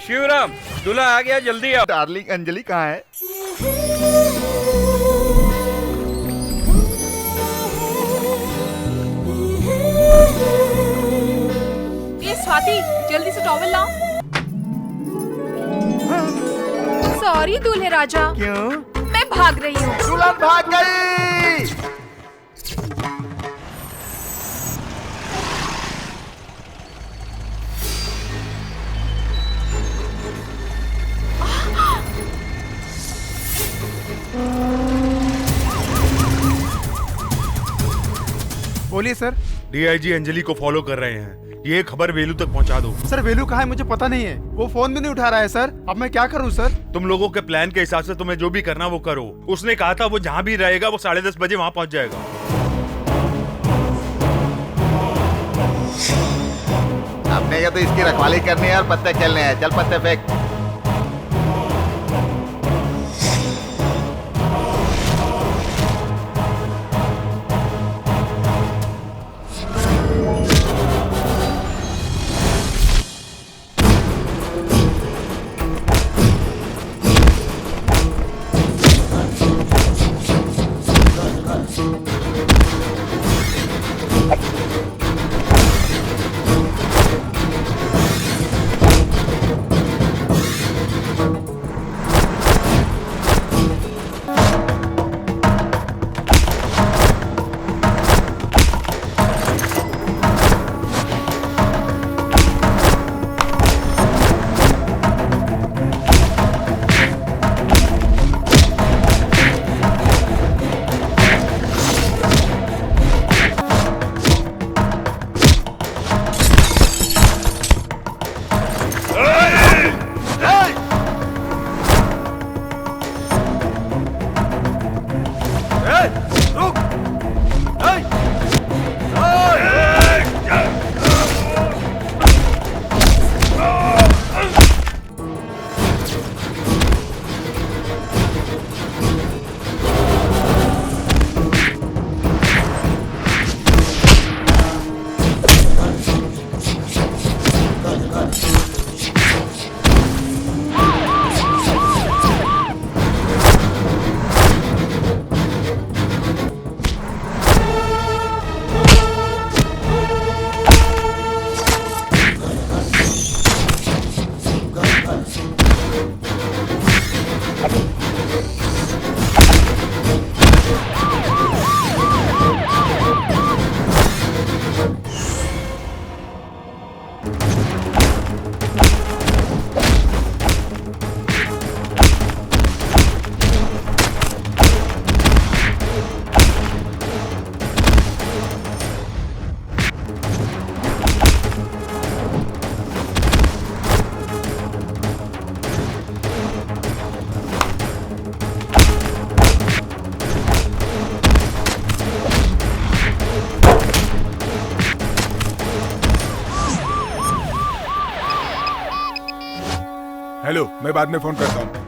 शिवराम, दूल्हा आ गया, जल्दी आओ। डार्लिंग अंजलि कहाँ है? ये स्वाति, जल्दी से टॉवल लाओ। सॉरी दूल्हे राजा, क्यों? मैं भाग रही हूँ। दुल्हन भाग गई। बोलिए सर। डीआईजी अंजलि को फॉलो कर रहे हैं, ये खबर वेलू तक पहुंचा दो। सर वेलू कहाँ है मुझे पता नहीं है, वो फोन भी नहीं उठा रहा है सर। अब मैं क्या करूं सर? तुम लोगों के प्लान के हिसाब से तुम्हें जो भी करना वो करो। उसने कहा था वो जहाँ भी रहेगा वो 10:30 बजे वहाँ पहुँच जाएगा। अपने का तो इसकी रखवाली करनी है और पत्ते खेलने हैं। चल पत्ते फेंक। हेलो, मैं बाद में फोन करता हूँ।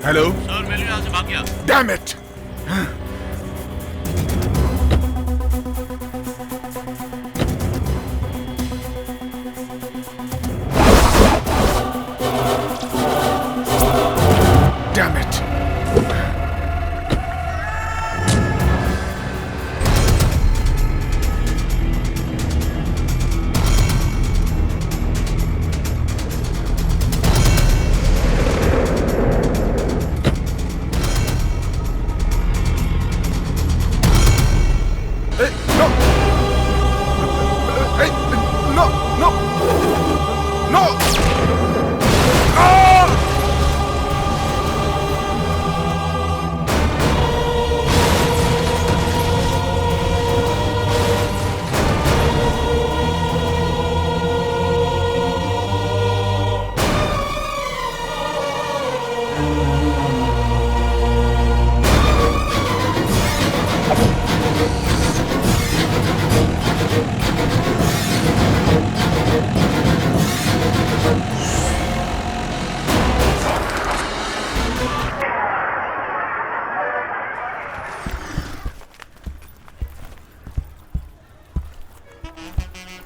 हेलो सर, वेलू यहाँ से भाग गया। Damn it. Damn it.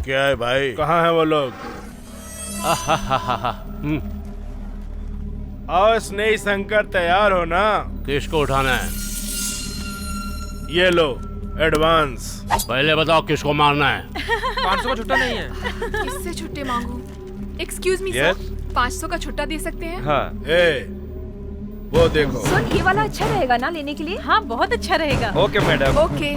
क्या है भाई? कहाँ है वो लोग? और स्नेही शंकर तैयार हो ना? किसको उठाना है? ये लो एडवांस। पहले बताओ किसको मारना है? 500 का छुट्टा नहीं है। किससे छुट्टे मांगू? Excuse me Yes? सर, 500 का छुट्टा दे सकते हैं? हाँ। ए, वो देखो। सर ये वाला अच्छा रहेगा ना लेने के लिए? हाँ बहुत अच्छा रहेगा। Okay madam. ओके।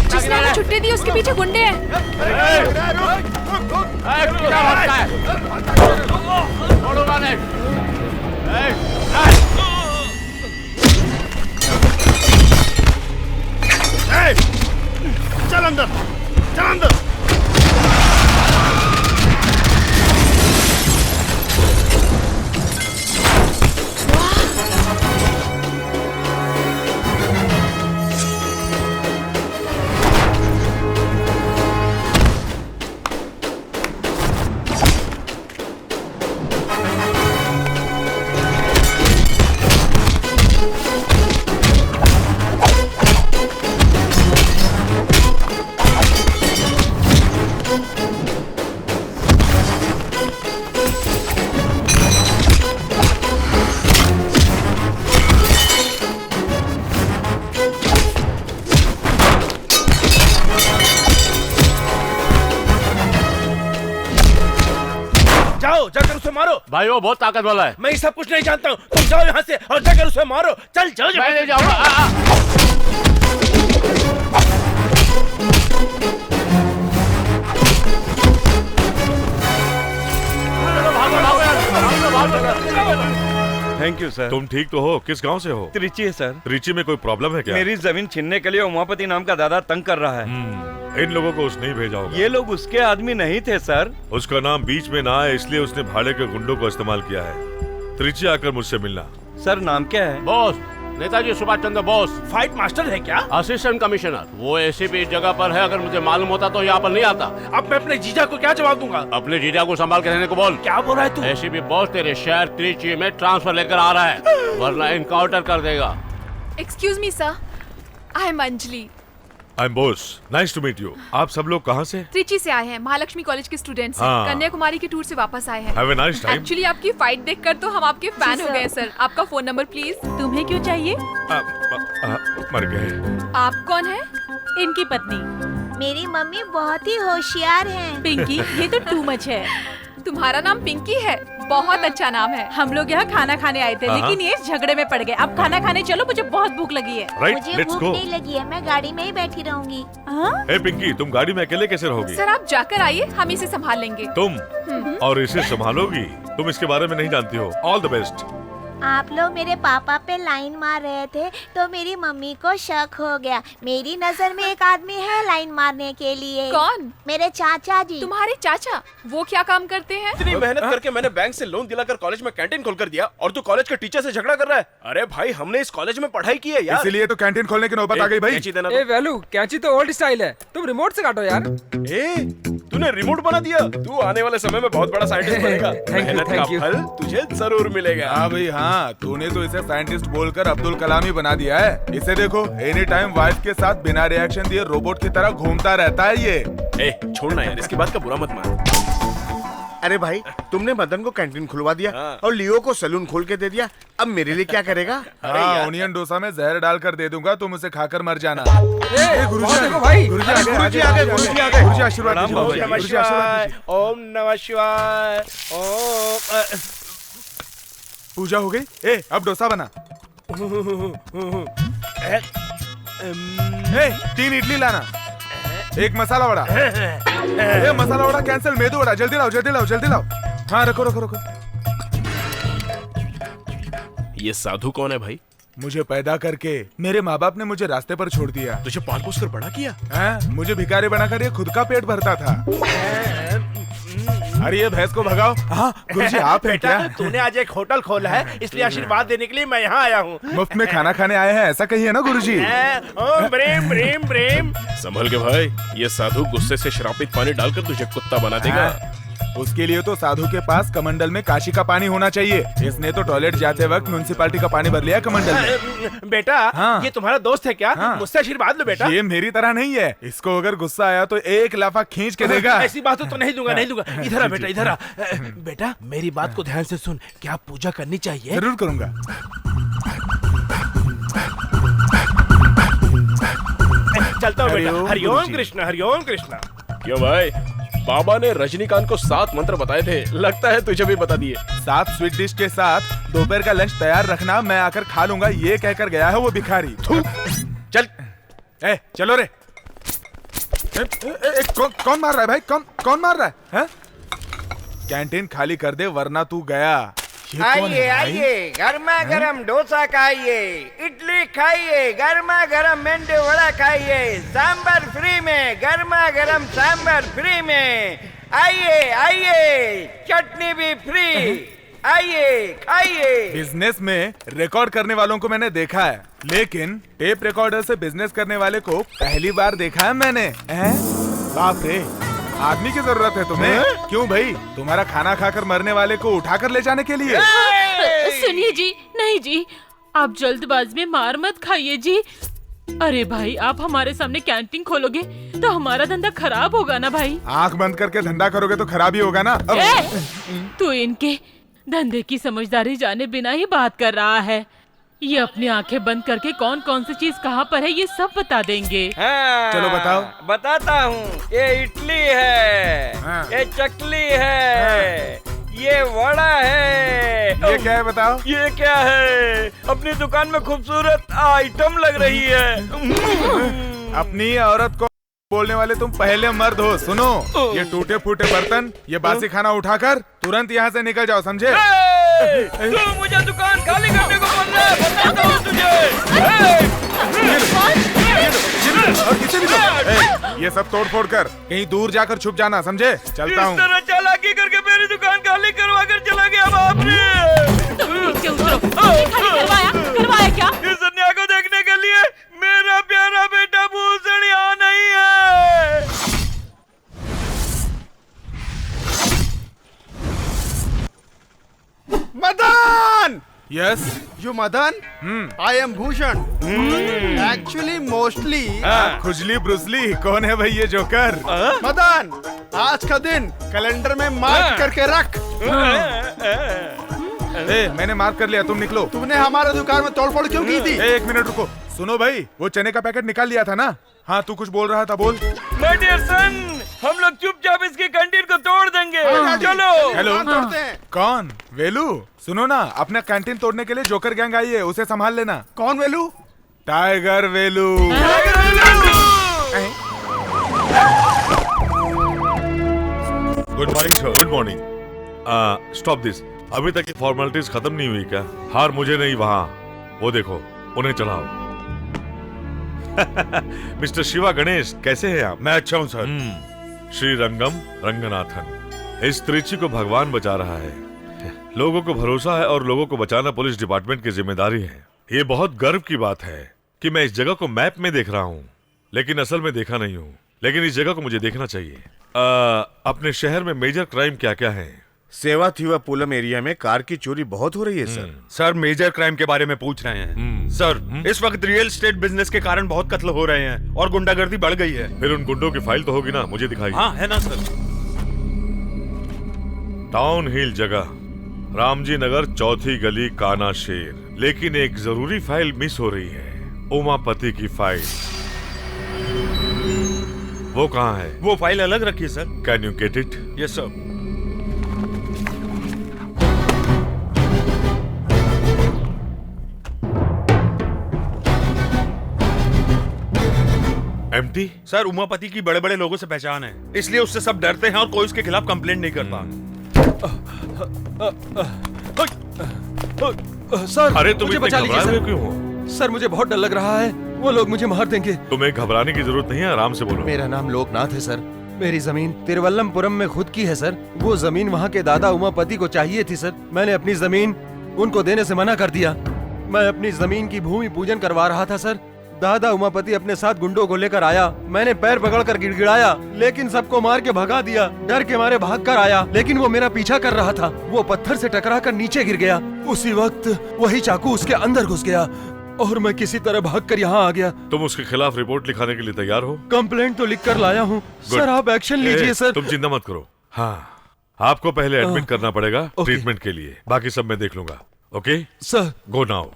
जिसने हमें छुट्टी दी उसके पीछे गुंडे हैं। चल अंदर, चल अंदर। जाओ, जाकर उसे मारो। भाई वो बहुत ताकत वाला है। मैं ये सब कुछ नहीं जानता हूँ। तुम जाओ यहाँ से और जाकर उसे मारो। चल जाओ। मैं नहीं जाऊंगा। Thank you sir. तुम ठीक तो हो? किस गांव से हो? त्रिची है सर। त्रिची में कोई प्रॉब्लम है क्या? मेरी जमीन छीनने के लिए उमापति नाम का दादा तंग कर रहा है। इन लोगों को उसने ही भेजा होगा। ये लोग उसके आदमी नहीं थे सर। उसका नाम बीच में ना आए इसलिए उसने भाड़े के गुंडों को इस्तेमाल किया है। त्रिची आकर मुझसे मिलना। सर नाम क्या है? Boss, Netaji Subhash Chandra Bose. Fight master है क्या? Assistant commissioner. वो एसीपी इस जगह पर है, अगर मुझे मालूम होता तो यहाँ पर नहीं आता। अब मैं अपने जीजा को क्या जवाब दूंगा? अपने जीजा को संभाल के रहने को बोल। क्या बोल रहा है तू? एसीपी बॉस तेरे शहर त्रिची में ट्रांसफर लेकर आ रहा है, वरना इनकाउंटर कर देगा। Excuse me sir, I am Anjali. I am Bose, nice to meet you. आप सब लोग कहाँ से? त्रिची से आए हैं, महालक्ष्मी कॉलेज के स्टूडेंट्स हैं। हाँ। कन्याकुमारी की टूर से वापस आए हैं। Have a nice time. Actually आपकी फाइट देखकर तो हम आपके फैन हो गए सर। आपका फोन नंबर प्लीज। तुम्हें क्यों चाहिए? मर गए। आप कौन है? इनकी पत्नी। मेरी मम्मी बहुत ही होशियार हैं। पिंकी, ये तो टू मच है। तुम्हारा नाम पिंकी है? बहुत अच्छा नाम है। हम लोग यहाँ खाना खाने आए थे, लेकिन ये झगड़े में पड़ गए। अब खाना खाने चलो, मुझे बहुत भूख लगी है। राइट, मुझे लेट्स भूख गो। नहीं लगी है, मैं गाड़ी में ही बैठी रहूंगी। ए पिंकी, तुम गाड़ी में अकेले कैसे रहोगी? सर आप जाकर आइए, हम इसे संभाल लेंगे। तुम और इसे संभालोगी? तुम इसके बारे में नहीं जानती हो। All the best. आप लोग मेरे पापा पे लाइन मार रहे थे तो मेरी मम्मी को शक हो गया। मेरी नजर में एक आदमी है लाइन मारने के लिए। कौन? मेरे चाचा जी। तुम्हारे चाचा? वो क्या काम करते हैं? इतनी मेहनत करके मैंने बैंक से लोन दिलाकर कॉलेज में कैंटीन खोल कर दिया और तू कॉलेज के टीचर से झगड़ा कर रहा है? अरे भाई, हमने इस कॉलेज में पढ़ाई की है यार। इसीलिए तो कैंटीन खोलने की नौबत आ गई भाई। कैंची देना ए वैल्यू, कैंची तो ओल्ड स्टाइल है, तुम रिमोट से काटो यार। ए, तूने रिमोट बना दिया। तू आने वाले समय में बहुत बड़ा साइंटिस्ट बनेगा। मेहनत का फल तुझे जरूर मिलेगा। हाँ भाई हाँ, तूने तो इसे साइंटिस्ट बोलकर अब्दुल कलाम ही बना दिया है। इसे देखो, एनी टाइम वाइफ के साथ बिना रिएक्शन दिए रोबोट की तरह घूमता रहता है ये। ए, छोड़ना यार, इसकी बात का बुरा मत मान। अरे भाई, तुमने मदन को कैंटीन खुलवा दिया और लियो को सैलून खोल के दे दिया। अब मेरे लिए क्या करेगा? हाँ, ओनियन डोसा में जहर डालकर दे दूंगा, तुम उसे खाकर मर जाना। गुरुजी देखो भाई। गुरुजी आ गए। गुरुजी आशीर्वाद दीजिए। ओम नमः गुरुजी आशीर्वाद शिवाय, दीजिए। ओम नमः शिवाय, ओम। पूजा हो गई। ए, अब डोसा बना। ए, 3 इडली लाना, 1 मसाला वड़ा। ए, मसाला वड़ा कैंसिल, मेदू वड़ा। जल्दी लाओ, जल्दी लाओ, जल्दी लाओ। हाँ, रखो रखो रखो। ये साधु कौन है भाई? मुझे पैदा करके मेरे माँ बाप ने मुझे रास्ते पर छोड़ दिया। तुझे पाल पोस कर बड़ा किया? मुझे भिखारी बनाकर ये खुद का पेट भरता था। अरे ये भैंस को भगाओ। हाँ गुरुजी, आप हैं क्या? तूने आज एक होटल खोला है, इसलिए आशीर्वाद देने के लिए मैं यहाँ आया हूँ। मुफ्त में खाना खाने आए हैं ऐसा कहिए ना गुरुजी। ओम ब्रीम ब्रीम ब्रीम। संभल के भाई, ये साधु गुस्से से श्रापित पानी डालकर तुझे कुत्ता बना देगा। उसके लिए तो साधु के पास कमंडल में काशी का पानी होना चाहिए। इसने तो टॉयलेट जाते वक्त म्युनिसिपैलिटी का पानी भर लिया कमंडल में। बेटा हाँ। ये तुम्हारा दोस्त है क्या? हाँ। मुझसे आशीर्वाद लो बेटा। ये मेरी तरह नहीं है, इसको अगर गुस्सा आया तो एक लाफा खींच के देगा। ऐसी बात तो नहीं दूंगा, नहीं दूंगा। इधर आ बेटा, इधर आ। बेटा मेरी बात को ध्यान से सुन, क्या पूजा करनी चाहिए? जरूर करूंगा। चलता हूँ बेटा। हरिओम हरिओम गुरुजी। कृष्ण, हरिओम कृष्ण। क्यों भाई, बाबा ने रजनीकांत को 7 मंत्र बताए थे, लगता है तुझे भी बता दिए। 7 स्वीट डिश के साथ दोपहर का लंच तैयार रखना, मैं आकर खा लूंगा, ये कहकर गया है वो भिखारी। चल चलो रे। कौन मार रहा है भाई? कौन मार रहा है? कैंटीन खाली कर दे वरना तू गया। आइए आइए, गर्मा गर्म डोसा खाइए, इडली खाइए, गर्मा गर्म मेंदू वड़ा खाइए, सांबर फ्री में, गर्मा गर्म सांबर फ्री में। आइए आइए, चटनी भी फ्री, आइए खाइए। बिजनेस में रिकॉर्ड करने वालों को मैंने देखा है, लेकिन टेप रिकॉर्डर से बिजनेस करने वाले को पहली बार देखा है मैंने। बाप रे, आदमी की जरूरत है तुम्हें? क्यों भाई, तुम्हारा खाना खाकर मरने वाले को उठाकर ले जाने के लिए? सुनिए जी, नहीं जी, आप जल्दबाज में मार मत खाइए जी। अरे भाई, आप हमारे सामने कैंटीन खोलोगे तो हमारा धंधा खराब होगा ना भाई। आंख बंद करके धंधा करोगे तो खराब ही होगा ना। तू इनके धंधे की समझदारी जाने बिना ही बात कर रहा है। ये अपनी आंखें बंद करके कौन कौन सी चीज कहाँ पर है ये सब बता देंगे। चलो बताओ। बताता हूँ। ये इडली है, ये चकली है, ये वड़ा है। ये क्या है बताओ? ये क्या है? अपनी दुकान में खूबसूरत आइटम लग रही है। अपनी औरत को बोलने वाले तुम पहले मर्द हो। सुनो, ये टूटे फूटे बर्तन, ये बासी खाना उठाकर तुरंत यहाँ से निकल जाओ, समझे? तू मुझे दुकान खाली करने को बोल रहा है, बताता हूँ तुझे। और किसी भी ये सब तोड़ फोड़ कर कहीं दूर जाकर छुप जाना, समझे? चलता हूँ। इस तरह चालाकी करके मेरी दुकान खाली करवा कर चला गया बाप रे। करवाया क्या? इस दुनिया को देखने के लिए मेरा प्यारा बेटा भूषण यहाँ नहीं है। Madan! Yes, you Madan? I am Bhushan. Actually mostly खुजली ब्रुसली कौन है भाई ये जोकर? मदन, आज का दिन कैलेंडर में मार्क करके रख। मैंने मार्क कर लिया, तुम निकलो। तुमने हमारे दुकान में तोड़फोड़ क्यों की थी? एक मिनट रुको। सुनो भाई, वो चने का पैकेट निकाल लिया था ना? हाँ, तू कुछ बोल रहा था, बोल। माय डियर सन, हम लोग चुपचाप इसकी कैंटीन को तोड़ देंगे। चलो। हेलो, कौन? वेलू? सुनो ना, अपना कैंटीन तोड़ने के लिए जोकर गैंग आई है, उसे संभाल लेना। कौन Velu? Tiger Velu. Good morning sir. Good morning. Stop this. अभी तक की फॉर्मेलिटीज खत्म नहीं हुई क्या? हार मुझे नहीं, वहाँ वो देखो, उन्हें चलाओ। मिस्टर शिवा गणेश, कैसे हैं आप? मैं अच्छा हूँ सर। श्री रंगम रंगनाथन, इस त्रिची को भगवान बचा रहा है। लोगों को भरोसा है और लोगों को बचाना पुलिस डिपार्टमेंट की जिम्मेदारी है। ये बहुत गर्व की बात है कि मैं इस जगह को मैप में देख रहा हूँ, लेकिन असल में देखा नहीं हूँ। लेकिन इस जगह को मुझे देखना चाहिए। अपने शहर में मेजर क्राइम क्या क्या है? सेवा थीवा पूलम एरिया में कार की चोरी बहुत हो रही है सर। सर, मेजर क्राइम के बारे में पूछ रहे हैं। सर, इस वक्त रियल एस्टेट बिजनेस के कारण बहुत कत्ल हो रहे हैं और गुंडागर्दी बढ़ गई है। फिर उन गुंडों की फाइल तो होगी ना, मुझे दिखाइए। हाँ, है ना सर। टाउन हिल जगह, रामजी नगर, चौथी गली, काना शेर। लेकिन एक जरूरी फाइल मिस हो रही है, उमापति की फाइल। वो कहाँ है? वो फाइल अलग रखिए sir. Can you get it? Yes sir. Empty? Sir, Umapati की बड़े बड़े लोगों से पहचान है, इसलिए उससे सब डरते हैं और कोई उसके खिलाफ कंप्लेंट नहीं करता। सर, अरे तुम मुझे इतने बचा लीजिए घबराए हुए सर। क्यों हो? सर, मुझे बहुत डर लग रहा है, वो लोग मुझे मार देंगे। तुम्हें घबराने की जरूरत नहीं है, आराम से बोलो। मेरा नाम लोकनाथ है सर। मेरी जमीन तिरुवल्लमपुरम में खुद की है सर। वो जमीन वहाँ के दादा उमापति को चाहिए थी सर। मैंने अपनी जमीन उनको देने से मना कर दिया। मैं अपनी जमीन की भूमि पूजन करवा रहा था सर। दादा उमापति अपने साथ गुंडों को लेकर आया। मैंने पैर पकड़कर गिड़गिड़ाया, लेकिन सबको मार के भगा दिया। डर के मारे भाग कर आया, लेकिन वो मेरा पीछा कर रहा था। वो पत्थर से टकराकर नीचे गिर गया। उसी वक्त वही चाकू उसके अंदर घुस गया और मैं किसी तरह भागकर यहाँ आ गया। तुम उसके खिलाफ रिपोर्ट लिखाने के लिए तैयार हो? कंप्लेंट तो लिख कर लाया हूँ सर, आप एक्शन लीजिए सर। तुम चिंता मत करो। हाँ, आपको पहले एडमिट करना पड़ेगा ट्रीटमेंट के लिए, बाकी सब मैं देख लूंगा। Okay sir, go now.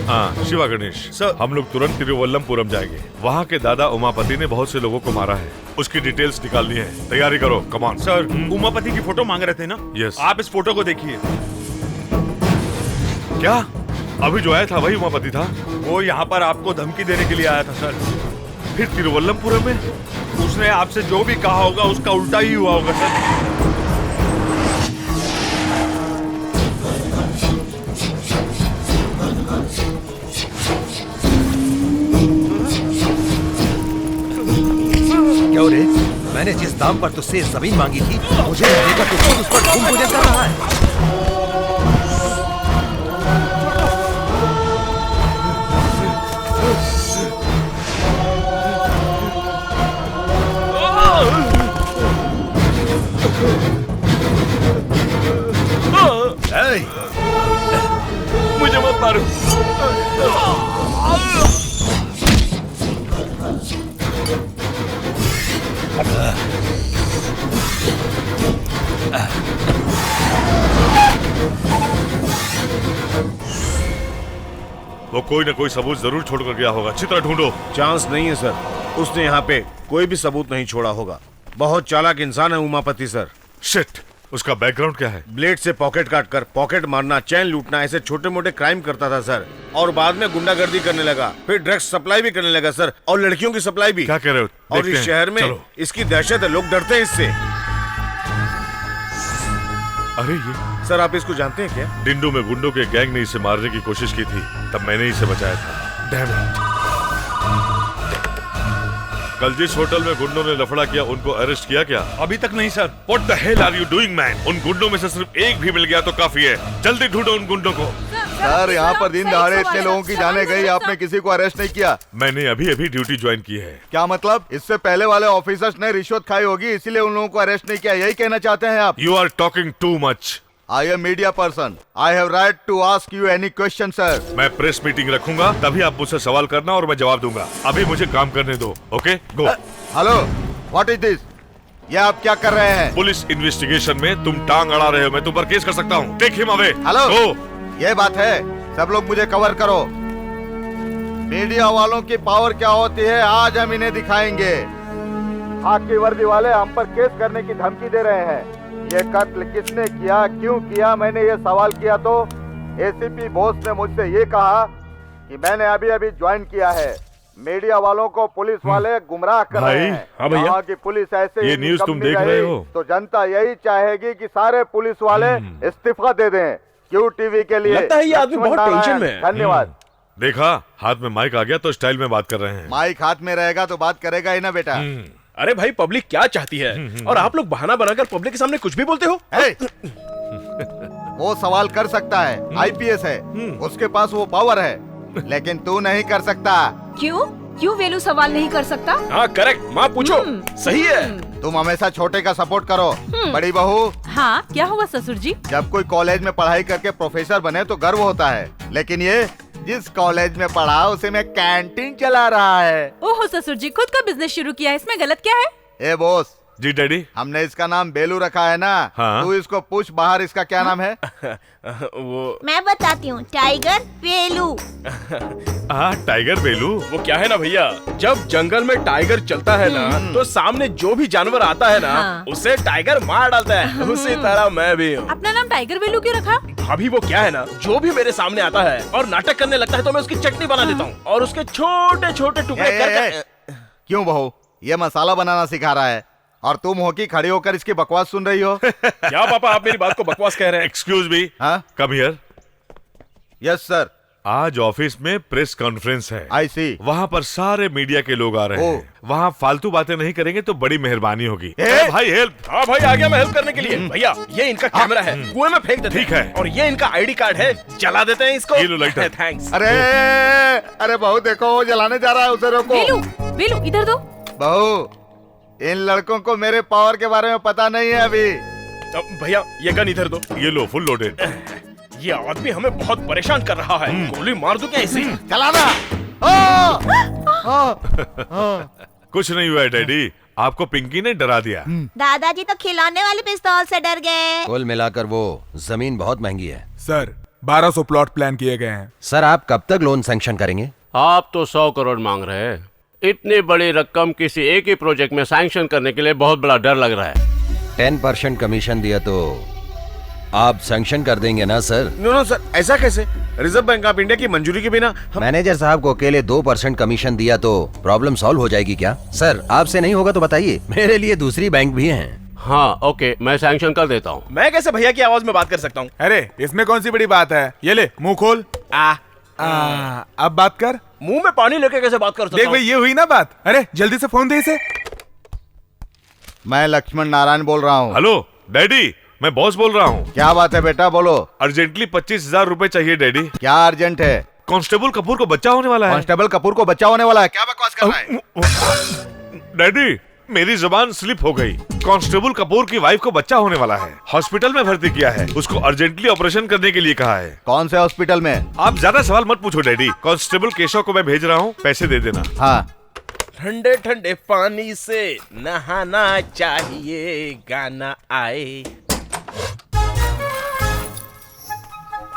हाँ शिवा गणेश सर, हम लोग तुरंत तिरुवल्लमपुरम जाएंगे। वहाँ के दादा उमापति ने बहुत से लोगों को मारा है, उसकी डिटेल्स निकालनी है। तैयारी करो, कम ऑन। सर, उमापति की फोटो मांग रहे थे ना? यस। आप इस फोटो को देखिए। क्या अभी जो आया था वही उमापति था? वो यहाँ पर आपको धमकी देने के लिए आया था सर। फिर तिरुवल्लमपुरम में उसने आपसे जो भी कहा होगा उसका उल्टा ही हुआ होगा सर। क्यों रे? मैंने जिस दाम पर तुझसे जमीन मांगी थी, मुझे देकर तू खुद उस पर घूम गुजर कर रहा है। मुझे मत मारो। वो कोई न कोई सबूत जरूर छोड़कर गया होगा। अच्छी तरह ढूंढो। चांस नहीं है सर, उसने यहाँ पे कोई भी सबूत नहीं छोड़ा होगा। बहुत चालाक इंसान है उमापति सर। शिट, उसका बैकग्राउंड क्या है? ब्लेड से पॉकेट काटकर पॉकेट मारना, चैन लूटना, ऐसे छोटे मोटे क्राइम करता था सर। और बाद में गुंडागर्दी करने लगा, फिर ड्रग्स सप्लाई भी करने लगा सर, और लड़कियों की सप्लाई भी। क्या कह रहे हो? और इस शहर में इसकी दहशत है, लोग डरते हैं इससे। अरे ये सर, आप इसको जानते हैं क्या? डिंडू में गुंडों के गैंग ने इसे मारने की कोशिश की थी, तब मैंने इसे बचाया था। Damn it. कल जिस होटल में गुंडों ने लफड़ा किया, उनको अरेस्ट किया क्या? अभी तक नहीं sir. What the hell are you doing, man? उन गुंडों में से सिर्फ एक भी मिल गया तो काफी है। जल्दी ढूंढो उन गुंडों को। सर, यहाँ पर दिन दहाड़े इतने लोगों की जाने गई, आपने किसी को अरेस्ट नहीं किया? मैंने अभी अभी ड्यूटी ज्वाइन की है। क्या मतलब? इससे पहले वाले ऑफिसर्स ने रिश्वत खाई होगी, इसीलिए उन लोगों को अरेस्ट नहीं किया, यही कहना चाहते हैं आप? You are talking too much. I am media person. I have right to ask you any question, sir. मैं प्रेस मीटिंग रखूंगा, तभी आप मुझसे सवाल करना और मैं जवाब दूंगा। अभी मुझे काम करने दो। Okay, go. Hello, what is this? ये आप क्या कर रहे हैं? पुलिस इन्वेस्टिगेशन में तुम टांग अड़ा रहे हो, मैं तुम पर केस कर सकता हूँ। Take him away. Hello, go. ये बात है, सब लोग मुझे कवर करो। मीडिया वालों की पावर क्या होती है, आज हम इन्हें दिखाएंगे। खाकी वर्दी वाले हम पर केस करने की धमकी दे रहे हैं। ये कत्ल किसने किया, क्यों किया? मैंने ये सवाल किया तो एसीपी बोस ने मुझसे ये कहा कि मैंने अभी अभी ज्वाइन किया है। मीडिया वालों को पुलिस वाले गुमराह कर रहे हैं। हाँ भैया, कहा कि पुलिस ऐसे ये न्यूज़ तुम देख रहे हो तो जनता यही चाहेगी कि सारे पुलिस वाले इस्तीफा दे दें। क्यू टीवी के लिए लगता है ये आदमी बहुत टेंशन में है। धन्यवाद। देखा, हाथ में माइक आ गया तो स्टाइल में बात कर रहे हैं। माइक हाथ में रहेगा तो बात करेगा ही ना बेटा। अरे भाई, पब्लिक क्या चाहती है और आप लोग बहाना बनाकर पब्लिक के सामने कुछ भी बोलते हो। वो सवाल कर सकता है, आईपीएस है, उसके पास वो पावर है, लेकिन तू नहीं कर सकता। क्यों? क्यों वेलू सवाल नहीं कर सकता? हाँ करेक्ट, माँ पूछो। सही है। तुम हमेशा छोटे का सपोर्ट करो। बड़ी बहू। हाँ, क्या हुआ ससुर जी? जब कोई कॉलेज में पढ़ाई करके प्रोफेसर बने तो गर्व होता है, लेकिन ये जिस कॉलेज में पढ़ा उसे में कैंटीन चला रहा है। ओहो ससुर जी, खुद का बिजनेस शुरू किया है, इसमें गलत क्या है? ए बॉस। जी डैडी। हमने इसका नाम बेलू रखा है ना? हाँ? तू इसको पूछ बाहर इसका क्या नाम है? वो मैं बताती हूँ, टाइगर बेलू। टाइगर बेलू? वो क्या है ना भैया, जब जंगल में टाइगर चलता है ना तो सामने जो भी जानवर आता है ना उसे टाइगर मार डालता है। उसी तरह मैं भी हूँ। अपना नाम टाइगर बेलू क्यों रखा? अभी वो क्या है ना, जो भी मेरे सामने आता है और नाटक करने लगता है तो मैं उसकी चटनी बना देता हूँ और उसके छोटे छोटे टुकड़े करके। क्यों बहू, ये मसाला बनाना सिखा रहा है और तुम हो कि खड़े होकर इसकी बकवास सुन रही हो? क्या पापा आप मेरी बात को बकवास कह रहे हैं? Excuse me, come here. Yes sir. आज ऑफिस में प्रेस कॉन्फ्रेंस है। आई सी। वहाँ पर सारे मीडिया के लोग आ रहे हैं। वहाँ फालतू बातें नहीं करेंगे तो बड़ी मेहरबानी होगी। भाई हेल्प। हाँ भाई आ गया मैं हेल्प करने के लिए। भैया ये इनका कैमरा है, कुएं में फेंक देते हैं। ठीक है। और ये इनका आईडी कार्ड है, जला देते हैं इसको। ये लो लाइटर। थैंक्स। अरे बहू देखो वो जलाने जा रहा है, उसे रोको। वेलू इधर दो। बहू इन लड़कों को मेरे पावर के बारे में पता नहीं है अभी। भैया ये गन इधर दो। ये लो फुल लोडेड। ये आदमी हमें बहुत परेशान कर रहा है। गोली मार दूं क्या इसे? चलाना। कुछ नहीं हुआ है डैडी, आपको पिंकी ने डरा दिया। दादाजी तो खिलौने वाले पिस्तौल से डर गए। कुल मिलाकर वो जमीन बहुत महंगी है। सर 1200 प्लॉट प्लान किए गए हैं। सर आप कब तक लोन सैंक्शन करेंगे? आप तो 100 करोड़ मांग रहे हैं। इतनी बड़ी रकम किसी एक ही प्रोजेक्ट में सैंक्शन करने के लिए बहुत बड़ा डर लग रहा है। 10% कमीशन दिया तो आप सैंक्शन कर देंगे ना सर? नो सर, ऐसा कैसे? रिजर्व बैंक ऑफ इंडिया की मंजूरी के बिना मैनेजर साहब को अकेले 2% कमीशन दिया तो प्रॉब्लम सॉल्व हो जाएगी क्या? सर आपसे नहीं होगा तो बताइए, मेरे लिए दूसरी बैंक भी हैं। हाँ ओके, मैं सैंक्शन कर देता हूँ। मैं कैसे भैया की आवाज में बात कर सकता हूँ? अरे इसमें कौन सी बड़ी बात है? ये ले मुंह खोल। अब बात कर। मुंह में पानी लेके कैसे बात कर सकता देख भाई ये हुई ना बात। अरे जल्दी से फोन दे इसे। मैं लक्ष्मण नारायण बोल रहा हूँ। हेलो डैडी, मैं बॉस बोल रहा हूँ। क्या बात है बेटा, बोलो। अर्जेंटली 25,000 रुपए चाहिए डैडी। क्या अर्जेंट है? कांस्टेबल कपूर को बच्चा होने वाला है। कांस्टेबल कपूर को बच्चा होने वाला है? क्या बकवास कर रहा है? डैडी मेरी जुबान स्लिप हो गई। कांस्टेबल कपूर की वाइफ को बच्चा होने वाला है, हॉस्पिटल में भर्ती किया है, उसको अर्जेंटली ऑपरेशन करने के लिए कहा है। कौन से हॉस्पिटल में? आप ज्यादा सवाल मत पूछो डैडी। कांस्टेबल केशव को मैं भेज रहा हूँ, पैसे दे देना। हाँ। ठंडे ठंडे पानी से नहाना चाहिए, गाना आए।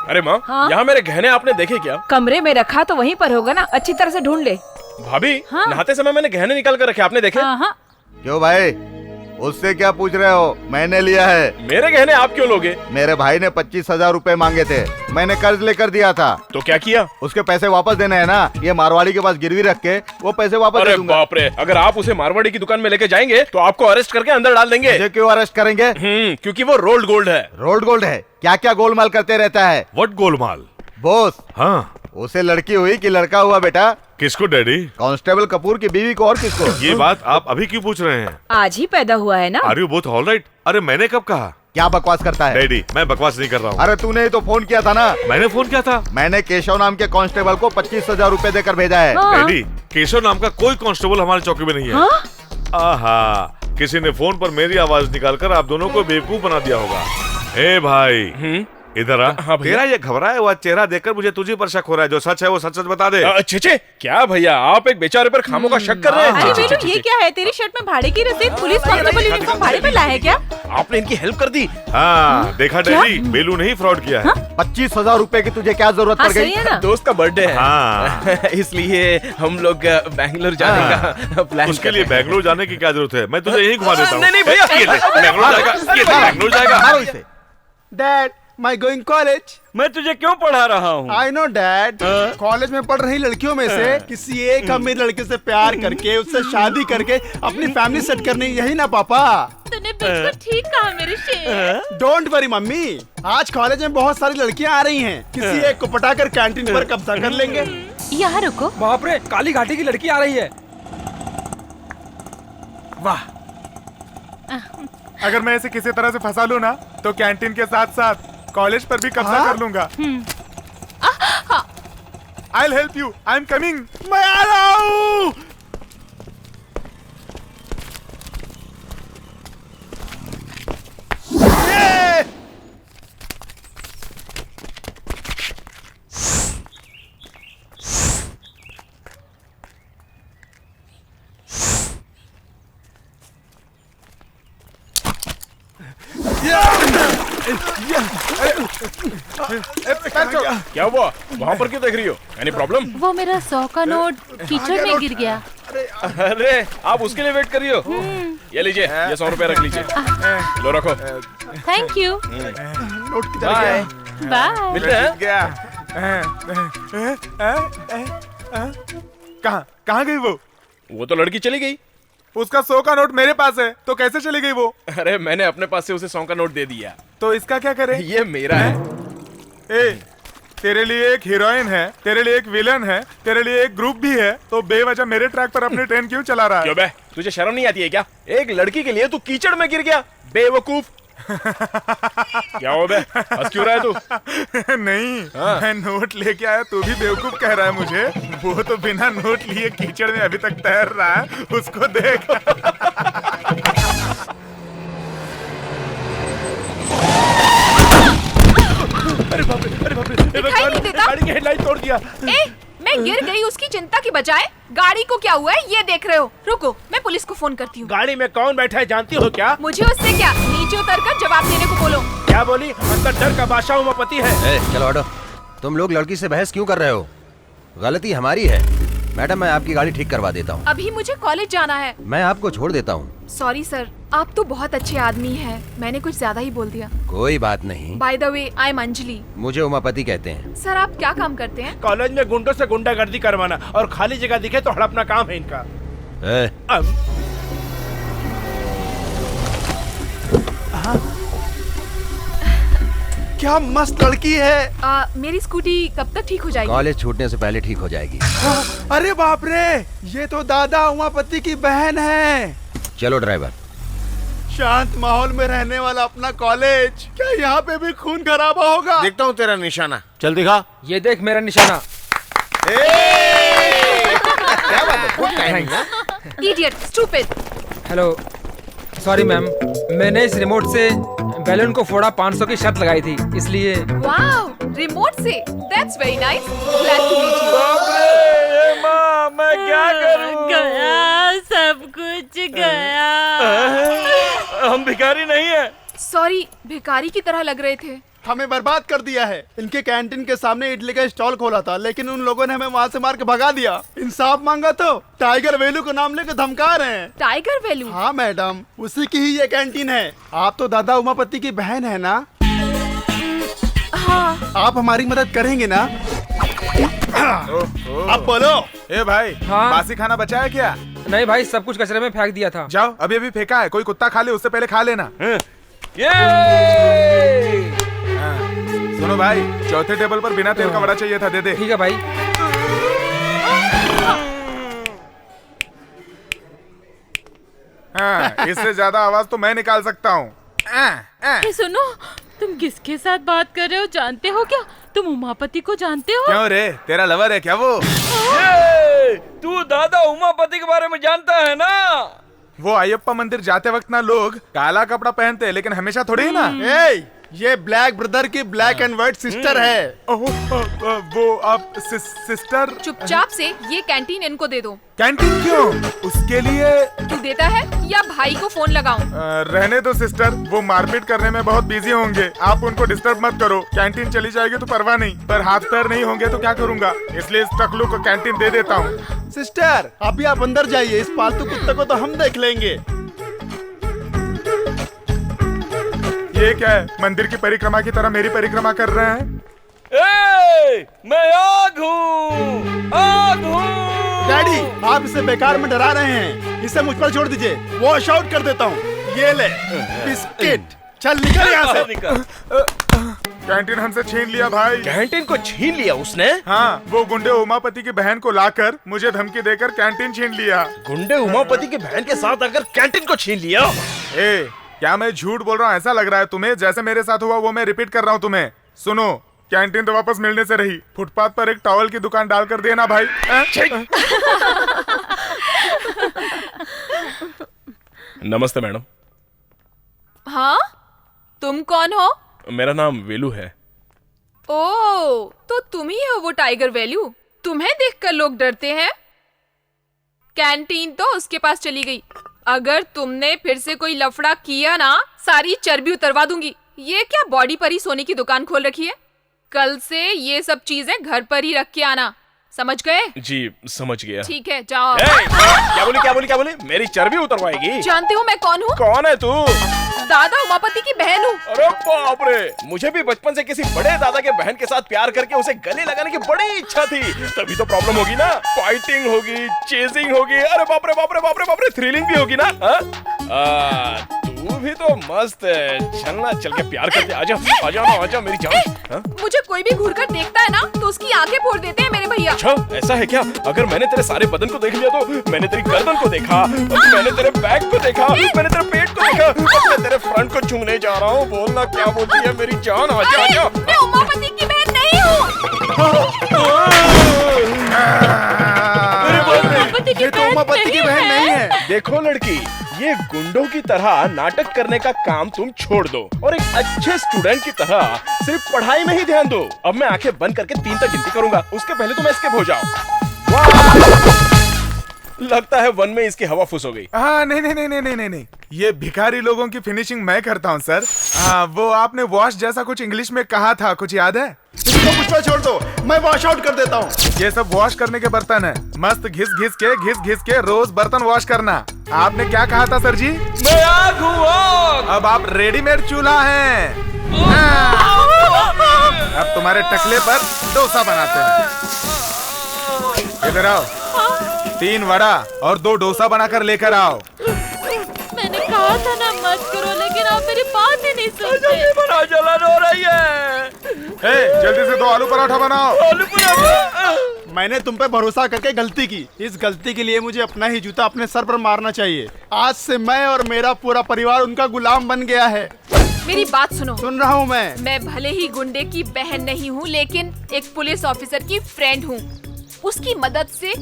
अरे माँ, हाँ? यहाँ मेरे गहने आपने देखे क्या? कमरे में रखा तो वहीं पर होगा ना, अच्छी तरह से ढूंढ ले। भाभी हाँ? नहाते समय मैंने गहने निकाल कर रखे, आपने देखे? हाँ। क्यों भाई, उससे क्या पूछ रहे हो? मैंने लिया है। मेरे गहने आप क्यों लोगे? मेरे भाई ने 25,000 रुपए मांगे थे, मैंने कर्ज लेकर दिया था। तो क्या किया? उसके पैसे वापस देने हैं ना, ये मारवाड़ी के पास गिरवी रख के वो पैसे वापस दे दूंगा। बाप रे, अगर आप उसे मारवाड़ी की दुकान में लेके जाएंगे तो आपको अरेस्ट करके अंदर डाल देंगे। मुझे क्यों अरेस्ट करेंगे? क्योंकि वो रोल्ड गोल्ड है। रोल्ड गोल्ड है? क्या क्या गोलमाल करते रहता है? व्हाट गोलमाल? बॉस। हाँ। उसे लड़की हुई कि लड़का हुआ बेटा? किसको डैडी? कांस्टेबल कपूर की बीवी को, और किसको? ये बात आप अभी क्यों पूछ रहे हैं? आज ही पैदा हुआ है ना। Are you both alright? अरे मैंने कब कहा? क्या बकवास करता है? डैडी मैं बकवास नहीं कर रहा हूँ। अरे तूने ही तो फोन किया था ना। मैंने फोन किया था। मैंने केशव नाम के कांस्टेबल को 25,000 रुपए देकर भेजा है। डैडी केशव नाम का कोई कांस्टेबल हमारे चौकी में नहीं है। आहा, किसी ने फोन पर मेरी आवाज निकालकर आप दोनों को बेवकूफ बना दिया होगा। ए भाई इधर आ। हाँ तेरा ये घबराया हुआ चेहरा देखकर मुझे तुझे पर शक हो रहा है। जो सच है वो सच सच बता दे। छे क्या भैया, आप एक बेचारे पर खामों का शक कर रहे हैं? अरे बेटू ये क्या है? तेरी शर्ट में भाड़े की रसीद, पुलिस कांस्टेबल यूनिफॉर्म भाड़े पे लाया है क्या? आपने इनकी हेल्प कर दी। हाँ देखा डैडी, बेलू नहीं फ्रॉड किया है। 25,000 रुपए की तुझे क्या जरूरत पड़ गई? दोस्त का बर्थडे है। हाँ। इसलिए हम लोग बैंगलोर जाने का प्लान। उसके लिए बैंगलोर जाने की क्या जरूरत है? मैं तुझे यही घुमा देता हूँ। नहीं भैया, बैंगलोर जाएगा, बैंगलोर जाएगा। Dad my going college. मैं तुझे क्यों पढ़ा रहा हूँ? I know dad. कॉलेज में पढ़ रही लड़कियों में से किसी एक अमीर लड़के से प्यार करके उससे शादी करके अपनी फैमिली सेट करनी, यही ना पापा? तूने बिल्कुल ठीक कहा मेरे शेर। डोंट वरी मम्मी, आज कॉलेज में बहुत सारी लड़कियां आ रही हैं। किसी एक को पटाकर कैंटीन पर कब्जा कर लेंगे। यहाँ रुको। बाप रे, काली घाटी की लड़की आ रही है। वाह, अगर मैं इसे किसी तरह से फंसा लूं ना तो कैंटीन के साथ साथ कॉलेज पर भी कब्जा कर लूंगा। I'll help you. I'm coming. मैं आ रहा हूँ। क्या हुआ? वहाँ पर क्यों देख रही हो? Any problem? वो मेरा 100 का नोट कीचड़ में गिर गया। अरे आप उसके लिए वेट कर रही हो? ये लीजिए, ये 100 रुपए रख लीजिए। लो रखो। Thank you. Not bye bye. मिलते हैं। कहाँ कहाँ गई वो? वो तो लड़की चली गई। उसका 100 का नोट मेरे पास है, तो कैसे चली गई वो? अरे मैंने अपने पास से उसे 100 का नोट दे दिया। तो इसका क्या करे? ये मेरा है। ए, तेरे लिए एक हीरोइन है, तेरे लिए एक विलन है, तेरे लिए एक ग्रुप भी है, तो बेवजह मेरे ट्रैक पर अपनी ट्रेन क्यों चला रहा है? क्यों बे, तुझे शर्म नहीं आती है क्या? एक लड़की के लिए तू कीचड़ में गिर गया, बेवकूफ। क्या हो बे, हंस क्यों रहा है तू? नहीं, मैं नोट लेके आया, तू भी बेवकूफ कह रहा है मुझे? वो तो बिना नोट लिए कीचड़ में अभी तक तैर रहा है, उसको देख। अरे बाप रे, दिखाई नहीं देता? गाड़ी की हेडलाइट तोड़ दिया। मैं गिर गई उसकी चिंता की बजाय गाड़ी को क्या हुआ है ये देख रहे हो। रुको, मैं पुलिस को फोन करती हूँ। गाड़ी में कौन बैठा है जानती हो क्या? मुझे उससे क्या, नीचे उतर कर जवाब देने को बोलो। क्या बोली? अंदर डर का बादशाह उमापति है। चलो हटो, तुम लोग लड़की से बहस क्यों कर रहे हो? गलती हमारी है। मैडम, मैं आपकी गाड़ी ठीक करवा देता हूँ। अभी मुझे कॉलेज जाना है। मैं आपको छोड़ देता हूँ। सॉरी सर, आप तो बहुत अच्छे आदमी हैं। मैंने कुछ ज्यादा ही बोल दिया। कोई बात नहीं। By the way, I am Anjali. मुझे उमापति कहते हैं। सर, आप क्या काम करते हैं? कॉलेज में गुंडों से गुंडागर्दी करवाना और खाली जगह दिखे तो हड़पना काम है इनका। क्या मस्त लड़की है। मेरी स्कूटी कब तक ठीक हो जाएगी? कॉलेज छूटने से पहले ठीक हो जाएगी। अरे बाप रे, ये तो दादा उमापति की बहन है। चलो ड्राइवर। शांत माहौल में रहने वाला अपना कॉलेज, क्या यहाँ पे भी खून खराबा होगा? देखता हूँ तेरा निशाना। चल दिखा। ये देख मेरा निशाना। क्या बात है? Idiot, stupid. Hello, sorry ma'am, मैंने इस रिमोट से बैलून को फोड़ा, 500 की शर्त लगाई थी, इसलिए। वाओ, रिमोट से? That's very nice. Glad to meet you. माँ, मैं क्या करूं? गया, सब कुछ गया। हम भिखारी नहीं है। सॉरी, भिखारी की तरह लग रहे थे। हमें बर्बाद कर दिया है। इनके कैंटीन के सामने इडली का स्टॉल खोला था, लेकिन उन लोगों ने हमें वहाँ से मार के भगा दिया। इंसाफ मांगा तो टाइगर वैल्यू का नाम लेकर धमका रहे हैं। Tiger value? हाँ मैडम, उसी की ही ये कैंटीन है। आप तो दादा उमापति की बहन है ना? हाँ। आप हमारी मदद करेंगे ना? अब बोलो। ए भाई, हाँ? बासी खाना बचा है क्या? नहीं भाई, सब कुछ कचरे में फेंक दिया था। जाओ, अभी अभी फेंका है, कोई कुत्ता खा ले, उससे पहले खा लेना। सुनो भाई, चौथे टेबल पर बिना तेल का वड़ा चाहिए था, दे दे। ठीक है भाई। हाँ, इससे ज्यादा आवाज तो मैं निकाल सकता हूँ। सुनो, तुम किसके साथ बात कर रहे हो जानते हो क्या? तुम उमापति को जानते हो? क्यों रे, तेरा लवर है क्या वो? तू दादा उमापति के बारे में जानता है ना? वो अयप्पा मंदिर जाते वक्त ना लोग काला कपड़ा पहनते हैं, लेकिन हमेशा थोड़ी ही ना। ये ब्लैक ब्रदर की ब्लैक एंड व्हाइट सिस्टर है। वो आप सिस्टर? चुपचाप से ये कैंटीन इनको दे दो। कैंटीन क्यों? उसके लिए तू देता है या भाई को फोन लगाऊं? रहने दो सिस्टर, वो मारपीट करने में बहुत बिजी होंगे, आप उनको डिस्टर्ब मत करो। कैंटीन चली जाएगी तो परवाह नहीं, पर हाथ पैर नहीं होंगे तो क्या करूँगा, इसलिए इस टकलू को कैंटीन दे देता हूँ। सिस्टर, अभी आप अंदर जाइए, इस पालतू कुत्ते को तो हम देख लेंगे। ये क्या है, मंदिर की परिक्रमा की तरह मेरी परिक्रमा कर रहे हैं? मैं आग हूँ, आग हूँ। डैडी, आप इसे बेकार में डरा रहे हैं, इसे मुझ पर छोड़ दीजिए, वॉश आउट कर देता हूँ। ये ले बिस्किट, चल निकल यहाँ से। कैंटीन हमसे छीन लिया भाई। कैंटीन को छीन लिया उसने? हाँ, वो गुंडे उमापति की बहन को लाकर मुझे धमकी देकर कैंटीन छीन लिया। गुंडे उमापति की बहन के साथ आकर कैंटीन को छीन लिया? क्या मैं झूठ बोल रहा हूँ ऐसा लग रहा है तुम्हें? जैसे मेरे साथ हुआ वो मैं रिपीट कर रहा हूँ तुम्हें। सुनो, कैंटीन तो वापस मिलने से रही, फुटपाथ पर एक टॉवल की दुकान डाल कर देना भाई। नमस्ते मैडम। हाँ, तुम कौन हो? मेरा नाम वेलू है। ओह, तो तुम ही हो वो टाइगर वैल्यू? तुम्हें देखकर लोग डरते हैं। कैंटीन तो उसके पास चली गई। अगर तुमने फिर से कोई लफड़ा किया ना, सारी चर्बी उतरवा दूंगी। ये क्या बॉडी पर ही सोने की दुकान खोल रखी है? कल से ये सब चीजें घर पर ही रख के आना। समझ गए? जी समझ गया। ठीक है जाओ। क्या बोली? मेरी चर्बी उतरवाएगी? जानते हो मैं कौन हूँ? कौन है तू? दादा उमापति की बहन हूँ। अरे बाप रे, मुझे भी बचपन से किसी बड़े दादा के बहन के साथ प्यार करके उसे गले लगाने की बड़ी इच्छा थी। तभी तो प्रॉब्लम होगी ना, फाइटिंग होगी, चेजिंग होगी, अरे बाप रे, थ्रिलिंग भी होगी ना। तू भी तो मस्त है, चलना चल के प्यार करते। आजा मेरी जान। मुझे कोई भी घूर कर देखता है ना तो उसकी आंखें फोड़ देते हैं मेरे भैया। अच्छा ऐसा है क्या? अगर मैंने तेरे सारे बदन को देख लिया तो मैंने तेरी गर्दन को देखा, मैंने तेरे बैक को देखा, मैंने तेरे पेट को देखा, मैं तेरे फ्रंट को छूने जा रहा हूँ। बोलना क्या बोलती है मेरी जान? आजा। मैं उमापति की बहन नहीं हूँ। ये तो उमापति की बहन नहीं है। देखो लड़की, ये गुंडों की तरह नाटक करने का काम तुम छोड़ दो और एक अच्छे स्टूडेंट की तरह सिर्फ पढ़ाई में ही ध्यान दो। अब मैं आंखें बंद करके 3 तक गिनती करूंगा, उसके पहले तुम एस्केप हो जाओ। लगता है 1 में इसकी हवा फुस हो गई। हाँ नहीं, ये भिखारी लोगों की फिनिशिंग मैं करता हूँ सर। वो आपने वॉश जैसा कुछ इंग्लिश में कहा था, कुछ याद है? इसको कुछ पे छोड़ दो, मैं वॉश आउट कर देता हूँ। ये सब वॉश करने के बर्तन है, मस्त घिस के रोज बर्तन वॉश करना। आपने क्या कहा था सर जी? मैं आग हूँ आग। अब आप रेडीमेड चूल्हा हैं। अब तुम्हारे टकले पर डोसा बनाते हैं। इधर आओ, 3 वड़ा और 2 डोसा बनाकर लेकर आओ। मैंने कहा था ना मत करो, लेकिन आप मेरी बात ही नहीं सुनते। बड़ा जलन हो रही है। जल्दी से 2 आलू पराठा बनाओ। आलू पराठा? मैंने तुम पे भरोसा करके गलती की। इस गलती के लिए मुझे अपना ही जूता अपने सर पर मारना चाहिए। आज से मैं और मेरा पूरा परिवार उनका गुलाम बन गया है। मेरी बात सुनो। सुन रहा हूँ मैं भले ही गुंडे की बहन नहीं हूँ, लेकिन एक पुलिस ऑफिसर की फ्रेंड हूँ। उसकी मदद से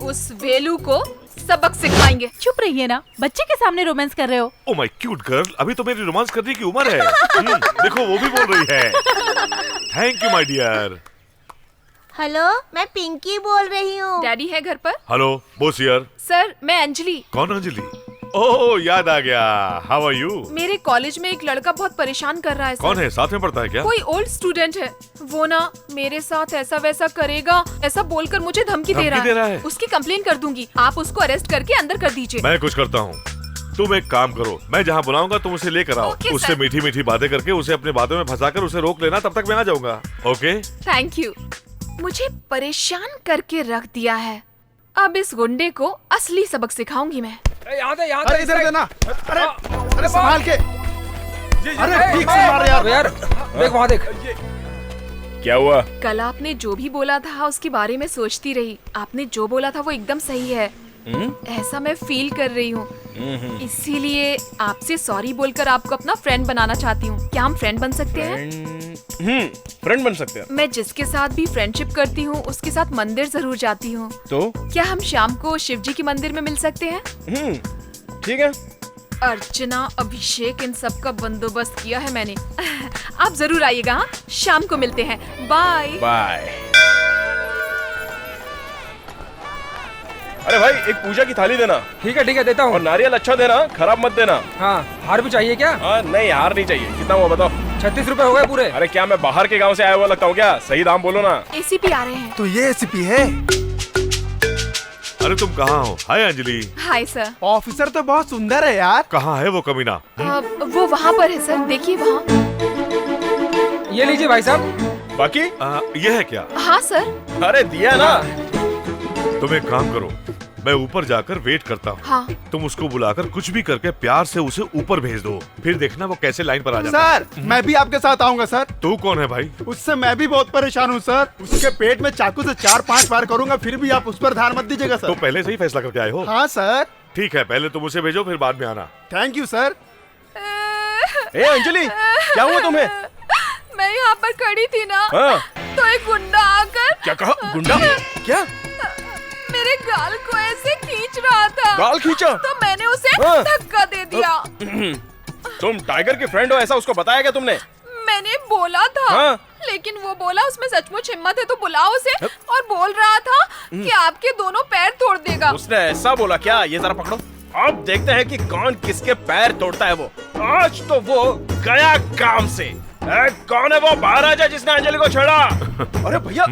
उस वेलू को सबक सिखाएंगे। चुप रहिए ना, बच्चे के सामने रोमांस कर रहे हो। ओह माय क्यूट गर्ल, अभी तो मेरी रोमांस करने की उम्र है। देखो वो भी बोल रही है। Thank you my dear. Hello, मैं पिंकी बोल रही हूँ। डैडी है घर पर? Hello Bose here. सर मैं अंजलि। कौन अंजलि? ओह याद आ गया। How are you? मेरे कॉलेज में एक लड़का बहुत परेशान कर रहा है सर। कौन है? साथ में पढ़ता है क्या? कोई ओल्ड स्टूडेंट है। वो ना मेरे साथ ऐसा वैसा करेगा, ऐसा बोलकर मुझे धमकी दे रहा है। उसकी कंप्लेन कर दूंगी। आप उसको अरेस्ट करके अंदर कर दीजिए। मैं कुछ करता हूँ, तुम एक काम करो, मैं जहाँ बुलाऊंगा तुम उसे लेकर आओ। उससे मीठी मीठी बातें करके उसे अपने बातों में फंसाकर उसे रोक लेना, तब तक मैं आ जाऊंगा। ओके? Thank you. मुझे परेशान करके रख दिया है, अब इस गुंडे को असली सबक सिखाऊंगी मैं। यहाँ अरे इधर देना। अरे संभाल के। अरे ठीक से मार यार। देख वहाँ देख। क्या हुआ? कल आपने जो भी बोला था उसके बारे में सोचती रही। आपने जो बोला था वो एकदम सही है। ऐसा मैं फील कर रही हूँ, इसीलिए आपसे सॉरी बोलकर आपको अपना फ्रेंड बनाना चाहती हूँ। क्या हम फ्रेंड बन सकते हैं? फ्रेंड बन सकते हैं। मैं जिसके साथ भी फ्रेंडशिप करती हूँ उसके साथ मंदिर जरूर जाती हूँ। तो क्या हम शाम को शिव जी के मंदिर में मिल सकते हैं? ठीक है। अर्चना, अभिषेक, इन सब का बंदोबस्त किया है मैंने। आप जरूर आइएगा। हाँ, शाम को मिलते हैं। Bye bye. अरे भाई एक पूजा की थाली देना। ठीक है देता हूँ। और नारियल अच्छा देना, खराब मत देना। हाँ, हार भी चाहिए क्या? नहीं हार नहीं चाहिए। कितना हुआ बताओ? 36 रुपए हो गए पूरे। अरे क्या मैं बाहर के गांव से आया हुआ लगता हूँ क्या? सही दाम बोलो ना। एसीपी आ रहे हैं। तो ये एसीपी है? अरे तुम कहाँ हो? Hi Anjali. Hi sir. Officer तो बहुत सुंदर है यार। कहाँ है वो कमीना? वो वहाँ पर है सर, देखिए वहाँ। ये लीजिए भाई साहब। बाकी ये है क्या? हाँ सर। अरे दिया ना। तुम एक काम करो, मैं ऊपर जाकर वेट करता हूँ। हाँ। तुम उसको बुलाकर कुछ भी करके प्यार से उसे ऊपर भेज दो, फिर देखना वो कैसे लाइन पर आ जाता है। सर मैं भी आपके साथ आऊंगा सर। तू कौन है भाई? उससे मैं भी बहुत परेशान हूँ सर। उसके पेट में चाकू से 4-5 बार करूंगा, फिर भी आप उस पर ध्यान मत दीजिएगा सर। तो पहले से ही फैसला करके आए हो? हाँ सर। ठीक है, पहले तुम उसे भेजो, फिर बाद में आना। Thank you sir. ए अंजलि, क्या हुआ तुम्हें? मैं यहाँ पर खड़ी थी ना, तो एक गुंडा आकर। क्या कहा? गुंडा? क्या? मेरे गाल को ऐसे खींच रहा था। गाल खींचा? तो मैंने उसे धक्का दे दिया। तुम टाइगर की फ्रेंड हो ऐसा उसको बताया क्या तुमने? मैंने बोला था, लेकिन वो बोला उसमें सचमुच हिम्मत है तो बुलाओ उसे, और बोल रहा था कि आपके दोनों पैर तोड़ देगा। उसने ऐसा बोला क्या? ये जरा पकड़ो, अब देखते हैं कि कौन किसके पैर तोड़ता है। वो आज तो वो गया काम से। कौन है वो? बाहर आ जा जिसने अंजलि को छेड़ा। अरे भैया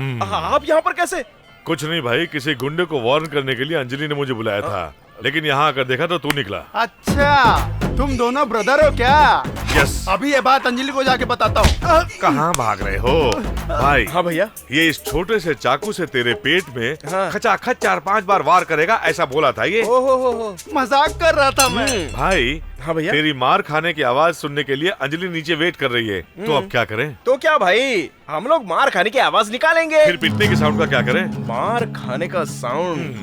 आप यहाँ पर कैसे? कुछ नहीं भाई, किसी गुंडे को वार्न करने के लिए अंजलि ने मुझे बुलाया था, लेकिन यहाँ आकर देखा तो तू निकला। अच्छा, तुम दोनों ब्रदर हो क्या? यस। अभी ये बात अंजलि को जाके बताता हूँ। कहाँ भाग रहे हो भाई? हाँ भैया, ये इस छोटे से चाकू से तेरे पेट में खचाखच 4-5 बार वार करेगा, ऐसा बोला था ये। ओहो, मजाक कर रहा था मैं। भाई हाँ भैया, तेरी मार खाने की आवाज सुनने के लिए अंजलि नीचे वेट कर रही है, तो अब क्या करें? तो क्या भाई, हम लोग मार खाने की आवाज निकालेंगे। फिर पीटने के साउंड का क्या करें? मार खाने का साउंड।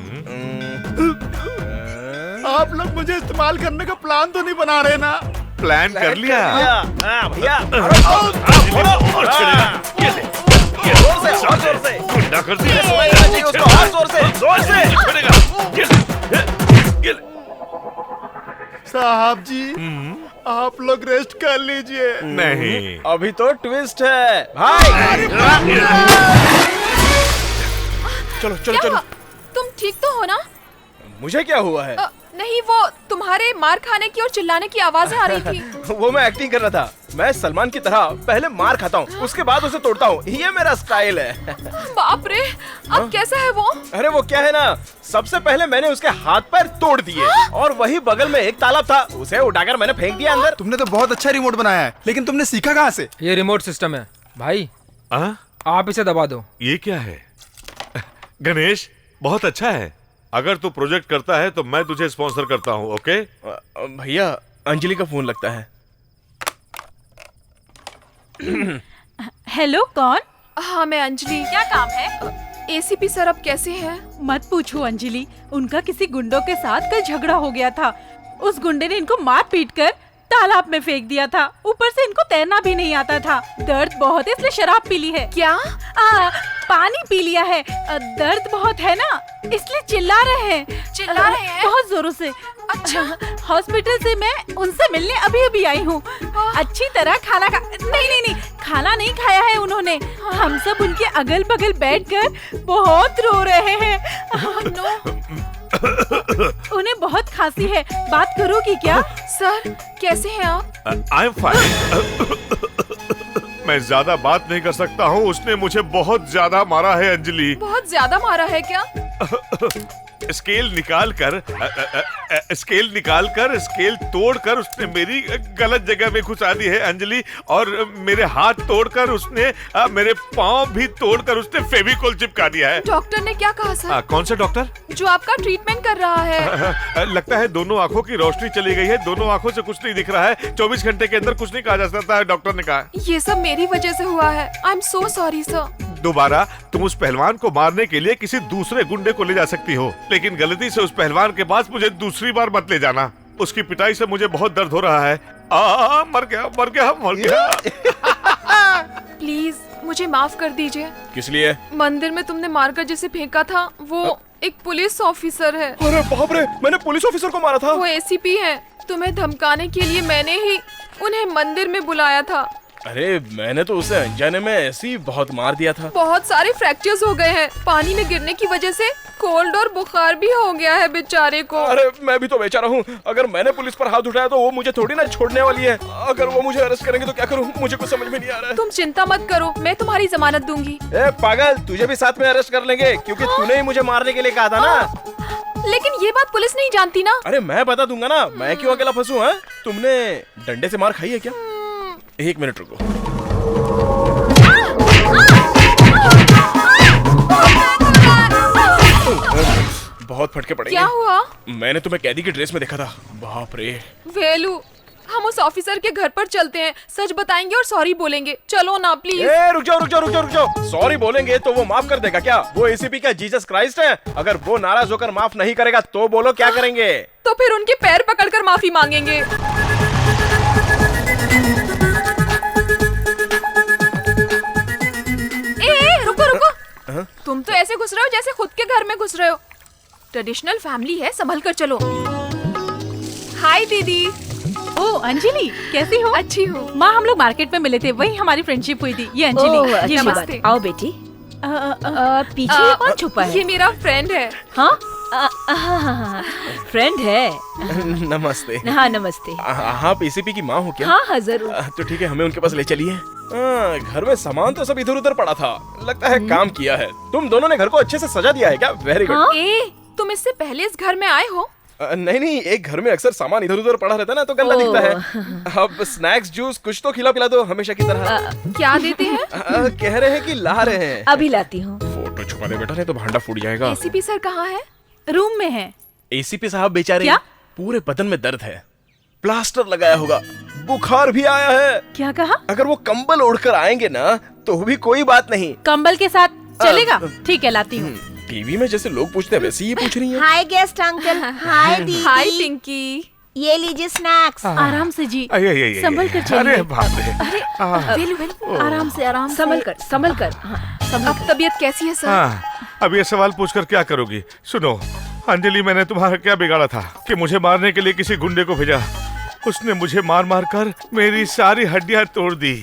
आप लोग मुझे इस्तेमाल करने का प्लान तो नहीं बना रहे ना? प्लान कर लिया। हाँ भैया, गुंडा कर दिया। साहब जी, आप लोग रेस्ट कर लीजिए। नहीं, अभी तो ट्विस्ट है भाई। चलो चलो चलो। तुम ठीक तो हो ना? मुझे क्या हुआ है? नहीं, वो तुम्हारे मार खाने की और चिल्लाने की आवाजें आ रही थी। वो मैं एक्टिंग कर रहा था। मैं सलमान की तरह पहले मार खाता हूँ, उसके बाद उसे तोड़ता हूँ, ये मेरा स्टाइल है। बाप रे, अब कैसा है वो? अरे वो क्या है ना, सबसे पहले मैंने उसके हाथ पैर तोड़ दिए और वही बगल में एक तालाब था, उसे उठाकर मैंने फेंक दिया अंदर। तुमने तो बहुत अच्छा रिमोट बनाया है, लेकिन तुमने सीखा कहाँ से? ये रिमोट सिस्टम है भाई। आप इसे दबा दो। ये क्या है? गणेश, बहुत अच्छा है। अगर तू प्रोजेक्ट करता है तो मैं तुझे स्पॉन्सर करता हूँ, ओके? भैया, अंजलि का फोन लगता है। हेलो, कौन? हाँ, मैं अंजलि। क्या काम है? एसीपी सर अब कैसे हैं? मत पूछो अंजलि, उनका किसी गुंडों के साथ कल झगड़ा हो गया था। उस गुंडे ने इनको मार पीट कर तालाब में फेंक दिया था। ऊपर से इनको तैरना भी नहीं आता था। दर्द बहुत है इसलिए शराब पी ली है। क्या? पानी पी लिया है। दर्द बहुत है ना, इसलिए चिल्ला रहे हैं बहुत जोरों से। अच्छा, हॉस्पिटल से मैं उनसे मिलने अभी अभी आई हूँ। अच्छी तरह खाना नहीं, खाना नहीं खाया है उन्होंने। हम सब उनके अगल बगल बैठकर बहुत रो रहे हैं। उन्हें बहुत खांसी है, बात करोगी क्या? सर, कैसे हैं आप? I am fine. मैं ज्यादा बात नहीं कर सकता हूँ, उसने मुझे बहुत ज्यादा मारा है अंजलि। बहुत ज्यादा मारा है क्या? स्केल निकाल तोड़कर उसने मेरी गलत जगह में घुसा दी है अंजलि, और मेरे हाथ तोड़कर उसने मेरे पाँव भी तोड़कर उसने फेविकोल चिपका दिया है। डॉक्टर ने क्या कहा सर? कौन सा डॉक्टर? जो आपका ट्रीटमेंट कर रहा है। लगता है दोनों आंखों की रोशनी चली गई है, दोनों आंखों से कुछ नहीं दिख रहा है। 24 घंटे के अंदर कुछ नहीं कहा जा सकता है, डॉक्टर ने कहा। ये सब मेरी वजह से हुआ है। I am so sorry sir. दोबारा तुम उस पहलवान को मारने के लिए किसी दूसरे गुंडे को ले जा सकती हो, लेकिन गलती से उस पहलवान के पास मुझे दूसरी बार मत ले जाना। उसकी पिटाई से मुझे बहुत दर्द हो रहा है। मर गया। प्लीज मुझे माफ कर दीजिए। किस लिए? मंदिर में तुमने मारकर जिसे फेंका था वो एक पुलिस ऑफिसर है। अरे बाप रे, मैंने पुलिस ऑफिसर को मारा था। वो एसीपी है। तुम्हें धमकाने के लिए मैंने ही उन्हें मंदिर में बुलाया था। अरे मैंने तो उसे अनजाने में ऐसे ही बहुत मार दिया था। बहुत सारे फ्रैक्चर्स हो गए हैं। पानी में गिरने की वजह से कोल्ड और बुखार भी हो गया है बेचारे को। अरे मैं भी तो बेचारा हूँ। अगर मैंने पुलिस पर हाथ उठाया तो वो मुझे थोड़ी ना छोड़ने वाली है। अगर वो मुझे अरेस्ट करेंगे तो क्या करूँ, मुझे कुछ समझ में नहीं आ रहा है। तुम चिंता मत करो, मैं तुम्हारी जमानत दूंगी। ए पागल, तुझे भी साथ में अरेस्ट कर लेंगे, क्योंकि तूने ही मुझे मारने के लिए कहा था ना। लेकिन ये बात पुलिस नहीं जानती ना। अरे मैं बता दूंगा ना, मैं क्यों अकेला फंसूं? है तुमने डंडे से मार खाई है क्या? 1 मिनट रुको। बहुत फटके पड़ेंगे। क्या हुआ? मैंने तुम्हें कैदी की ड्रेस में देखा था। बाप रे। वेलू, हम उस ऑफिसर के घर पर चलते हैं, सच बताएंगे और सॉरी बोलेंगे। चलो ना प्लीज। रुक जाओ। सॉरी बोलेंगे तो वो माफ कर देगा क्या? वो एसीपी क्या जीसस क्राइस्ट है? अगर वो नाराज होकर माफ नहीं करेगा तो बोलो क्या करेंगे? तो फिर उनके पैर पकड़कर माफी मांगेंगे। रुको। तुम तो ऐसे घुस रहे हो जैसे खुद के घर में घुस रहे हो। ट्रेडिशनल फैमिली है, संभल कर चलो। हाय दीदी। ओ अंजलि, कैसी हो? अच्छी हूँ। माँ, हम लोग मार्केट में मिले थे, वही हमारी फ्रेंडशिप हुई थी। ये अंजलि। ये नमस्ते। आओ बेटी। पीछे कौन छुपा है? ये मेरा फ्रेंड है। हाँ, फ्रेंड है। नमस्ते। हाँ नमस्ते। आप एसीपी की माँ हो क्या? हाँ हाँ जरूर। तो ठीक है, हमें उनके पास ले चलिए। घर में सामान तो सब इधर उधर पड़ा था, लगता है काम किया है। तुम दोनों ने घर को अच्छे से सजा दिया है क्या? Very good. तुम इससे पहले इस घर में आए हो? नहीं नहीं, एक घर में अक्सर सामान इधर उधर पड़ा रहता है ना, तो गंदा दिखता है। अब स्नैक्स जूस कुछ तो खिला पिला दो हमेशा की तरह। क्या देते हैं? कह रहे हैं कि ला रहे हैं। अभी लाती हूँ। फोटो छुपा दे बेटा, नहीं तो भांडा फूट जाएगा। एसीपी सर कहाँ है? रूम में है। एसीपी साहब बेचारे क्या? पूरे बदन में दर्द है, प्लास्टर लगाया होगा, बुखार भी आया है। क्या कहा? अगर वो कंबल ओढ़कर आएंगे ना तो भी कोई बात नहीं। कंबल के साथ चलेगा? ठीक है लाती हूँ। टीवी में जैसे लोग पूछते हैं वैसे ही पूछ रही है। हाय गेस्ट अंकल। हाय दीदी। हाय पिंकी। ये लीजिए स्नैक्स। आराम से जी, संभल कर चलिए। अरे बाप रे। आराम से संभल कर संभल कर। अब तबीयत कैसी है सर? हाँ, अब ये सवाल पूछकर क्या करोगी? सुनो अंजलि, मैंने तुम्हारा क्या बिगाड़ा था कि मुझे मारने के लिए किसी गुंडे को भेजा? उसने मुझे मार मार कर मेरी सारी हड्डियां तोड़ दी।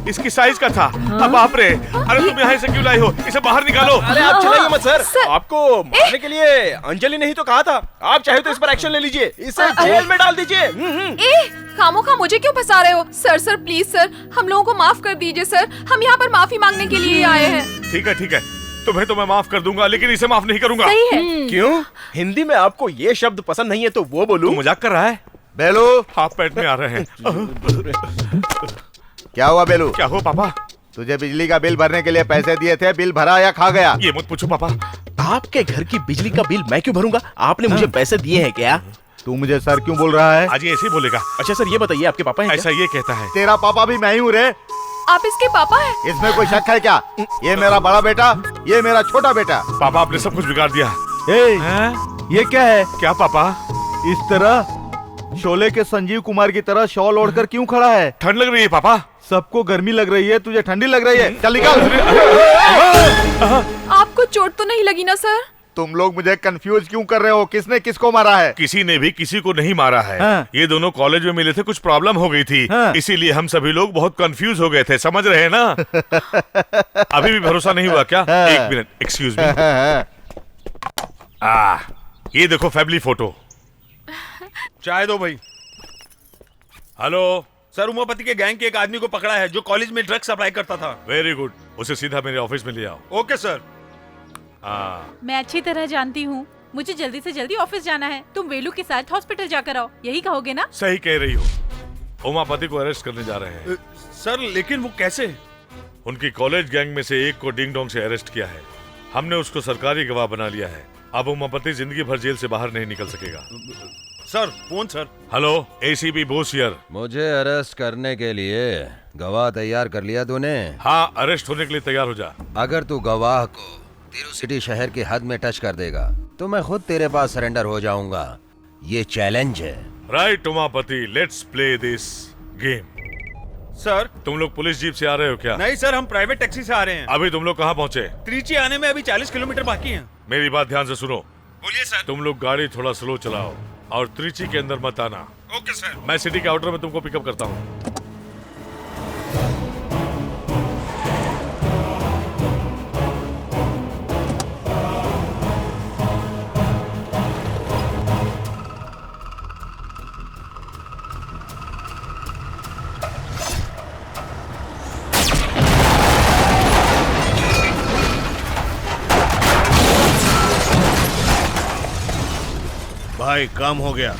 इसकी साइज का था। अब बाप रे, अरे तुम यहाँ से क्यों लाई हो? इसे बाहर निकालो। अरे आप चलाइए मत सर, आपको मारने के लिए अंजलि ने ही तो कहा था। आप चाहे तो इस पर एक्शन ले लीजिए, इसे जेल में डाल दीजिए। खामोखा मुझे क्यों फंसा रहे हो? सर सर प्लीज सर, हम लोगों को माफ कर दीजिए सर, हम यहाँ पर माफी मांगने के लिए आए हैं। ठीक है, तुम्हें तो मैं माफ कर दूंगा, लेकिन इसे माफ नहीं करूंगा। सही है। क्यों? हिंदी में आपको ये शब्द पसंद नहीं है तो वो बोलूं? तू मजाक कर रहा है? बेलू, हाथ पैट में आ रहे हैं। क्या हुआ बेलू? क्या हुआ पापा? तुझे बिजली का बिल भरने के लिए पैसे दिए थे, बिल भरा या खा गया? ये मत पूछो पापा। आपके घर की बिजली का बिल मैं क्यों भरूंगा? आपने मुझे पैसे दिए हैं क्या? तू मुझे सर क्यों बोल रहा है? आज ये ऐसे ही बोलेगा। अच्छा सर ये बताइए, आपके पापा हैं ऐसा ये कहता है। तेरा पापा भी मैं ही हूँ रे। आप इसके पापा हैं? इसमें कोई शक है क्या? ये मेरा बड़ा बेटा, ये मेरा छोटा बेटा। पापा आपने सब कुछ बिगाड़ दिया। ये क्या है? क्या पापा? इस तरह शोले के संजीव कुमार की तरह शॉल ओढ़कर क्यों खड़ा है? ठंड लग रही है पापा। सबको गर्मी लग रही है, तुझे ठंडी लग रही है? चल निकल। आपको चोट तो नहीं लगी ना सर? तुम लोग मुझे कंफ्यूज क्यों कर रहे हो? किसने किसको मारा है? किसी ने भी किसी को नहीं मारा है। ये दोनों कॉलेज में मिले थे, कुछ प्रॉब्लम हो गई थी, इसीलिए हम सभी लोग बहुत कंफ्यूज हो गए थे, समझ रहे हैं ना? अभी भी भरोसा नहीं हुआ क्या? एक मिनट, एक्सक्यूज मी। ये देखो फैमिली फोटो। चाय दो भाई। हेलो सर, उमापति के गैंग के एक आदमी को पकड़ा है जो कॉलेज में ड्रग्स सप्लाई करता था। वेरी गुड, उसे सीधा मेरे ऑफिस में ले आओ। Okay sir. मैं अच्छी तरह जानती हूँ, मुझे जल्दी से जल्दी ऑफिस जाना है। तुम वेलू के साथ हॉस्पिटल जाकर आओ, यही कहोगे ना? सही कह रही हो। उमापति को अरेस्ट करने जा रहे हैं। सर लेकिन वो कैसे? उनकी कॉलेज गैंग में से एक को डिंग डोंग से अरेस्ट किया है। हमने उसको सरकारी गवाह बना लिया है। अब उमापति जिंदगी भर जेल से बाहर नहीं निकल सकेगा। Sir phone sir. Hello ACP Bose here. मुझे अरेस्ट करने के लिए गवाह तैयार कर लिया तूने? हाँ, अरेस्ट होने के लिए तैयार हो जा। अगर तू गवाह को तिरुसिटी शहर की हद में टच कर देगा तो मैं खुद तेरे पास सरेंडर हो जाऊंगा। ये चैलेंज है। Right Umapati, let's play this game. Sir तुम लोग पुलिस जीप से आ रहे हो क्या? नहीं सर, हम प्राइवेट टैक्सी से आ रहे हैं। अभी तुम लोग कहाँ पहुँचे? त्रिची आने में अभी 40 किलोमीटर बाकी है। मेरी बात ध्यान से सुनो। बोलिए सर। तुम लोग गाड़ी थोड़ा स्लो चलाओ और त्रिची के अंदर मत आना। Okay sir. मैं सिटी के आउटर में तुमको पिकअप करता हूँ। भाई काम हो गया।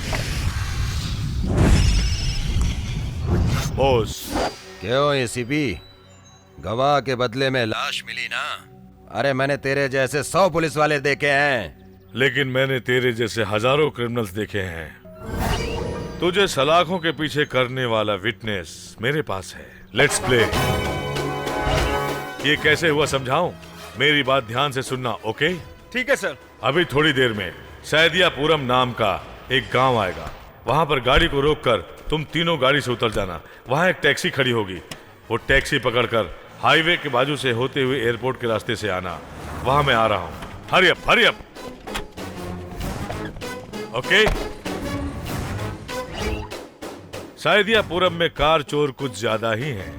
बॉस। क्यों एसीपी, गवाह के बदले में लाश मिली ना? अरे मैंने तेरे जैसे 100 पुलिस वाले देखे हैं, लेकिन मैंने तेरे जैसे हजारों क्रिमिनल्स देखे हैं। तुझे सलाखों के पीछे करने वाला विटनेस मेरे पास है। Let's play. ये कैसे हुआ समझाऊं? मेरी बात ध्यान से सुनना, ओके? ठीक है सर। अभी थोड़ी देर में सैदियापुरम नाम का एक गांव आएगा। वहां पर गाड़ी को रोककर तुम तीनों गाड़ी से उतर जाना। वहां एक टैक्सी खड़ी होगी, वो टैक्सी पकड़कर हाईवे के बाजू से होते हुए एयरपोर्ट के रास्ते से आना। वहां मैं आ रहा हूं। Hurry up, hurry up. Okay? Saidiyapuram में कार चोर कुछ ज्यादा ही हैं।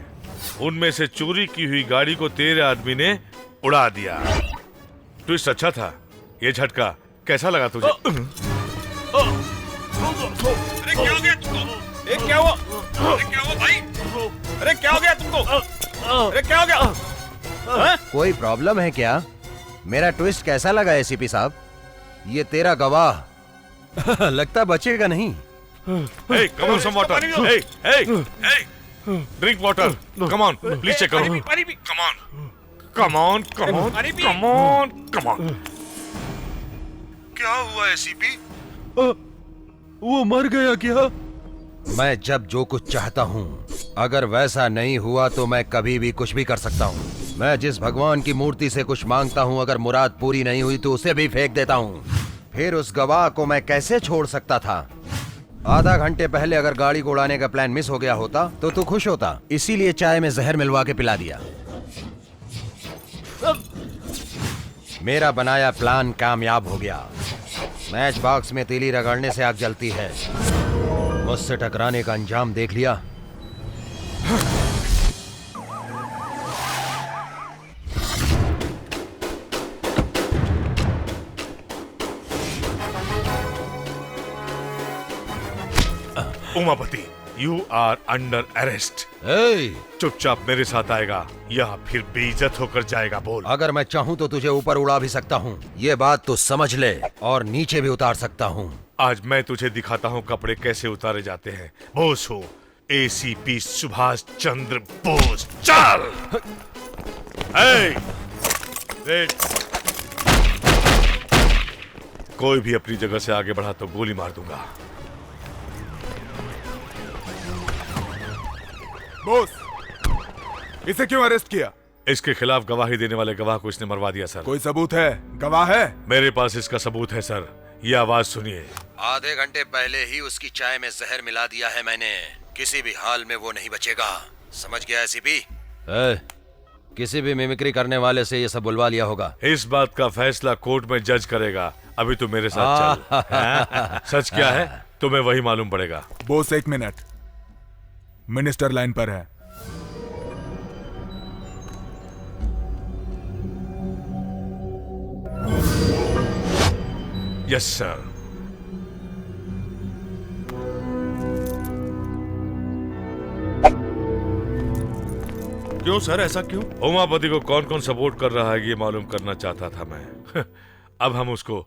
उनमें से चोरी की हुई गाड़ी को तेरे आदमी ने उड़ा दिया। ट्विस्ट अच्छा था, ये झटका कैसा लगा तुझे? अरे क्या हो गया तुमको? क्या हुआ? अरे क्या हुआ भाई? अरे क्या हो गया तुमको? अरे क्या हो गया? कोई प्रॉब्लम है क्या? मेरा ट्विस्ट कैसा लगा एसीपी साहब? ये तेरा गवाह लगता बचेगा नहीं। Hey, come on, some water. Hey, hey, hey. Drink water. Come on, please check करो. Come on. Come on, come on, come on, come on. क्या हुआ एसीपी? वो मर गया क्या? मैं जब जो कुछ चाहता हूँ, अगर वैसा नहीं हुआ तो मैं कभी भी कुछ भी कर सकता हूँ। मैं जिस भगवान की मूर्ति से कुछ मांगता हूँ, अगर मुराद पूरी नहीं हुई तो उसे भी फेंक देता हूँ। फिर उस गवाह को मैं कैसे छोड़ सकता था? आधा घंटे पहले अगर गाड़ी को उड़ाने का प्लान मिस हो गया होता तो तू खुश होता, इसीलिए चाय में जहर मिलवा के पिला दिया। मेरा बनाया प्लान कामयाब हो गया। मैच बॉक्स में तीली रगड़ने से आग जलती है, मुझसे टकराने का अंजाम देख लिया। Umapati, you are under arrest. चुपचाप मेरे साथ आएगा या फिर बेइज्जत होकर जाएगा। बोल। अगर मैं चाहूँ तो तुझे ऊपर उड़ा भी सकता हूँ, ये बात तो समझ ले, और नीचे भी उतार सकता हूँ। आज मैं तुझे दिखाता हूँ कपड़े कैसे उतारे जाते हैं। बोस हो, एसीपी सुभाष चंद्र बोस। चल। वेट। कोई भी अपनी जगह से आगे बढ़ा तो गोली मार दूंगा। बॉस, इसे क्यों अरेस्ट किया? इसके खिलाफ गवाही देने वाले गवाह को इसने मरवा दिया सर। कोई सबूत है? गवाह है? मेरे पास इसका सबूत है सर। ये आवाज सुनिए। आधे घंटे पहले ही उसकी चाय में जहर मिला दिया है मैंने। किसी भी हाल में वो नहीं बचेगा, समझ गया एसीपी? किसी भी मिमिक्री करने वाले से ये सब बुलवा लिया होगा। इस बात का फैसला कोर्ट में जज करेगा। अभी तो मेरे साथ चल। सच क्या है तुम्हें वही मालूम पड़ेगा। Boss, 1 minute. मिनिस्टर लाइन पर है। Yes sir. क्यों सर, ऐसा क्यों? उमापति को कौन कौन सपोर्ट कर रहा है ये मालूम करना चाहता था मैं। अब हम उसको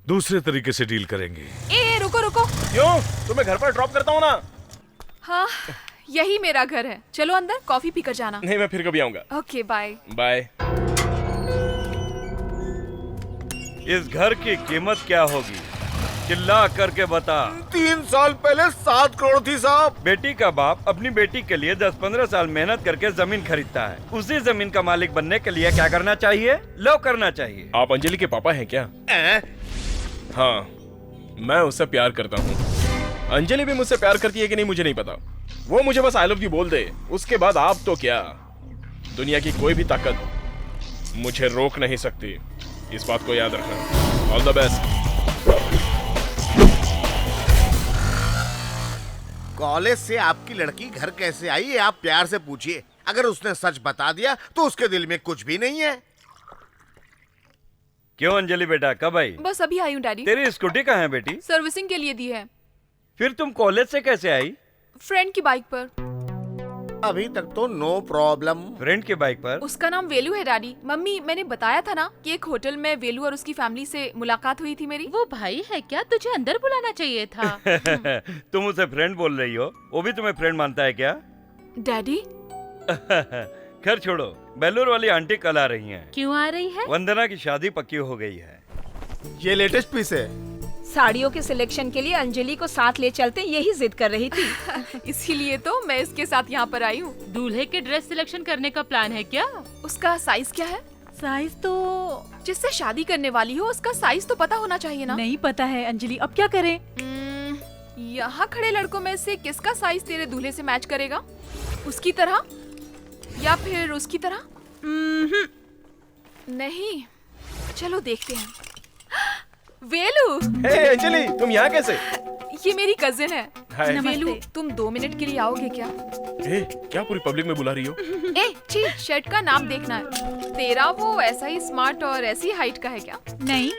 दूसरे तरीके से डील करेंगे। ए रुको रुको। क्यों? तुम्हें घर पर ड्रॉप करता हूँ ना। हाँ, यही मेरा घर है। चलो अंदर कॉफी पीकर जाना। नहीं, मैं फिर कभी आऊंगा। Okay bye. बाय। इस घर की कीमत क्या होगी? चिल्ला करके बता। 3 साल पहले 7 करोड़ थी साहब। बेटी का बाप अपनी बेटी के लिए 10-15 साल मेहनत करके जमीन खरीदता है। उसी जमीन का मालिक बनने के लिए क्या करना चाहिए? लो करना चाहिए। आप अंजलि के पापा हैं क्या? हाँ, मैं उससे प्यार करता हूँ। अंजलि भी मुझसे प्यार करती है कि नहीं मुझे नहीं पता। वो मुझे बस आई लव यू बोल दे, उसके बाद आप तो क्या, दुनिया की कोई भी ताकत मुझे रोक नहीं सकती। इस बात को याद रखना। All the best. कॉलेज से आपकी लड़की घर कैसे आई है आप प्यार से पूछिए। अगर उसने सच बता दिया तो उसके दिल में कुछ भी नहीं है। क्यों अंजलि बेटा, कब आई? बस अभी आई हूँ डैडी। तेरी स्कूटी कहाँ है बेटी? सर्विसिंग के लिए दी है। फिर तुम कॉलेज से कैसे आई? फ्रेंड की बाइक पर। अभी तक तो नो प्रॉब्लम। फ्रेंड की बाइक पर? उसका नाम वेलू है डैडी। मम्मी, मैंने बताया था ना कि एक होटल में वेलू और उसकी फैमिली से मुलाकात हुई थी मेरी। वो भाई है क्या? तुझे अंदर बुलाना चाहिए था। तुम उसे फ्रेंड बोल रही हो, वो भी तुम्हें फ्रेंड मानता है क्या? डैडी। खैर छोड़ो, बेलूर वाली आंटी कल आ रही हैं। क्यों आ रही है? वंदना की शादी पक्की हो गई है। ये लेटेस्ट पीस है। साड़ियों के सिलेक्शन के लिए अंजलि को साथ ले चलते, यही जिद कर रही थी। इसीलिए तो मैं इसके साथ यहाँ पर आई हूँ। दूल्हे के ड्रेस सिलेक्शन करने का प्लान है क्या? उसका साइज क्या है? साइज तो जिससे शादी करने वाली हो उसका साइज तो पता होना चाहिए ना। नहीं पता है अंजलि, अब क्या करें? यहाँ खड़े लड़कों में से किसका साइज तेरे दूल्हे से मैच करेगा? उसकी तरह या फिर उसकी तरह? नहीं, चलो देखते हैं। वेलू। हे अंजलि, तुम यहाँ कैसे? ये मेरी कजिन है। हाय। वेलू, तुम 2 मिनट के लिए आओगे क्या? क्या पूरी पब्लिक में बुला रही हो? ए, छी, शर्ट का नाम देखना है। तेरा वो ऐसा ही स्मार्ट और ऐसी हाइट का है क्या? नहीं।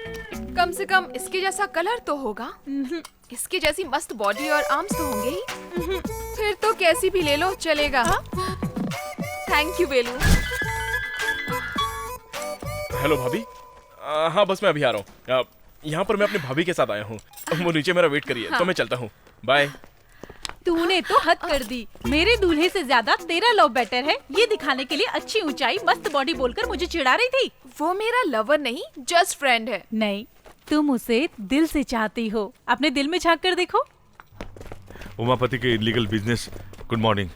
कम से कम इसके जैसा कलर तो होगा। इसके जैसी मस्त बॉडी और आर्म्स तो होंगे ही। फिर तो कैसी भी ले लो चलेगा। Thank you Velu. हेलो भाभी। हाँ बस मैं अभी आ रहा हूँ। यहाँ पर मैं अपनी भाभी के साथ आया हूँ। वो नीचे मेरा वेट करिए। तो मैं चलता हूँ। बाय। तूने तो हद कर दी। मेरे दूल्हे से ज्यादा तेरा लव बेटर है, ये दिखाने के लिए अच्छी ऊंचाई मस्त बॉडी बोलकर मुझे चिढ़ा रही थी। वो मेरा लवर नहीं, जस्ट फ्रेंड है। नहीं, तुम उसे दिल से चाहती हो। अपने दिल में झांक कर देखो। उमापति के इलीगल बिजनेस, गुड मॉर्निंग,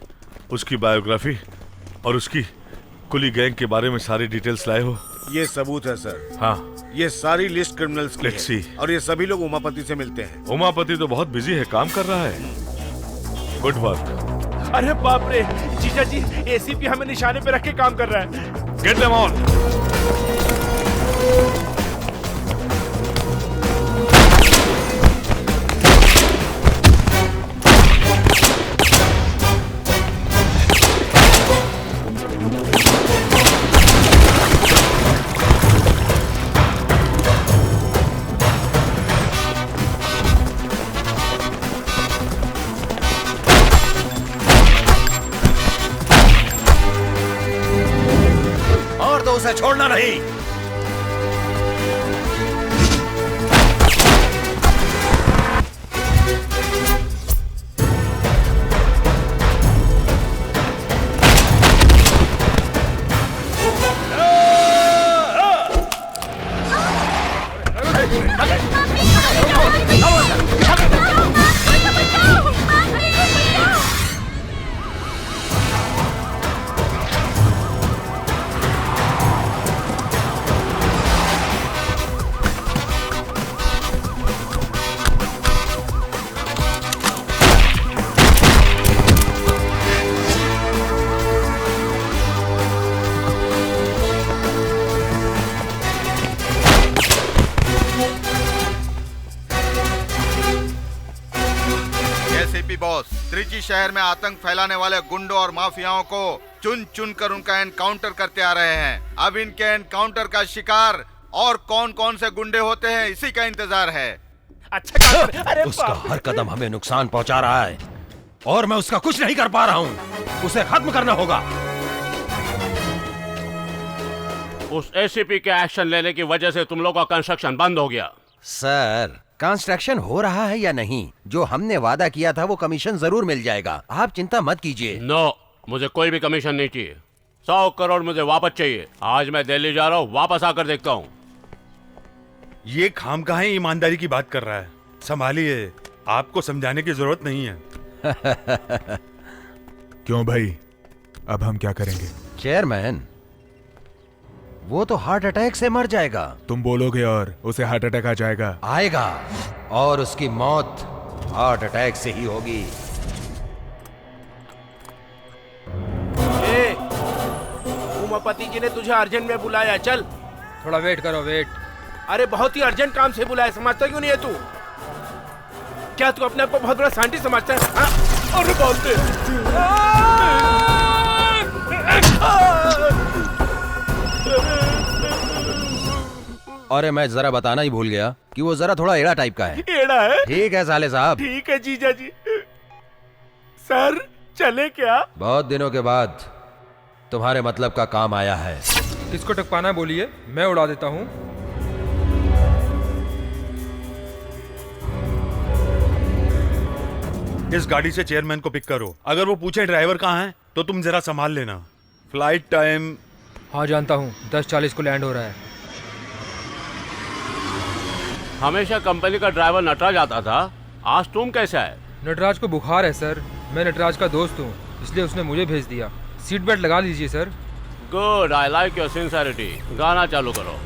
उसकी बायोग्राफी और उसकी कुली गैंग के बारे में सारी डिटेल्स लाए हो? ये सबूत है सर। हाँ, ये सारी लिस्ट क्रिमिनल्स की है और ये सभी लोग उमापति से मिलते हैं। उमापति तो बहुत बिजी है, काम कर रहा है। Good work. अरे बाप रे, जीजा जी एसीपी हमें निशाने पे रख के काम कर रहा है। Get them on. उसे छोड़ना नहीं। त्रिची शहर में आतंक फैलाने वाले गुंडों और माफियाओं को चुन चुन कर उनका एनकाउंटर करते आ रहे हैं। अब इनके एनकाउंटर का शिकार और कौन कौन से गुंडे होते हैं, इसी का इंतजार है। अच्छा अरे उसका हर कदम हमें नुकसान पहुंचा रहा है और मैं उसका कुछ नहीं कर पा रहा हूं। उसे खत्म करना होगा। उस एसीपी के एक्शन लेने की वजह से तुम लोगों का कंस्ट्रक्शन बंद हो गया। सर, कंस्ट्रक्शन हो रहा है या नहीं, जो हमने वादा किया था वो कमीशन जरूर मिल जाएगा। आप चिंता मत कीजिए। नो, मुझे कोई भी कमीशन नहीं चाहिए। 100 करोड़ मुझे वापस चाहिए। आज मैं दिल्ली जा रहा हूँ, वापस आकर देखता हूँ। ये खामखा ही ईमानदारी की बात कर रहा है। संभालिए, आपको समझाने की जरूरत नहीं है। क्यों भाई, अब हम क्या करेंगे? चेयरमैन, वो तो हार्ट अटैक से मर जाएगा। तुम बोलोगे और उसे हार्ट अटैक आ जाएगा? आएगा, और उसकी मौत हार्ट अटैक से ही होगी। उमापति जी ने तुझे अर्जेंट में बुलाया, चल। थोड़ा वेट करो, वेट। अरे बहुत ही अर्जेंट काम से बुलाया, समझता क्यों नहीं है तू? क्या तू अपने आप को बहुत बड़ा साइंटिस्ट समझता है? अरे बोलते अरे मैं जरा बताना ही भूल गया कि वो जरा थोड़ा एड़ा टाइप का है। एड़ा है? ठीक है साले साहब। ठीक है जीजा जी। सर चले क्या? बहुत दिनों के बाद तुम्हारे मतलब का काम आया है। किसको टपकाना बोलिए, मैं उड़ा देता हूँ। इस गाड़ी से चेयरमैन को पिक करो। अगर वो पूछे ड्राइवर कहाँ है तो तुम जरा संभाल लेना। Flight time? हाँ जानता हूँ, 10:40 को लैंड हो रहा है। हमेशा कंपनी का ड्राइवर नटराज आता था, आज तुम कैसा है? नटराज को बुखार है सर। मैं नटराज का दोस्त हूँ, इसलिए उसने मुझे भेज दिया। सीट बेल्ट लगा लीजिए sir. Good, I like your sincerity. गाना चालू करो।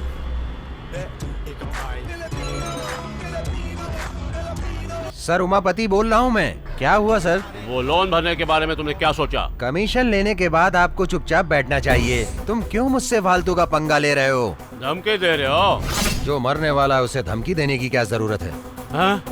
सर उमापति बोल रहा हूँ मैं। क्या हुआ सर? वो लोन भरने के बारे में तुमने क्या सोचा? कमीशन लेने के बाद आपको चुपचाप बैठना चाहिए। तुम क्यों मुझसे फालतू का पंगा ले रहे हो? धमकी दे रहे हो? जो मरने वाला है उसे धमकी देने की क्या जरूरत है? हाँ?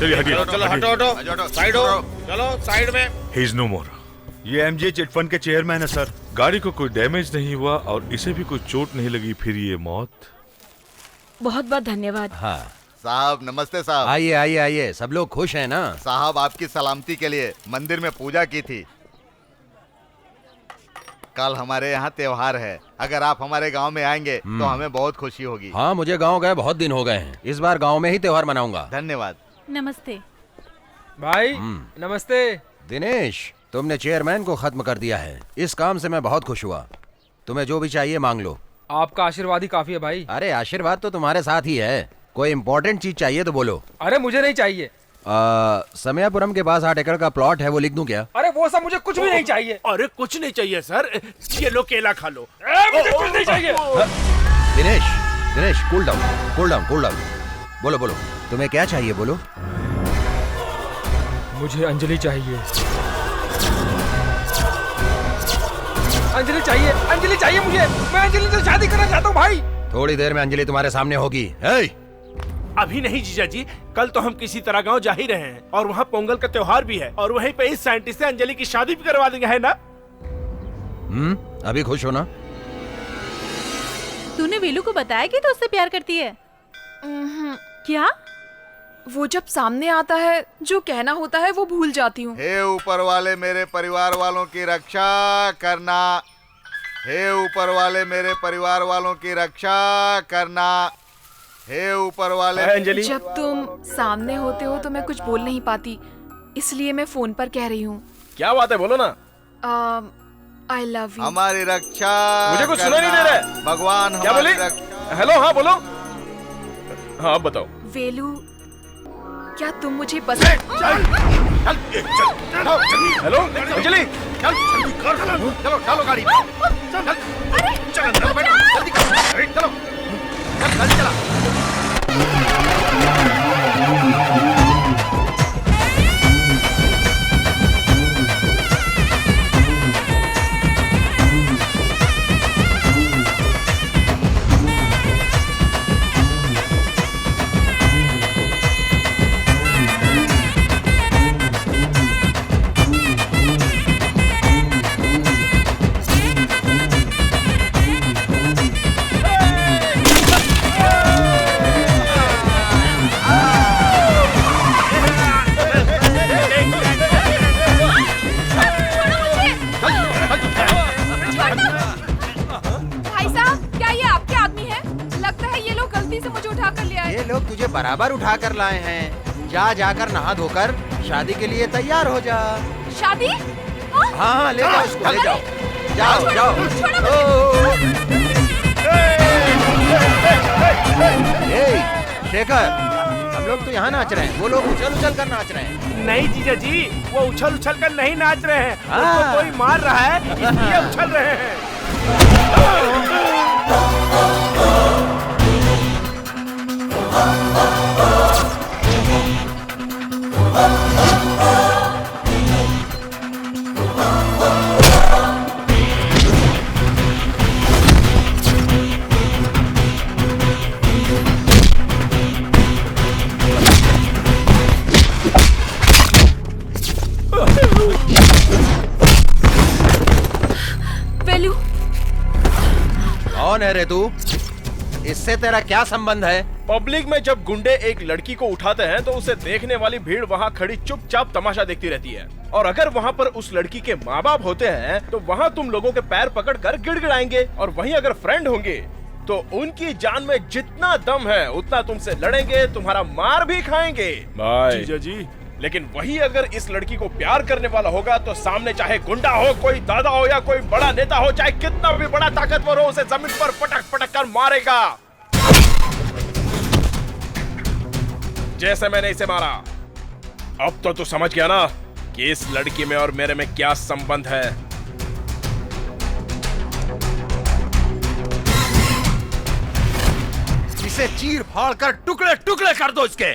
चलिए हटिए। चलो हटो हटो, साइड हो, चलो साइड में। ही इज नो मोर। ये एमजे चिट फंड के चेयरमैन है सर। गाड़ी को कोई डैमेज नहीं हुआ और इसे भी कोई चोट नहीं लगी, फिर ये मौत। बहुत बहुत धन्यवाद। हाँ साहब, नमस्ते साहब। आइए आइए आइए, सब लोग खुश हैं ना? साहब आपकी सलामती के लिए मंदिर में पूजा की थी। कल हमारे यहाँ त्योहार है, अगर आप हमारे गांव में आएंगे तो हमें बहुत खुशी होगी। हाँ, मुझे गांव गए बहुत दिन हो गए हैं। इस बार गांव में ही त्योहार मनाऊंगा। धन्यवाद। नमस्ते भाई। नमस्ते। दिनेश, तुमने चेयरमैन को खत्म कर दिया है। इस काम से मैं बहुत खुश हुआ। तुम्हें जो भी चाहिए मांग लो। आपका आशीर्वाद ही काफी है भाई। अरे आशीर्वाद तो तुम्हारे साथ ही है। कोई इम्पोर्टेंट चीज चाहिए तो बोलो। अरे मुझे नहीं चाहिए। समयापुरम के पास 8 एकड़ का प्लॉट है, वो लिख दूं क्या? अरे वो सब मुझे कुछ भी नहीं चाहिए। अरे कुछ नहीं चाहिए सर, ये लो केला खा लो। मुझे कुछ नहीं चाहिए। Dinesh, Dinesh cool down, cool down, cool down. बोलो बोलो, तुम्हें क्या चाहिए बोलो। मुझे अंजलि चाहिए। अंजलि चाहिए, अंजलि चाहिए मुझे। मैं अंजलि से शादी करना चाहता हूँ भाई। थोड़ी देर में अंजलि तुम्हारे सामने होगी। अभी नहीं जीजा जी, कल तो हम किसी तरह गांव जा ही रहे हैं और वहाँ पोंगल का त्योहार भी है और वहीं पे इस साइंटिस्ट से अंजलि की शादी भी करवा देंगे, है ना? अभी खुश हो ना? तूने वेलू को बताया कि तू उससे प्यार करती है? क्या? वो जब सामने आता है जो कहना होता है वो भूल जाती हूँ। हे ऊपर वाले मेरे परिवार वालों की रक्षा करना। हे ऊपर वाले मेरे परिवार वालों की रक्षा करना। हे ऊपर वाले। अंजलि, जब तुम सामने होते हो तो मैं कुछ बोल नहीं पाती, इसलिए मैं फोन पर कह रही हूँ। क्या बात है, बोलो ना। I love you. हमारी रक्षा। मुझे कुछ सुना नहीं दे रहा है। भगवान क्या बोली? हेलो, हाँ बोलो। हाँ बताओ। वेलू, क्या तुम मुझे पसंद? हेलो अंजलि, चलो चलो गाड़ी में। चल अंदर बैठो, जल्दी करो, चलो जल्दी चला। बराबर उठा कर लाए हैं। जा जाकर नहा धोकर शादी के लिए तैयार हो जा। शादी? हाँ हाँ, ले जाओ उसको, ले जाओ। जाओ जाओ। शेखर, हम लोग तो यहाँ नाच रहे हैं, वो लोग उछल उछल कर नाच रहे हैं। नहीं जीजा जी, वो उछल उछल कर नहीं नाच रहे हैं, उनको कोई मार रहा है इसलिए उछल रहे हैं। वेलू, कौन है रे तू? इससे तेरा क्या संबंध है? पब्लिक में जब गुंडे एक लड़की को उठाते हैं तो उसे देखने वाली भीड़ वहाँ खड़ी चुपचाप तमाशा देखती रहती है, और अगर वहाँ पर उस लड़की के माँ बाप होते हैं तो वहाँ तुम लोगों के पैर पकड़कर गिड़गिड़ाएंगे, और वहीं अगर फ्रेंड होंगे तो उनकी जान में जितना दम है उतना तुमसे लड़ेंगे, तुम्हारा मार भी खाएंगे। जीजा जी, लेकिन वही अगर इस लड़की को प्यार करने वाला होगा तो सामने चाहे गुंडा हो, कोई दादा हो या कोई बड़ा नेता हो, चाहे कितना भी बड़ा ताकतवर हो, उसे जमीन पर पटक पटक कर मारेगा, जैसे मैंने इसे मारा। अब तो तू समझ गया ना कि इस लड़की में और मेरे में क्या संबंध है। इसे चीर फाड़ कर टुकड़े टुकड़े कर दो इसके।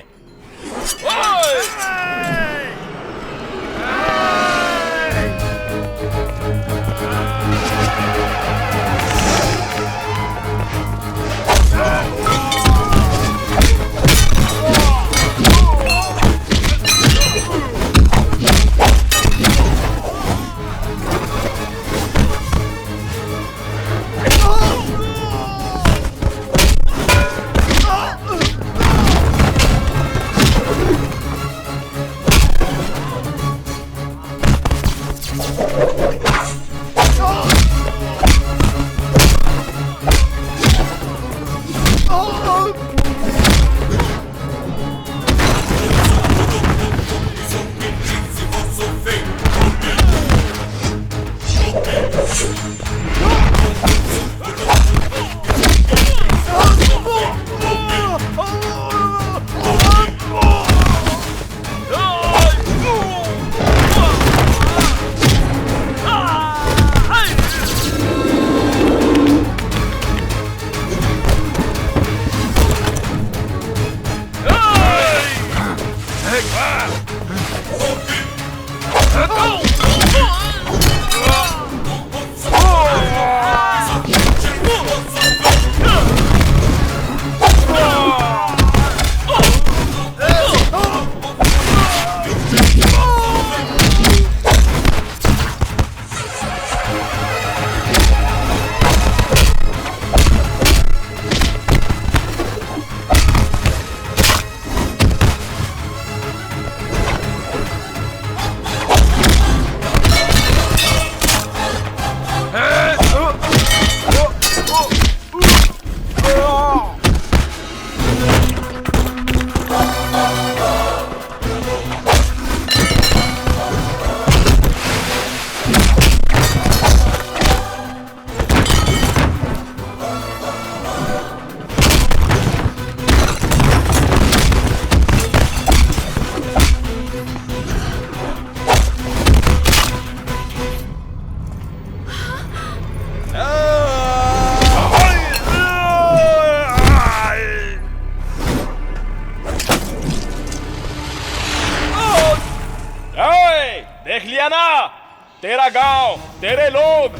तेरा गांव, तेरे लोग,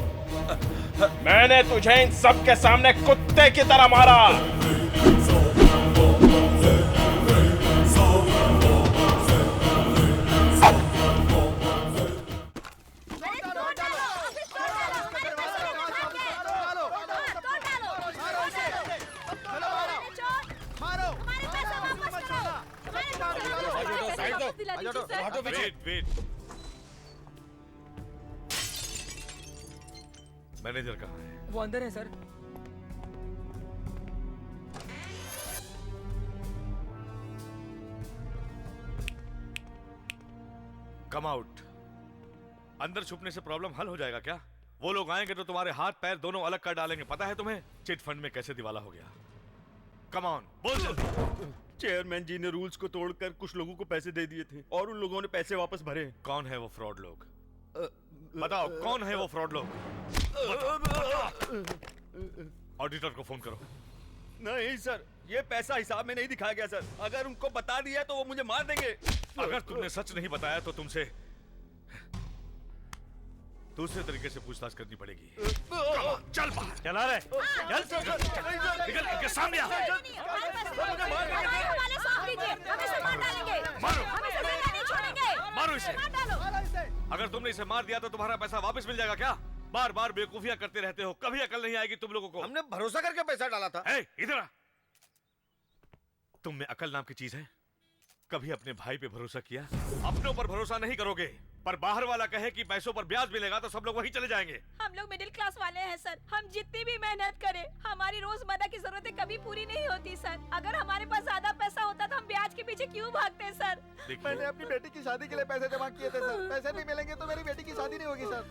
मैंने तुझे इन सब के सामने कुत्ते की तरह मारा। वेट। मैनेजर कहाँ है? वो अंदर है सर। Come out. अंदर छुपने से प्रॉब्लम हल हो जाएगा क्या? वो लोग आएंगे तो तुम्हारे हाथ पैर दोनों अलग कर डालेंगे। पता है तुम्हें चिट फंड में कैसे दिवाला हो गया? कम ऑन, बोल जल्दी। चेयरमैन जी ने रूल्स को तोड़कर कुछ लोगों को पैसे दे दिए थे और उन लोगों ने पैसे वापस भरे। कौन है वो फ्रॉड लोग? बताओ कौन है वो फ्रॉड लोग? ऑडिटर को फोन करो। नहीं सर, ये पैसा हिसाब में नहीं दिखाया गया सर। अगर उनको बता दिया तो वो मुझे मार देंगे। अगर तुमने सच नहीं बताया तो तुमसे दूसरे तरीके से पूछताछ करनी पड़ेगी। चल बाहर। चला रहे चल निकल इनके सामने आ। मारो इसे। अगर तुमने इसे मार दिया तो तुम्हारा पैसा वापस मिल जाएगा क्या? बार बार बेवकूफियां करते रहते हो, कभी अकल नहीं आएगी तुम लोगों को। हमने भरोसा करके पैसा डाला था। इधर आ। तुम में अकल नाम की चीज है? कभी अपने भाई पे भरोसा किया? अपने ऊपर भरोसा नहीं करोगे, पर बाहर वाला कहे कि पैसों पर ब्याज मिलेगा तो सब लोग वहीं चले जाएंगे। हम लोग मिडिल क्लास वाले हैं सर। हम जितनी भी मेहनत करें, हमारी रोजमर्रा की जरूरतें कभी पूरी नहीं होती सर। अगर हमारे पास ज्यादा पैसा होता तो हम ब्याज के पीछे क्यों भागते सर? मैंने अपनी बेटी की शादी के लिए पैसे जमा किए थे सर। पैसे नहीं मिलेंगे तो मेरी बेटी की शादी नहीं होगी सर।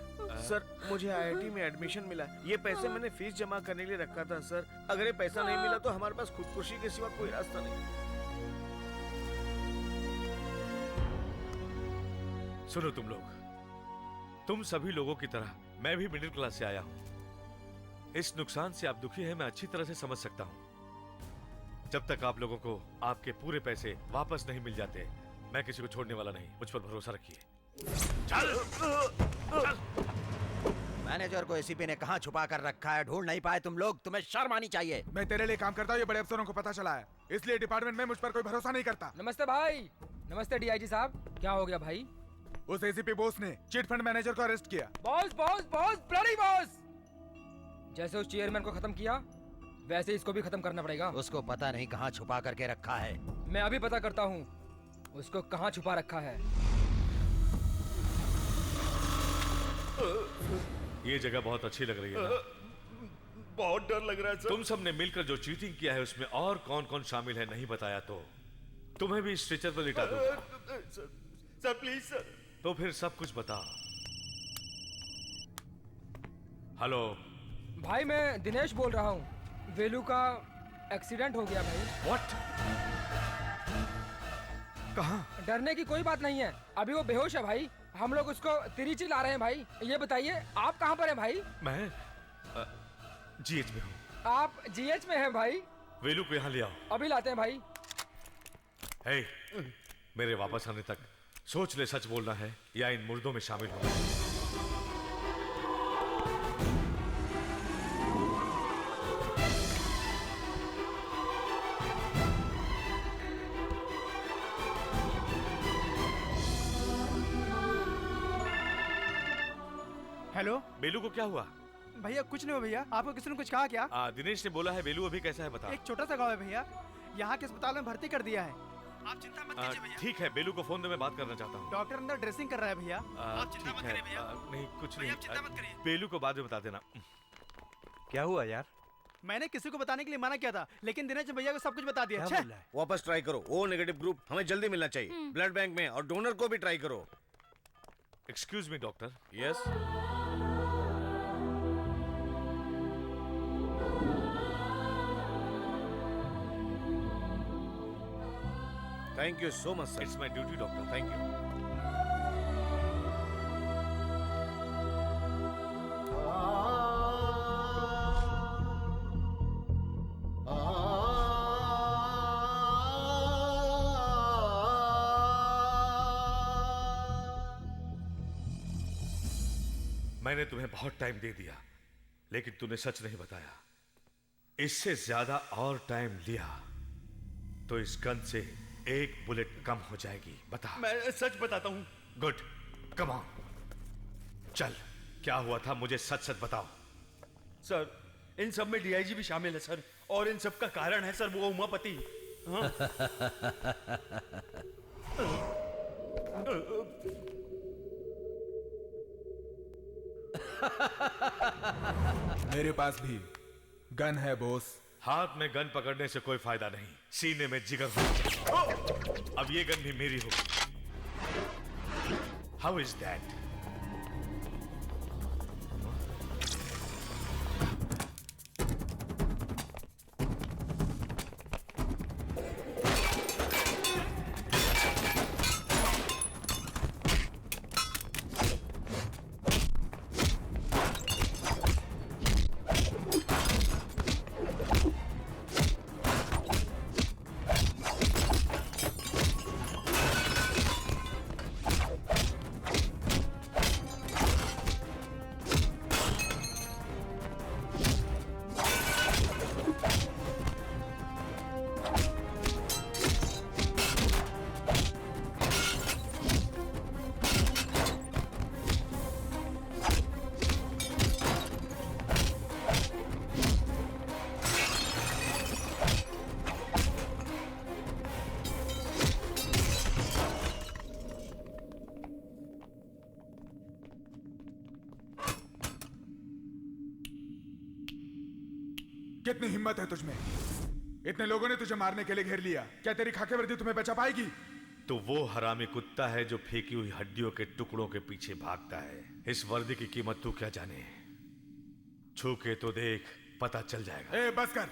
सर मुझे IIT में एडमिशन मिला। ये पैसे मैंने फीस जमा करने के लिए रखा था सर। अगर ये पैसा नहीं मिला तो हमारे पास खुदकुशी के सिवा कोई रास्ता नहीं। सुनो तुम लोग, तुम सभी लोगों की तरह मैं भी मिडिल क्लास से आया हूं। इस नुकसान से आप दुखी हैं, मैं अच्छी तरह से समझ सकता हूं। जब तक आप लोगों को आपके पूरे पैसे वापस नहीं मिल जाते, मैं किसी को छोड़ने वाला नहीं। मुझ पर भरोसा रखिए। चल। मैनेजर को एसीपी ने कहां छुपा कर रखा है, ढूंढ नहीं पाए तुम लोग? तुम्हें शर्म आनी चाहिए। मैं तेरे लिए काम करता हूँ, ये बड़े अफसरों को पता चला है, इसलिए डिपार्टमेंट में मुझ पर कोई भरोसा नहीं करता। नमस्ते भाई। नमस्ते DIG साहब। क्या हो गया भाई? उस ACP बॉस ने चिट फंड मैनेजर को अरेस्ट किया। Boss boss boss bloody boss. जैसे उस चेयरमैन को खत्म किया वैसे इसको भी खत्म करना पड़ेगा। उसको पता नहीं कहां छुपा करके रखा है। मैं अभी पता करता हूँ उसको कहां छुपा रखा है। ये जगह बहुत अच्छी लग रही है ना? बहुत डर लग रहा है सर। तुम सबने मिलकर जो चीटिंग किया है उसमें और कौन कौन शामिल है नहीं बताया तो तुम्हें भी स्ट्रेचर पर लिटा दूंगा। Sir please sir. तो फिर सब कुछ बताओ। हेलो भाई, मैं दिनेश बोल रहा हूँ। वेलू का एक्सीडेंट हो गया भाई। व्हाट? कहाँ? डरने की कोई बात नहीं है, अभी वो बेहोश है भाई। हम लोग उसको तिरुचि ला रहे हैं भाई। ये बताइए आप कहाँ पर हैं भाई? मैं GH में हूँ। आप GH में हैं भाई? वेलू को यहाँ ले आओ। अभी लाते हैं भाई। हे, मेरे वापस आने तक सोच ले, सच बोलना है या इन मुर्दों में शामिल होना है। हेलो बेलू को क्या हुआ? भैया कुछ नहीं हुआ भैया। आपको किसी ने कुछ कहा क्या? दिनेश ने बोला है। बेलू अभी कैसा है बता। एक छोटा सा गाँव है भैया, यहाँ के अस्पताल में भर्ती कर दिया है। आप चिंता मत कीजिए भैया। ठीक है, बेलू को फोन दे, मैं बात करना चाहता हूँ। डॉक्टर अंदर ड्रेसिंग कर रहा है भैया। आप चिंता मत करिए भैया। नहीं कुछ नहीं, आप चिंता मत करिए। बेलू को बाद में बता देना। क्या हुआ यार? मैंने किसी को बताने के लिए मना किया था, लेकिन दिनेश भैया को सब कुछ बता दिया। वापस ट्राई करो। O नेगेटिव ग्रुप हमें जल्दी मिलना चाहिए ब्लड बैंक में, और डोनर को भी ट्राई करो। Excuse me doctor. Yes. Thank you so much sir. It's my duty doctor. Thank you. मैंने तुम्हें बहुत टाइम दे दिया, लेकिन तूने सच नहीं बताया। इससे ज्यादा और टाइम लिया तो इस गन से एक बुलेट कम हो जाएगी। बता। मैं सच बताता हूँ। गुड, कम ऑन, चल। क्या हुआ था, मुझे सच सच बताओ। सर, इन सब में डीआईजी भी शामिल है सर, और इन सब का कारण है सर वो उमापति। हाँ। मेरे पास भी गन है बॉस। हाथ में गन पकड़ने से कोई फायदा नहीं, सीने में जिगर हो। अब ये गन भी मेरी होगी। How is that? कितनी हिम्मत है तुझमें? इतने लोगों ने तुझे मारने के लिए घेर लिया, क्या तेरी खाकी वर्दी तुम्हें बचा पाएगी? तो वो हरामी कुत्ता है जो फेंकी हुई हड्डियों के टुकड़ों के पीछे भागता है। इस वर्दी की कीमत तू क्या जाने, छू के तो देख, पता चल जाएगा। ए, बस कर,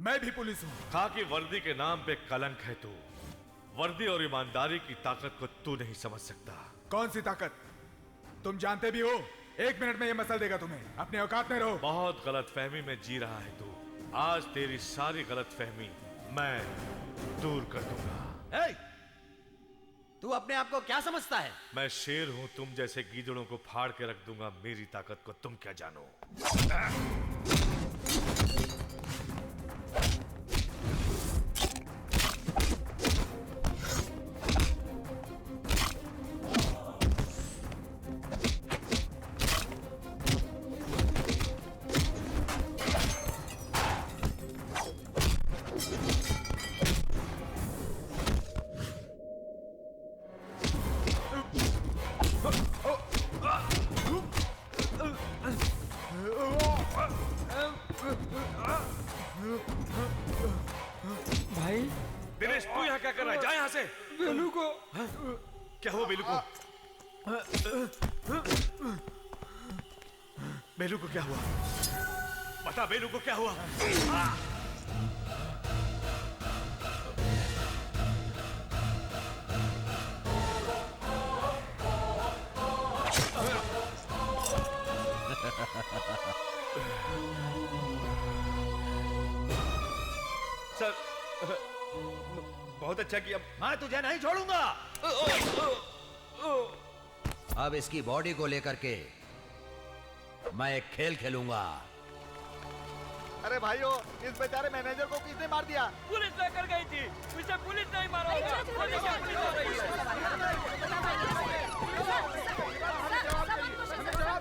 मैं भी पुलिस हूँ। खाकी वर्दी के नाम पे कलंक है तू। वर्दी और ईमानदारी की ताकत को तू नहीं समझ सकता। कौन सी ताकत? तुम जानते भी हो, 1 मिनट में ये मसल देगा तुम्हें। अपने औकात में रहो। बहुत गलत फहमी में जी रहा है तू। आज तेरी सारी गलत फहमी मैं दूर कर दूंगा। तू अपने आप को क्या समझता है? मैं शेर हूं, तुम जैसे गीदड़ों को फाड़ के रख दूंगा। मेरी ताकत को तुम क्या जानो। भाई दिनेश, तू यहाँ क्या कर रहा है? जा यहाँ से। बेलू को। क्या हुआ बेलू को? बेलू को क्या हुआ? बता, बेलू को क्या हुआ? सर, बहुत अच्छा किया। मैं तुझे नहीं छोड़ूंगा। अब इसकी बॉडी को लेकर के मैं एक खेल खेलूंगा। अरे भाइयों, इस बेचारे मैनेजर को किसने मार दिया? पुलिस लेकर गई थी, उसे पुलिस नहीं मारा होगा।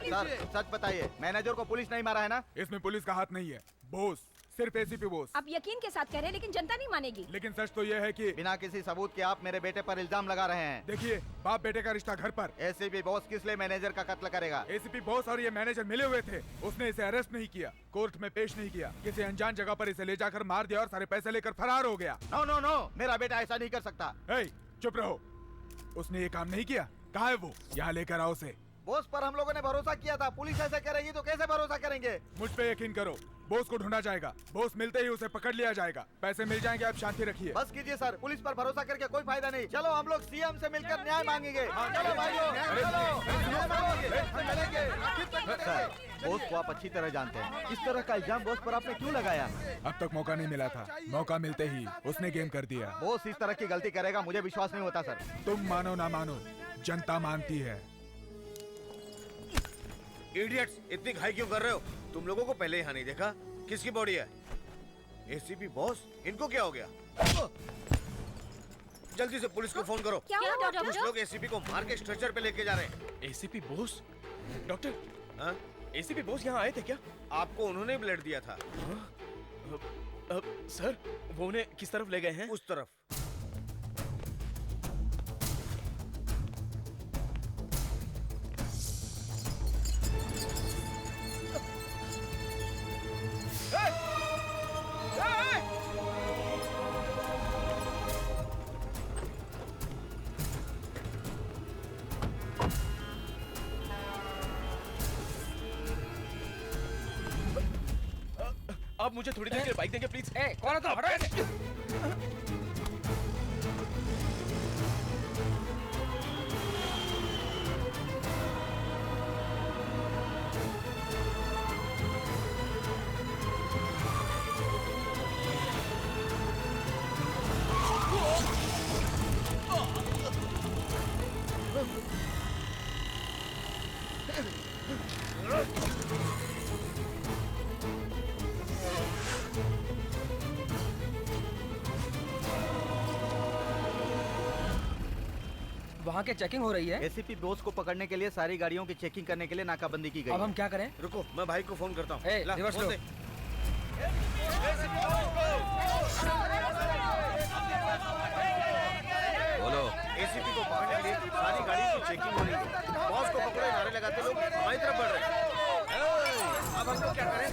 सर, सच बताइए, मैनेजर को पुलिस नहीं मारा है ना? इसमें पुलिस का हाथ नहीं है बॉस, सिर्फ एसीपी बॉस। आप यकीन के साथ कह रहे हैं, लेकिन जनता नहीं मानेगी। लेकिन सच तो यह है कि बिना किसी सबूत के आप मेरे बेटे पर इल्जाम लगा रहे हैं। देखिए, बाप बेटे का रिश्ता घर पर। एसीपी बॉस किस लिए मैनेजर का कत्ल करेगा? एसीपी बॉस और ये मैनेजर मिले हुए थे। उसने इसे अरेस्ट नहीं किया, कोर्ट में पेश नहीं किया, किसी अनजान जगह पर इसे ले जाकर मार दिया और सारे पैसे लेकर फरार हो गया। नो नो नो, मेरा बेटा ऐसा नहीं कर सकता। चुप रहो, उसने ये काम नहीं किया। कहाँ है वो? यहाँ लेकर आओ उसे। बॉस पर हम लोगों ने भरोसा किया था, पुलिस ऐसे करेगी तो कैसे भरोसा करेंगे? मुझ पे यकीन करो, बॉस को ढूंढा जाएगा। बॉस मिलते ही उसे पकड़ लिया जाएगा, पैसे मिल जाएंगे। आप शांति रखिए। बस कीजिए सर, पुलिस पर भरोसा करके कोई फायदा नहीं। चलो हम लोग सीएम से मिलकर न्याय मांगेंगे। चलो भाइयों, चलो। बॉस को आप अच्छी तरह जानते हैं, इस तरह का इल्जाम बॉस पर आपने क्यों लगाया? अब तक मौका नहीं मिला था, मौका मिलते ही उसने गेम कर दिया। बॉस इस तरह की गलती करेगा मुझे विश्वास नहीं होता सर। तुम मानो ना मानो, जनता मानती है। इडियट्स, इतनी घाई क्यों कर रहे हो? तुम लोगों को पहले यहाँ नहीं देखा? किसकी बॉडी है? एसीपी बॉस, इनको क्या हो गया? जल्दी से पुलिस को फोन करो। क्या हुआ, डॉक्टर? कुछ लोग एसीपी को मार के स्ट्रेचर पे लेके जा रहे हैं। एसीपी बोस? डॉक्टर, हाँ? एसीपी बोस यहाँ आए थे क्या? आपको उन्होंने ब्लड दिया था। सर, वो उन्हें किस तरफ ले गए हैं? उस तरफ। आप मुझे थोड़ी देर के लिए बाइक देंगे प्लीज? कौन है तुम? हटो ऐसे। वहाँ के चेकिंग हो रही है। एसीपी बोस को पकड़ने के लिए सारी गाड़ियों की चेकिंग करने के लिए नाकाबंदी की गई। अब हम क्या करें? रुको, मैं भाई को फोन करता हूँ। रिवर्स लो। बोलो। एसीपी को पकड़ने के लिए सारी गाड़ियों की चेकिंग हो रही है। बॉस को पकड़ो, नारे लगाते लोग हमारी तरफ बढ़ रहे हैं। अब हम लोग क्या करें?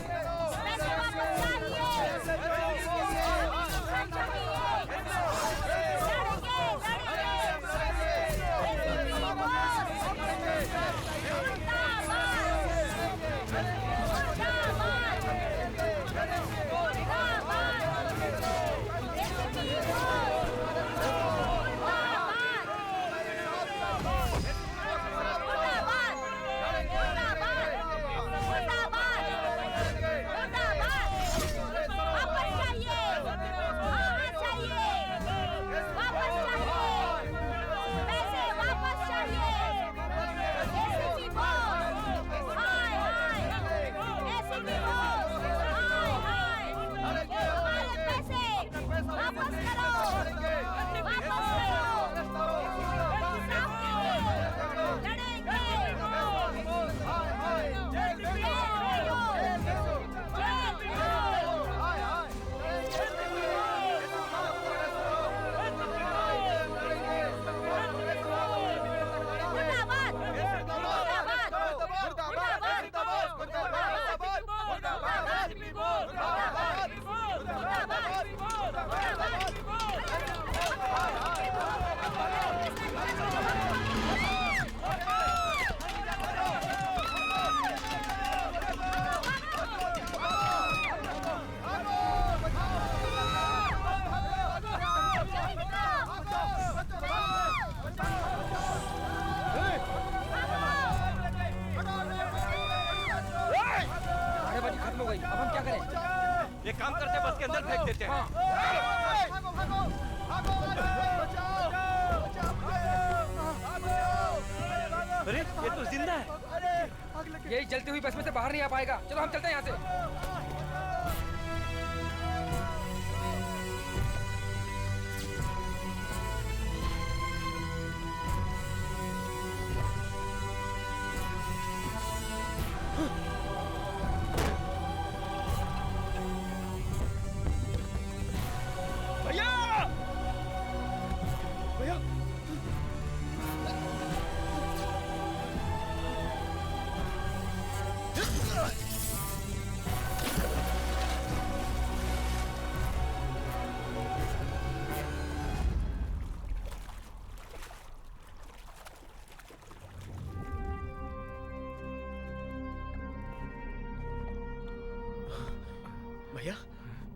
खत्म हो गई। अब हम क्या करें? एक काम करते हैं, बस के अंदर फेंक देते हैं। अरे ये तो जिंदा है। यही जलती हुई बस में से बाहर नहीं आ पाएगा। चलो हम चलते हैं यहाँ से।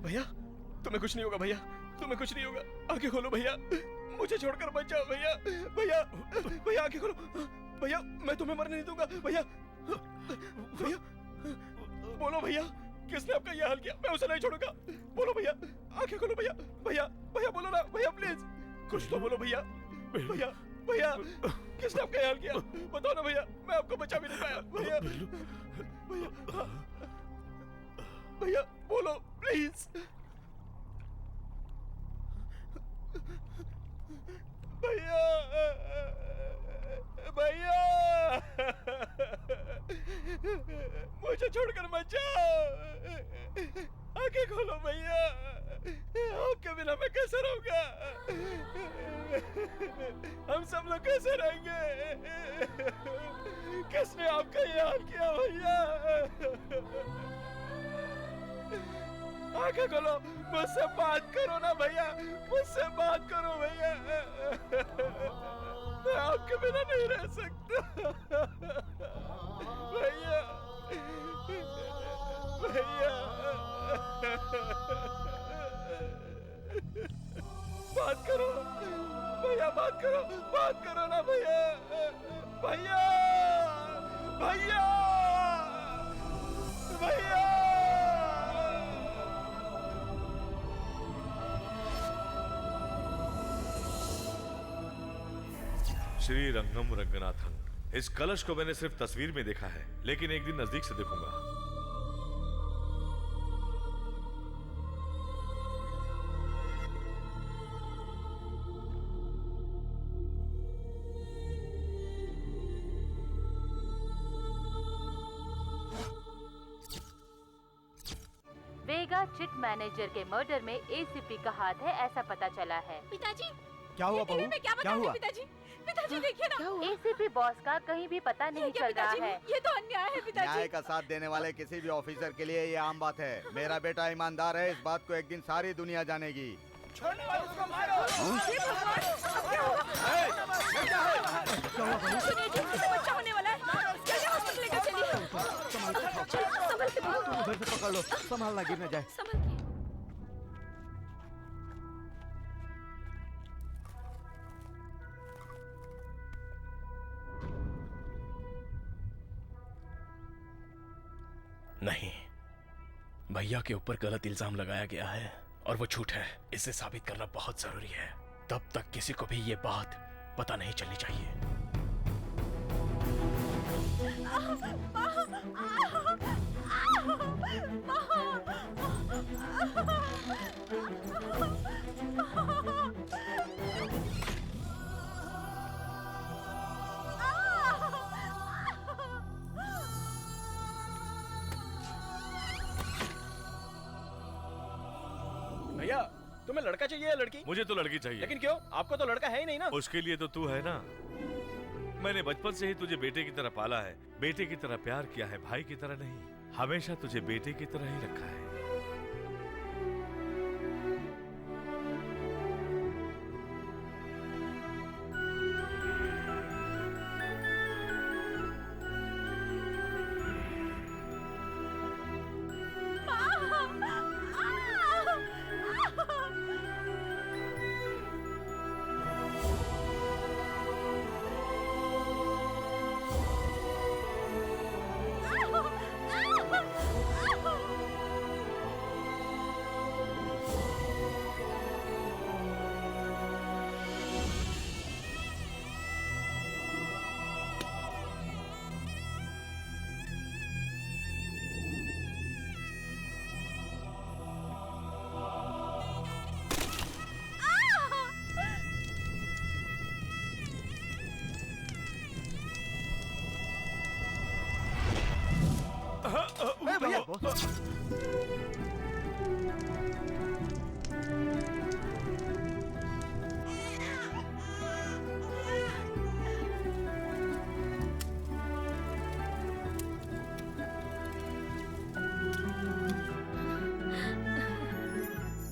भैया, तुम्हें कुछ नहीं होगा भैया, तुम्हें कुछ नहीं होगा। आंखें खोलो भैया, मुझे छोड़कर मत जाओ भैया। भैया, भैया आंखें खोलो भैया, मैं तुम्हें मरने नहीं दूंगा भैया। भैया बोलो भैया, किसने आपका यह हाल किया? मैं उसे नहीं छोड़ूंगा। बोलो भैया, आंखें खोलो भैया। भैया, भैया बोलो ना भैया, प्लीज कुछ तो बोलो भैया। भैया भैया किसने आपका हाल किया? बताओ ना भैया, मैं आपको बचा भी नहीं पाया। भैया भैया भैया बोलो प्लीज। भैया भैया मुझे छोड़कर मत जाओ, आंखें खोलो भैया, आपके बिना मैं कैसे रहूंगा? हम सब लोग कैसे रहेंगे? किसने आपका ये हाल किया भैया? आंखें खोलो, मुझसे बात करो ना भैया, मुझसे बात करो भैया, मैं आपके बिना नहीं रह सकता भैया भैया। बात करो भैया, बात करो ना भैया, भैया भैया भैया। श्री रंगम रंगनाथन, इस कलश को मैंने सिर्फ तस्वीर में देखा है, लेकिन एक दिन नजदीक से देखूंगा। वेगा चिट मैनेजर के मर्डर में एसीपी का हाथ है, ऐसा पता चला है। पिताजी क्या हुआ बहू? क्या हुआ? पिताजी पिताजी देखिए ना, एसीपी बॉस का कहीं भी पता नहीं चल रहा है। ये तो अन्याय है पिताजी। न्याय का साथ देने वाले किसी भी ऑफिसर के लिए ये आम बात है। मेरा बेटा ईमानदार है, इस बात को एक दिन सारी दुनिया जानेगी। छोड़ने वाले उसको मारो। सुनिए जी, इसे बच्चा होने वाला है, जल्दी हॉस्पिटल लेकर चलिए। संभल के उधर से पकड़ लो, संभालना गिर न जाए। संभल के। नहीं, भैया के ऊपर गलत इल्जाम लगाया गया है और वो झूठ है। इसे साबित करना बहुत जरूरी है। तब तक किसी को भी ये बात पता नहीं चलनी चाहिए। भैया तुम्हें लड़का चाहिए या लड़की? मुझे तो लड़की चाहिए। लेकिन क्यों? आपको तो लड़का है ही नहीं ना। उसके लिए तो तू है ना। मैंने बचपन से ही तुझे बेटे की तरह पाला है, बेटे की तरह प्यार किया है, भाई की तरह नहीं। हमेशा तुझे बेटे की तरह ही रखा है।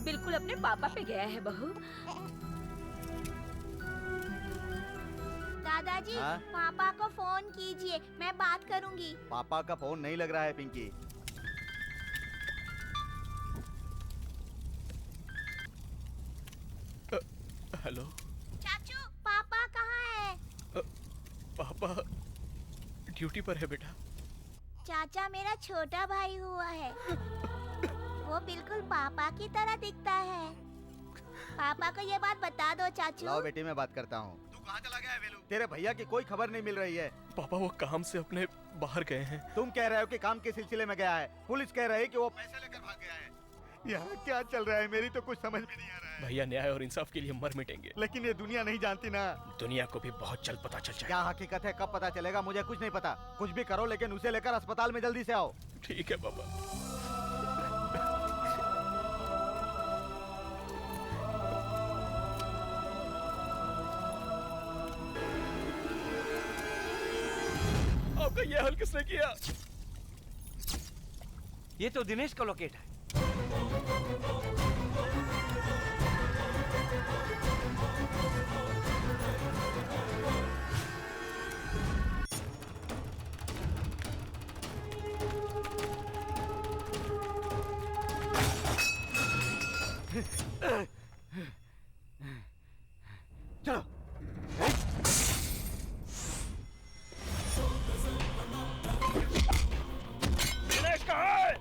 बिल्कुल अपने पापा पे गया है बहू। दादाजी हाँ? पापा को फोन कीजिए, मैं बात करूंगी। पापा का फोन नहीं लग रहा है पिंकी। हेलो चाचू, पापा कहाँ है? पापा ड्यूटी पर है बेटा। चाचा मेरा छोटा भाई हुआ है, वो बिल्कुल पापा की तरह दिखता है। पापा को ये बात बता दो चाचू। लाओ बेटी, मैं बात करता हूँ। कहाँ चला गया है वेलू? तेरे भैया की कोई खबर नहीं मिल रही है। पापा वो काम से अपने बाहर गए हैं। तुम कह रहे हो कि काम के सिलसिले में गया है, पुलिस कह रही है कि वो पैसे लेकर भाग गया है। यहाँ क्या चल रहा है मेरी तो कुछ समझ में नहीं आ रहा है। भैया न्याय और इंसाफ के लिए मर मिटेंगे। लेकिन ये दुनिया नहीं जानती ना। दुनिया को भी बहुत जल्द पता चल जाएगा। क्या हकीकत है कब पता चलेगा मुझे कुछ नहीं पता। कुछ भी करो लेकिन उसे लेकर अस्पताल में जल्दी से आओ। ठीक है पापा। आपका ये हाल किसने किया? ये तो दिनेश का लोकेट है। चलो। दिनेश कहाँ है?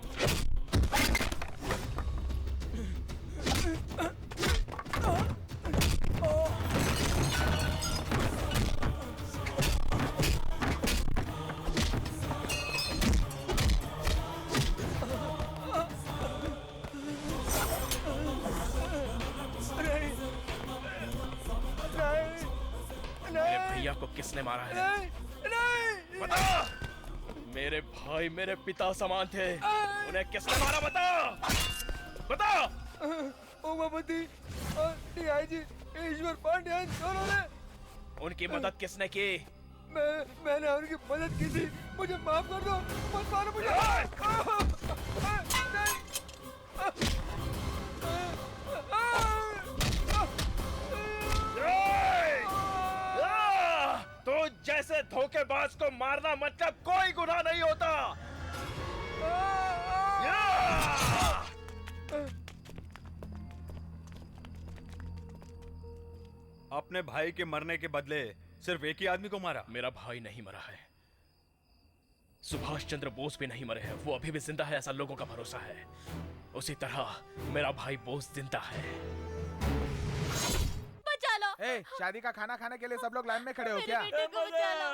मेरे भैया को किसने मारा है? नहीं। बता। मेरे भाई मेरे पिता समान थे, उन्हें किसने मारा? बता बता। उमापति और डीआईजी ईश्वर पांड्यन दोनों ने। उनकी मदद किसने की? मैंने उनकी मदद की थी, मुझे माफ कर दो, मत मारो मुझे। तो जैसे धोखेबाज को मारना मतलब कोई गुनाह नहीं होता। अपने भाई के मरने के बदले सिर्फ एक ही आदमी को मारा। मेरा भाई नहीं मरा है, सुभाष चंद्र बोस भी नहीं मरे हैं, वो अभी भी जिंदा है ऐसा लोगों का भरोसा है। उसी तरह मेरा भाई बोस जिंदा है। बचा लो। ए, शादी का खाना खाने के लिए सब लोग लाइन में खड़े हो क्या? बेटे को बचा लो।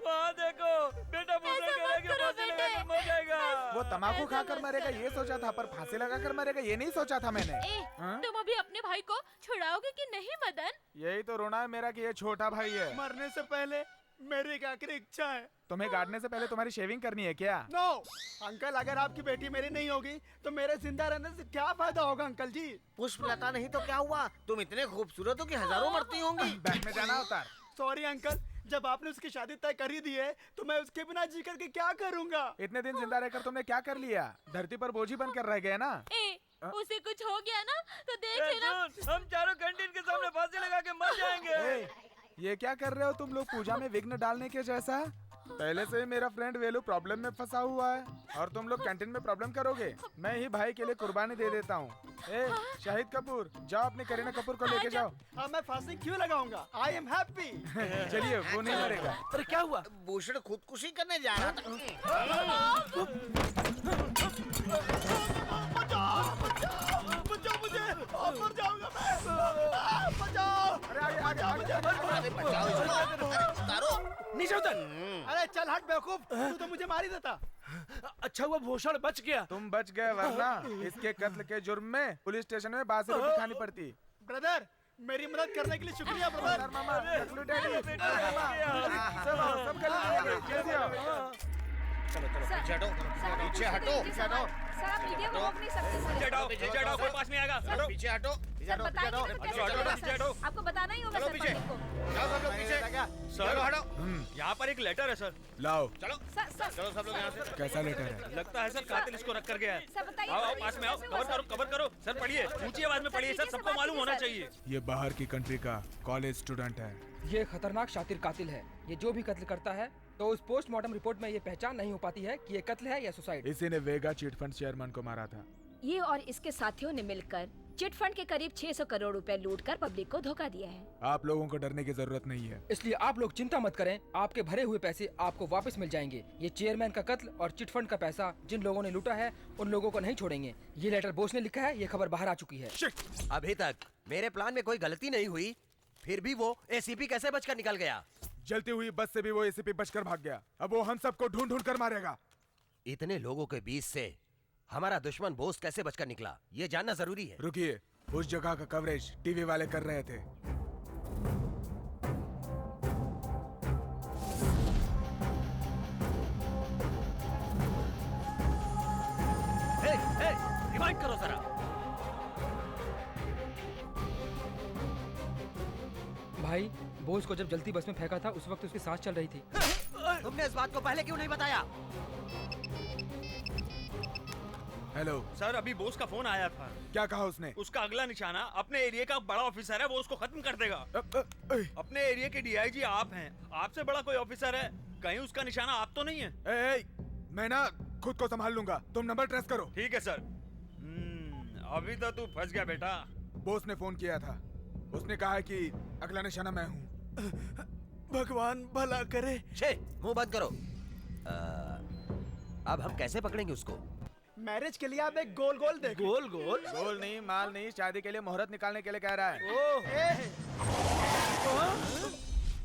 वहाँ देखो बेटा मर जाएगा। वो तम्बाकू खाकर मरेगा ये सोचा था, पर फांसी लगाकर मरेगा ये नहीं सोचा था मैंने। तुम अभी अपने भाई को छुड़ाओगे कि नहीं मदन? यही तो रोना है मेरा कि ये छोटा भाई है। मरने से पहले मेरी एक आखिरी इच्छा है। तुम्हें गाड़ने से पहले तुम्हारी शेविंग करनी है क्या? नो अंकल, अगर आपकी बेटी मेरी नहीं होगी तो मेरे जिंदा रहने से क्या फायदा होगा अंकल जी? पुष्पलता नहीं तो क्या हुआ? तुम इतने खूबसूरत हो कि हजारों मरती होंगी। बैंक में जाना होता। सॉरी अंकल, जब आपने उसकी शादी तय कर ही दी है तो मैं उसके बिना जी करके क्या करूँगा? इतने दिन जिंदा रहकर तुमने क्या कर लिया? धरती पर बोझ ही बनकर रह गए ना। उसे कुछ हो गया ना तो देख लेना। हम चारों कैंटीन के सामने फांसी लगा के मर जाएंगे। ये क्या कर रहे हो तुम लोग पूजा में विघ्न डालने के जैसा? पहले से ही मेरा फ्रेंड वेलू प्रॉब्लम में फंसा हुआ है और तुम लोग कैंटीन में प्रॉब्लम करोगे। मैं ही भाई के लिए कुर्बानी दे देता हूँ। शाहिद कपूर जाओ अपने करीना कपूर को लेके जाओ। हाँ मैं फांसी क्यों लगाऊंगा? I am happy. चलिए वो नहीं मरेगा। अरे क्या हुआ? भूषण खुदकुशी करने जा रहा था। बचाओ मुझे, मर जाऊंगा मैं। बचाओ। अरे बचाओ। नीचे उतर। अरे चल हट बेवकूफ, तू तो मुझे मार ही देता। अच्छा हुआ भूषण बच गया। तुम बच गए वरना इसके कत्ल के जुर्म में पुलिस स्टेशन में बासी रोटी खानी पड़ती। ब्रदर मेरी मदद करने के लिए शुक्रिया ब्रदर। मामा सब चलो पीछे हटो, पीछे हटो। सर आप मीडिया को रोक नहीं सकते। पीछे हटो, कोई पास नहीं आएगा। पीछे हटो। सर बताइए तो कैसे चलेगा सर? आपको बताना ही होगा सर पब्लिक को। जाओ सब लोग पीछे। सर हटो। यहाँ पर एक लेटर है सर। लाओ। चलो चलो सब लोग यहाँ से। कैसा लेटर है? लगता है सर कातिल इसको रख कर गया है। सर बताइए। आओ पास में आओ, कवर करो सर। पढ़िए ऊंची आवाज में पढ़िए सर, सबको मालूम होना चाहिए। ये बाहर की कंट्री का कॉलेज स्टूडेंट है। ये खतरनाक शातिर कातिल है। ये जो भी कत्ल करता है तो उस पोस्टमार्टम रिपोर्ट में ये पहचान नहीं हो पाती है कि ये कत्ल है या सुसाइड। इसी ने वेगा चिट फंड चेयरमैन को मारा था। ये और इसके साथियों ने मिलकर चिट फंड के करीब 600 करोड़ रुपए लूट कर पब्लिक को धोखा दिया है। आप लोगों को डरने की जरूरत नहीं है। इसलिए आप लोग चिंता मत करें, आपके भरे हुए पैसे आपको वापस मिल जाएंगे। ये चेयरमैन का कत्ल और चिट फंड का पैसा जिन लोगों ने लूटा है उन लोगों को नहीं छोड़ेंगे। ये लेटर बोस ने लिखा है, ये खबर बाहर आ चुकी है। अभी तक मेरे प्लान में कोई गलती नहीं हुई फिर भी वो एसीपी कैसे बचकर निकल गया? जलती हुई बस से भी वो एसीपी बचकर भाग गया। अब वो हम सबको ढूंढ ढूंढ कर मारेगा। इतने लोगों के बीच से हमारा दुश्मन बोस कैसे बचकर निकला, ये जानना जरूरी है। रुकिए, उस जगह का कवरेज टीवी वाले कर रहे थे। रिवाइंड करो जरा। भाई, बोस को जब जलती बस में फेंका था उस वक्त उसकी सांस चल रही थी। तुमने इस बात को पहले क्यों नहीं बताया? हेलो सर, अभी बोस का फोन आया था। क्या कहा उसने? उसका अगला निशाना अपने एरिया का बड़ा ऑफिसर है, वो उसको खत्म कर देगा। अपने एरिया के डीआईजी आप हैं, आपसे बड़ा कोई ऑफिसर है, कहीं उसका निशाना आप तो नहीं है? मैं ना खुद को संभाल लूंगा, तुम नंबर ट्रेस करो। ठीक है सर। अभी तो तू फंस गया बेटा। बोस ने फोन किया था, उसने कहा कि अगला निशाना मैं हूँ। भगवान भला करे। छे, मुंह बंद करो। अब हम कैसे पकड़ेंगे उसको? मैरिज के लिए आप एक गोल गोल देखो। गोल गोल? गोल नहीं, माल नहीं, शादी के लिए मुहूर्त निकालने के लिए कह रहा है।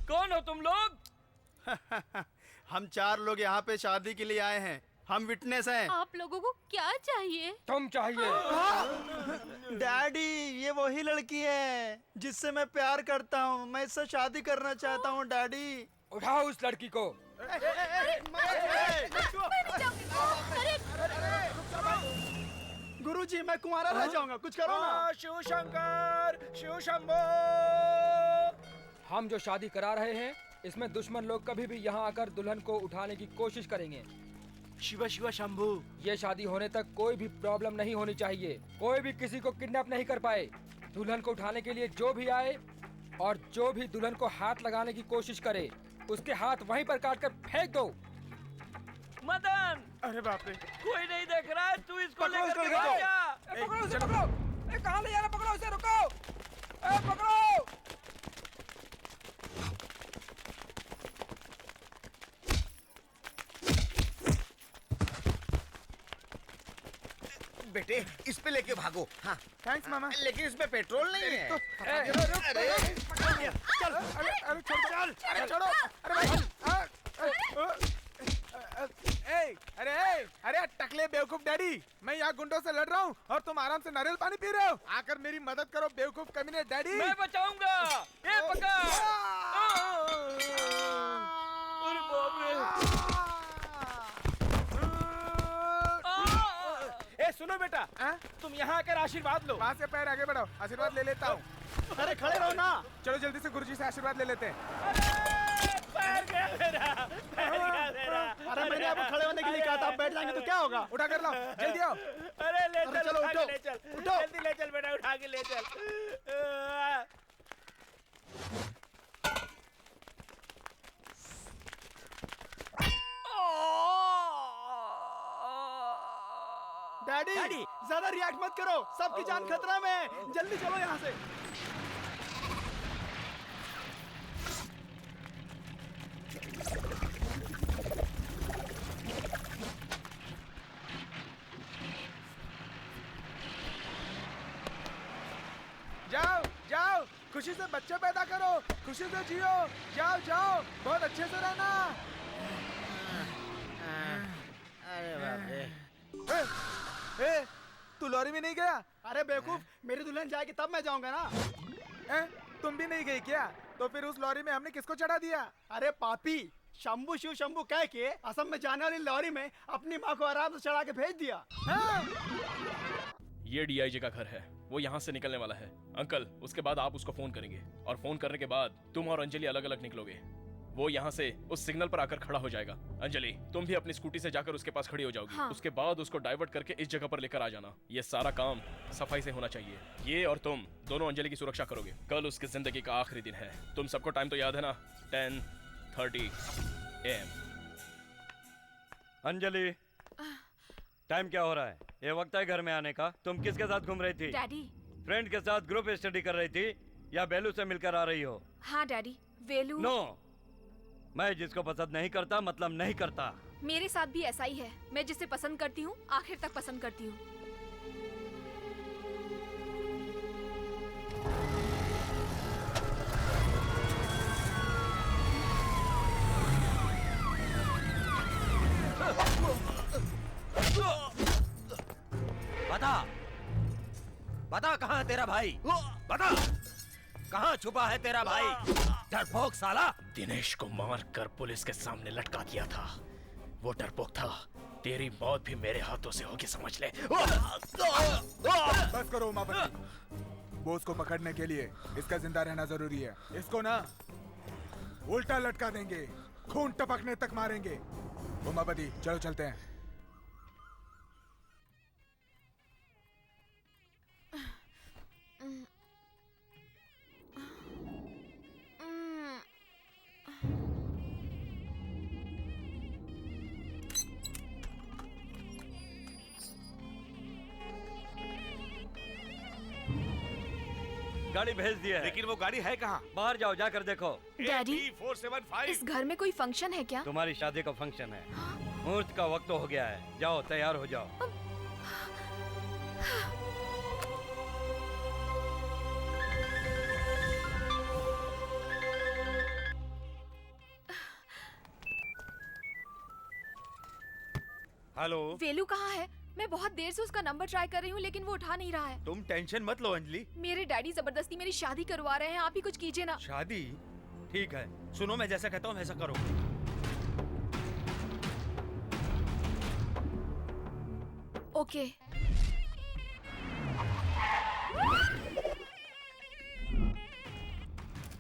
कौन हो तुम लोग? हम 4 लोग यहाँ पे शादी के लिए आए हैं, हम विटनेस हैं। आप लोगों को क्या चाहिए? तुम चाहिए। डैडी, ये वही लड़की है जिससे मैं प्यार करता हूँ, मैं इससे शादी करना चाहता हूँ डैडी। उठाओ उस लड़की को। गुरुजी, मैं कुंवारा रह जाऊंगा, कुछ करो ना। शिव शंकर, शिव शंभो। हम जो शादी करा रहे हैं इसमें दुश्मन लोग कभी भी यहाँ आकर दुल्हन को उठाने की कोशिश करेंगे। शिव शिव शंभू। ये शादी होने तक कोई भी प्रॉब्लम नहीं होनी चाहिए, कोई भी किसी को किडनैप नहीं कर पाए। दुल्हन को उठाने के लिए जो भी आए और जो भी दुल्हन को हाथ लगाने की कोशिश करे उसके हाथ वहीं पर काट कर फेंक दो। मदन, अरे बाप रे, कोई नहीं देख रहा है, तू इसको पकड़ो, लेकर इसको के भाग जा। पकड़ो उसे, पकड़ो। कहाँ ले जा रहा? पकड़ो उसे, रुको। पकड़ो। बेटे, इस पे लेके भागो। हाँ थैंक्स मामा। लेकिन इसमें पेट्रोल नहीं है। अरे चल, अरे छोड़ो, अरे छोड़ो, अरे टकले बेवकूफ डैडी, मैं यहाँ गुंडों से लड़ रहा हूँ और तुम आराम से नारियल पानी पी रहे हो। आकर मेरी मदद करो बेवकूफ कमीने डैडी। मैं बचाऊंगा। ये पकड़। अरे बाप रे। सुनो बेटा, तुम यहाँ आकर आशीर्वाद लो। वहाँ से पैर आगे बढ़ाओ, आशीर्वाद ले लेता हूँ। अरे खड़े रहो ना। चलो जल्दी से गुरुजी से आशीर्वाद ले लेते हैं। पैर गया मेरा, पैर गया मेरा। अरे मैंने आपको खड़े होने के लिए कहा था, आप बैठ जाएंगे तो क्या होगा? उठा कर लाओ, जल्दी आओ। अरे ले चल, चलो, उठा के उठो, ले चल, उठो। जल्दी ले चल बेटा, उठा के ले चल। डैडी, ज्यादा रिएक्ट मत करो, सबकी जान खतरा में है, जल्दी चलो यहाँ से। जाओ जाओ, खुशी से बच्चे पैदा करो, खुशी से जियो। जाओ जाओ, बहुत अच्छे से रहना। अरे बाप रे। ए, तू लॉरी में नहीं गया? अरे बेवकूफ, मेरी दुल्हन जाएगी तब मैं जाऊंगा ना। तुम भी नहीं गई क्या? तो फिर उस लॉरी में हमने किसको चढ़ा दिया? अरे पापी, शंभू शिव शंभू कह के असम में जाने वाली लॉरी में अपनी माँ को आराम से चढ़ा के भेज दिया। ये डीआईजी का घर है, वो यहाँ से निकलने वाला है। अंकल, उसके बाद आप उसको फोन करेंगे और फोन करने के बाद तुम और अंजलि अलग अलग निकलोगे। वो यहाँ से उस सिग्नल पर आकर खड़ा हो जाएगा। अंजलि, तुम भी अपनी स्कूटी से जाकर उसके पास खड़ी हो जाओगी। हाँ। उसके बाद उसको डाइवर्ट करके इस जगह पर लेकर आ जाना। ये सारा काम सफाई से होना चाहिए। ये और तुम दोनों अंजलि की सुरक्षा करोगे। कल उसकी जिंदगी का आखिरी दिन है। तुम सबको टाइम तो याद है ना? 10:30 AM। अंजलि, टाइम क्या हो रहा है? ये वक्त है घर में आने का। तुम किसके साथ घूम रही थी? डैडी। फ्रेंड के साथ ग्रुप स्टडी कर रही थी या बेलू से मिलकर आ रही हो? हाँ डैडी, वेलू। नो, मैं जिसको पसंद नहीं करता मतलब नहीं करता। मेरे साथ भी ऐसा ही है। मैं जिसे पसंद करती हूँ आखिर तक पसंद करती हूँ। बता कहाँ है तेरा भाई? बता कहाँ छुपा है तेरा भाई? डरपोक साला। दिनेश को मार कर पुलिस के सामने लटका दिया था, वो डरपोक था। तेरी मौत भी मेरे हाथों से होगी, समझ ले। बस करो उमापति, बोस को पकड़ने के लिए इसका जिंदा रहना जरूरी है। इसको ना उल्टा लटका देंगे, खून टपकने तक मारेंगे। उमापति चलो चलते हैं। गाड़ी भेज दिया है। लेकिन वो गाड़ी है कहाँ? बाहर जाओ, जाकर देखो। डैडी, 475। इस घर में कोई फंक्शन है क्या? तुम्हारी शादी का फंक्शन है। मुहूर्त का वक्त हो गया है, जाओ तैयार हो जाओ। हेलो, वेलू कहाँ है? मैं बहुत देर से उसका नंबर ट्राई कर रही हूँ लेकिन वो उठा नहीं रहा है। तुम टेंशन मत लो अंजलि। मेरे डैडी जबरदस्ती मेरी शादी करवा रहे हैं, आप ही कुछ कीजिए ना। शादी? ठीक है, सुनो मैं जैसा कहता हूँ वैसा करो। ओके।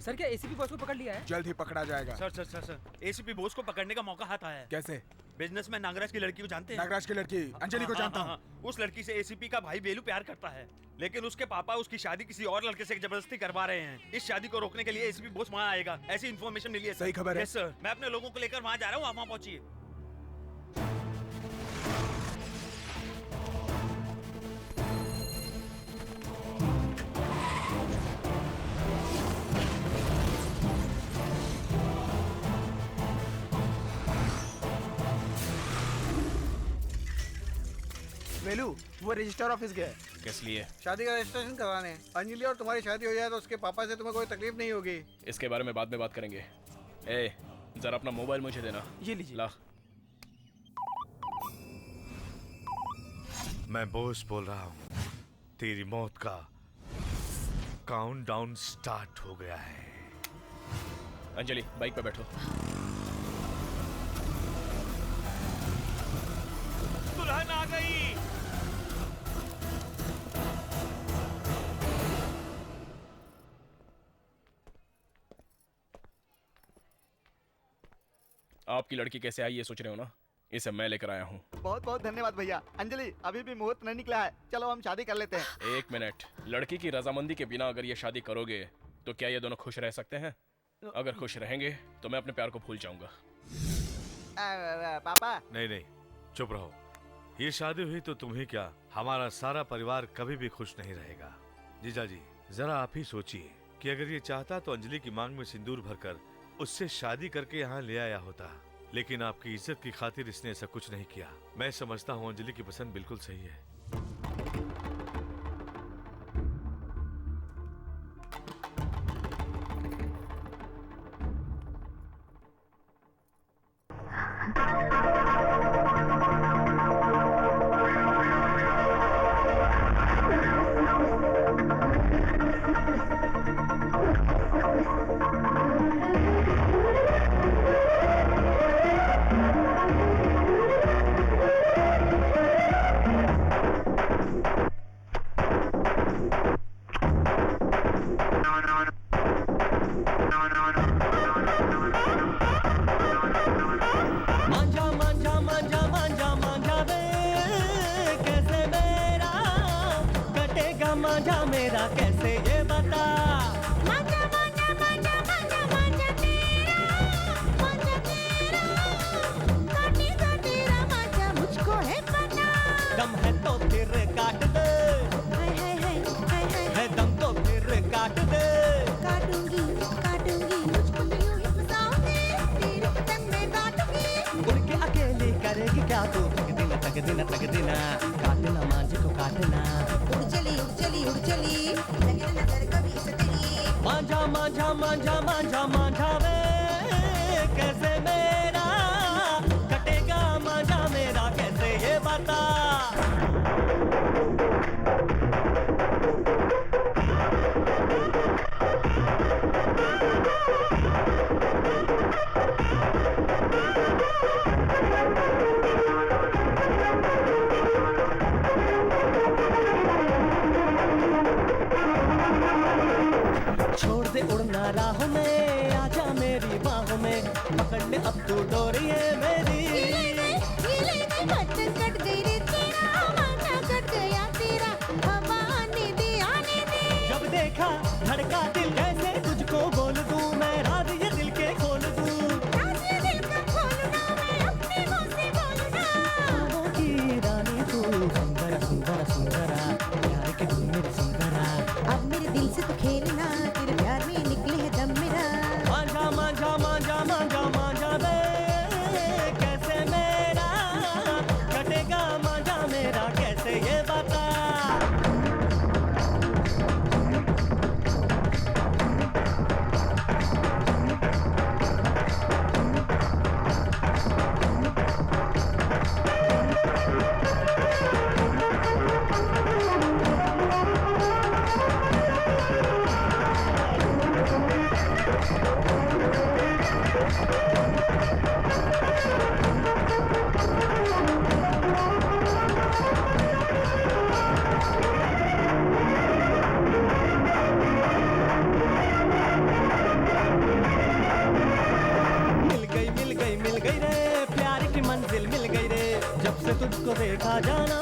सर क्या एसीपी बॉस को पकड़ लिया है? जल्द ही पकड़ा जाएगा। सर एसीपी बोस को पकड़ने का मौका हाथ आया है। कैसे? बिजनेसमैन नागराज की लड़की को जानते हैं? नागराज की लड़की अंजलि को जानता हूँ। उस लड़की से एसीपी का भाई वेलू प्यार करता है, लेकिन उसके पापा उसकी शादी किसी और लड़के से जबरदस्ती करवा रहे हैं। इस शादी को रोकने के लिए एसीपी बोस वहाँ आएगा, ऐसी इन्फॉर्मेशन मिली है। सही खबर है? यस सर, मैं अपने लोगों को लेकर वहाँ जा रहा हूँ, आप वहाँ पहुँचिए। वेलू, वो रजिस्टर ऑफिस गया है। किस लिए? शादी का रजिस्ट्रेशन करवाने। अंजलि और तुम्हारी शादी हो जाए तो उसके पापा से तुम्हें कोई तकलीफ नहीं होगी। इसके बारे में बाद में बात करेंगे। ए, जरा अपना मोबाइल मुझे देना। ये लीजिए। ला। मैं बोस बोल रहा हूँ, तेरी मौत का काउंटडाउन स्टार्ट हो गया है। अंजलि बाइक पे बैठो। दुल्हन आ गई। आपकी लड़की कैसे आई ये सोच रहे हो ना? इसे मैं लेकर आया हूँ। बहुत बहुत धन्यवाद भैया। अंजलि, अभी भी मुहूर्त नहीं निकला है, चलो हम शादी कर लेते हैं। एक मिनट, लड़की की रजामंदी के बिना अगर ये शादी करोगे तो क्या ये दोनों खुश रह सकते हैं? अगर खुश रहेंगे तो मैं अपने प्यार को भूल जाऊंगा। पापा। नहीं, चुप रहो। ये शादी हुई तो तुम्हें क्या, हमारा सारा परिवार कभी भी खुश नहीं रहेगा। जीजा जी, जरा आप ही सोचिए कि अगर ये चाहता तो अंजलि की मांग में सिंदूर भरकर उससे शादी करके यहाँ ले आया होता, लेकिन आपकी इज्जत की खातिर इसने ऐसा कुछ नहीं किया। मैं समझता हूँ अंजलि की पसंद बिल्कुल सही है। बता। से उड़ना राहों में, आजा मेरी बाहों में, पकड़ ले अब तू डोरी है मेरी। बटन कट गई रे तेरा, माथा कट गया तेरा, हवा आने दे आने दे। जब देखा धड़का दिल, कैसे तुझको बोल दूं मैं, राज ये दिल के खोल दूं। राज ये दिल का खोलूं ना मैं, अपने मुंह से बोलूं ना। बाहों की रानी तू, सुंदर सुंदर सुंदरा, प्यार के तू मेरी सुंदरा। अब मेरे दिल से तू खेलना, तेरे प्यार में निकले है दम मेरा। मांझा मांझा मांझा मांझा मांझा बे, कैसे मेरा कटेगा मांझा मेरा, कैसे ये बता। मिल गई रे, प्यार की मंजिल मिल गई रे, जब से तुझको देखा जाना।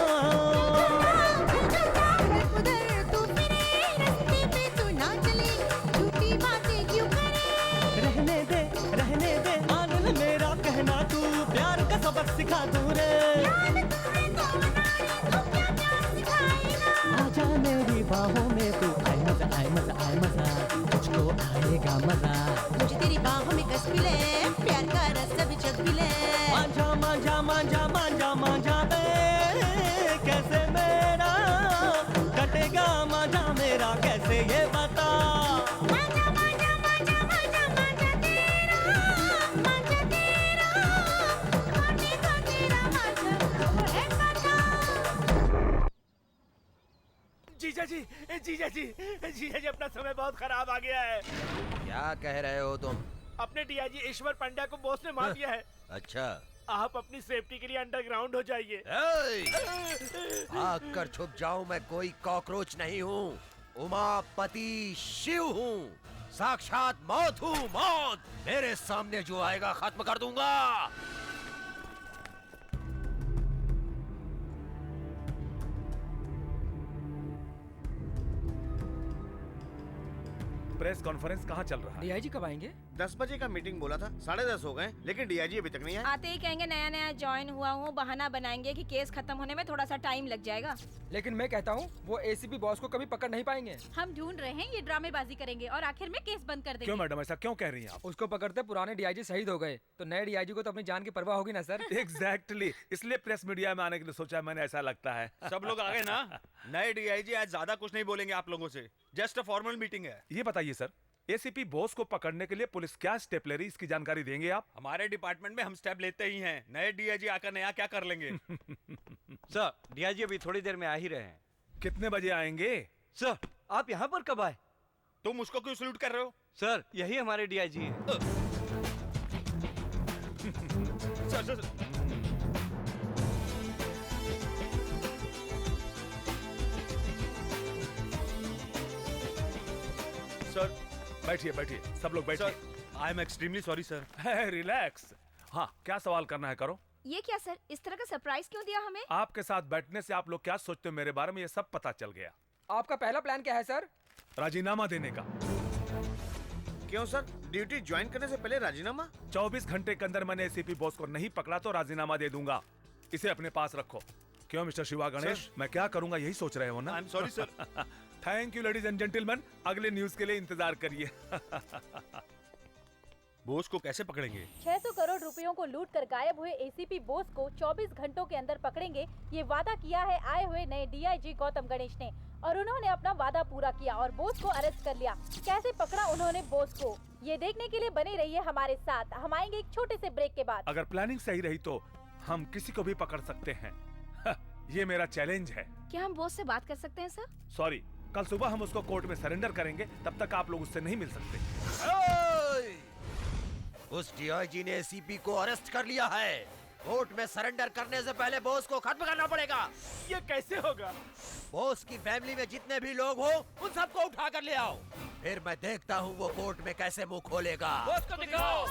उधर तू फिरे, रास्ते पे तू ना चले, झूठी बातें क्यों करे। रहने दे मान ले मेरा कहना तू, प्यार का सबक सिखा दूं रे। आजा मेरी बाहों में तू, आए मजा आए मजा आए मजा, तुझको आएगा मजा। मुझे तेरी बाहों में कस मिले, प्यार का रस भी चख मिले। मांझा मांझा मांझा मांझा मांझा बे, कैसे मेरा कटेगा मांझा मेरा, कैसे ये बता। मांझा मांझा मांझा मांझा मांझा तेरा, मांझा तेरा, खाने का तेरा मांझा है पता। जीजा जी जीजा जी जीजा जी, अपना समय बहुत खराब आ गया है। क्या कह रहे हो तुम? अपने डीआईजी ईश्वर पंड्या को बॉस ने मार दिया है। अच्छा, आप अपनी सेफ्टी के लिए अंडरग्राउंड हो जाइए। भाग कर छुप जाऊं, मैं कोई कॉकरोच नहीं हूँ, उमापति शिव हूँ, साक्षात मौत हूँ, मौत। मेरे सामने जो आएगा खत्म कर दूंगा। प्रेस कॉन्फ्रेंस कहाँ चल रहा है? डीआईजी कब आएंगे? 10 बजे का मीटिंग बोला था, 10:30 हो गए, लेकिन डीआईजी अभी तक नहीं आए। आते ही कहेंगे नया नया ज्वाइन हुआ हूँ, बहाना बनाएंगे कि केस खत्म होने में थोड़ा सा टाइम लग जाएगा। लेकिन मैं कहता हूँ वो एसीपी बॉस को कभी पकड़ नहीं पाएंगे। हम ढूंढ रहे हैं, ये ड्रामेबाजी करेंगे और आखिर में केस बंद कर देंगे। क्यों मैडम, ऐसा क्यों कह रही हैं आप? उसको पकड़ते पुराने डीआईजी शहीद हो गए, तो नए डीआईजी को तो अपनी जान की परवाह होगी ना सर। एग्जैक्टली, इसलिए प्रेस मीडिया में आने के लिए सोचा मैंने, ऐसा लगता है। सब लोग आ गए ना? नए डीआईजी आज ज्यादा कुछ नहीं बोलेंगे आप लोगों से, जस्ट अ फॉर्मल मीटिंग है। ये बताइए सर, एसीपी बॉस को पकड़ने के लिए पुलिस क्या स्टेप ले रही, इसकी जानकारी देंगे आप? हमारे डिपार्टमेंट में हम स्टेप लेते ही हैं, नए डीआईजी आकर नया क्या कर लेंगे? सर, डीआईजी अभी थोड़ी देर में आ ही रहे हैं। कितने बजे आएंगे? सर, आप यहाँ पर कब आए? तुम उसको क्यों सल्यूट कर रहे हो? सर, यही हमारे डीआईजी हैं। सर सर बैठिए बैठिए, सब लोग बैठिए। I am extremely sorry sir. Relax. हाँ, क्या सवाल करना है करो। ये क्या सर, इस तरह का सरप्राइज क्यों दिया हमें? आपके साथ बैठने से आप लोग क्या सोचते हो मेरे बारे में, ये सब पता चल गया। आपका पहला प्लान क्या है सर? राजीनामा देने का। क्यों सर, ड्यूटी ज्वाइन करने से पहले राजीनामा? 24 घंटे के अंदर मैंने एसीपी बॉस को नहीं पकड़ा तो राजीनामा दे दूंगा, इसे अपने पास रखो। क्यों मिस्टर शिवा गणेश, मैं क्या करूंगा यही सोच रहे हो ना? I am sorry sir. Thank you ladies and gentleman, अगले न्यूज के लिए इंतजार करिए। बोस को कैसे पकड़ेंगे? 600 करोड़ रुपयों को लूट कर गायब हुए एसीपी बोस को 24 घंटों के अंदर पकड़ेंगे, ये वादा किया है आए हुए नए डीआईजी गौतम गणेश ने, और उन्होंने अपना वादा पूरा किया और बोस को अरेस्ट कर लिया। कैसे पकड़ा उन्होंने बोस को, ये देखने के लिए बने रहिए हमारे साथ। हम आएंगे एक छोटे से ब्रेक के बाद। अगर प्लानिंग सही रही तो हम किसी को भी पकड़ सकते हैं। ये मेरा चैलेंज है। क्या हम बॉस से बात कर सकते हैं सर? सॉरी, कल सुबह हम उसको कोर्ट में सरेंडर करेंगे, तब तक आप लोग उससे नहीं मिल सकते। उस डीआईजी ने एसीपी को अरेस्ट कर लिया है। कोर्ट में सरेंडर करने से पहले बॉस को खत्म करना पड़ेगा। ये कैसे होगा? बॉस की फैमिली में जितने भी लोग हो, उन सबको उठा कर ले आओ। फिर मैं देखता हूँ वो कोर्ट में कैसे मुंह खोलेगा। बॉस को दिखाओ।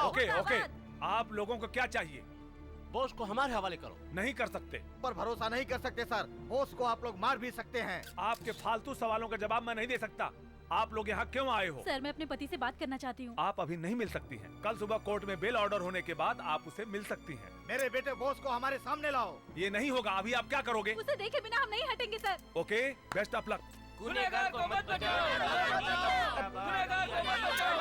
ओके ओके, आप लोगों को क्या चाहिए? बॉस को हमारे हवाले करो। नहीं कर सकते। पर भरोसा नहीं कर सकते सर, बॉस को आप लोग मार भी सकते हैं। आपके फालतू सवालों का जवाब मैं नहीं दे सकता। आप लोग यहाँ क्यों आए हो? सर मैं अपने पति से बात करना चाहती हूँ। आप अभी नहीं मिल सकती हैं। कल सुबह कोर्ट में बेल ऑर्डर होने के बाद आप उसे मिल सकती हैं। मेरे बेटे बॉस को हमारे सामने लाओ। ये नहीं होगा। अभी आप क्या करोगे? उसे देखे बिना हम नहीं हटेंगे sir. Okay, best of luck. गुनहगार को मत बचाओ। गुनहगार को मत बचाओ।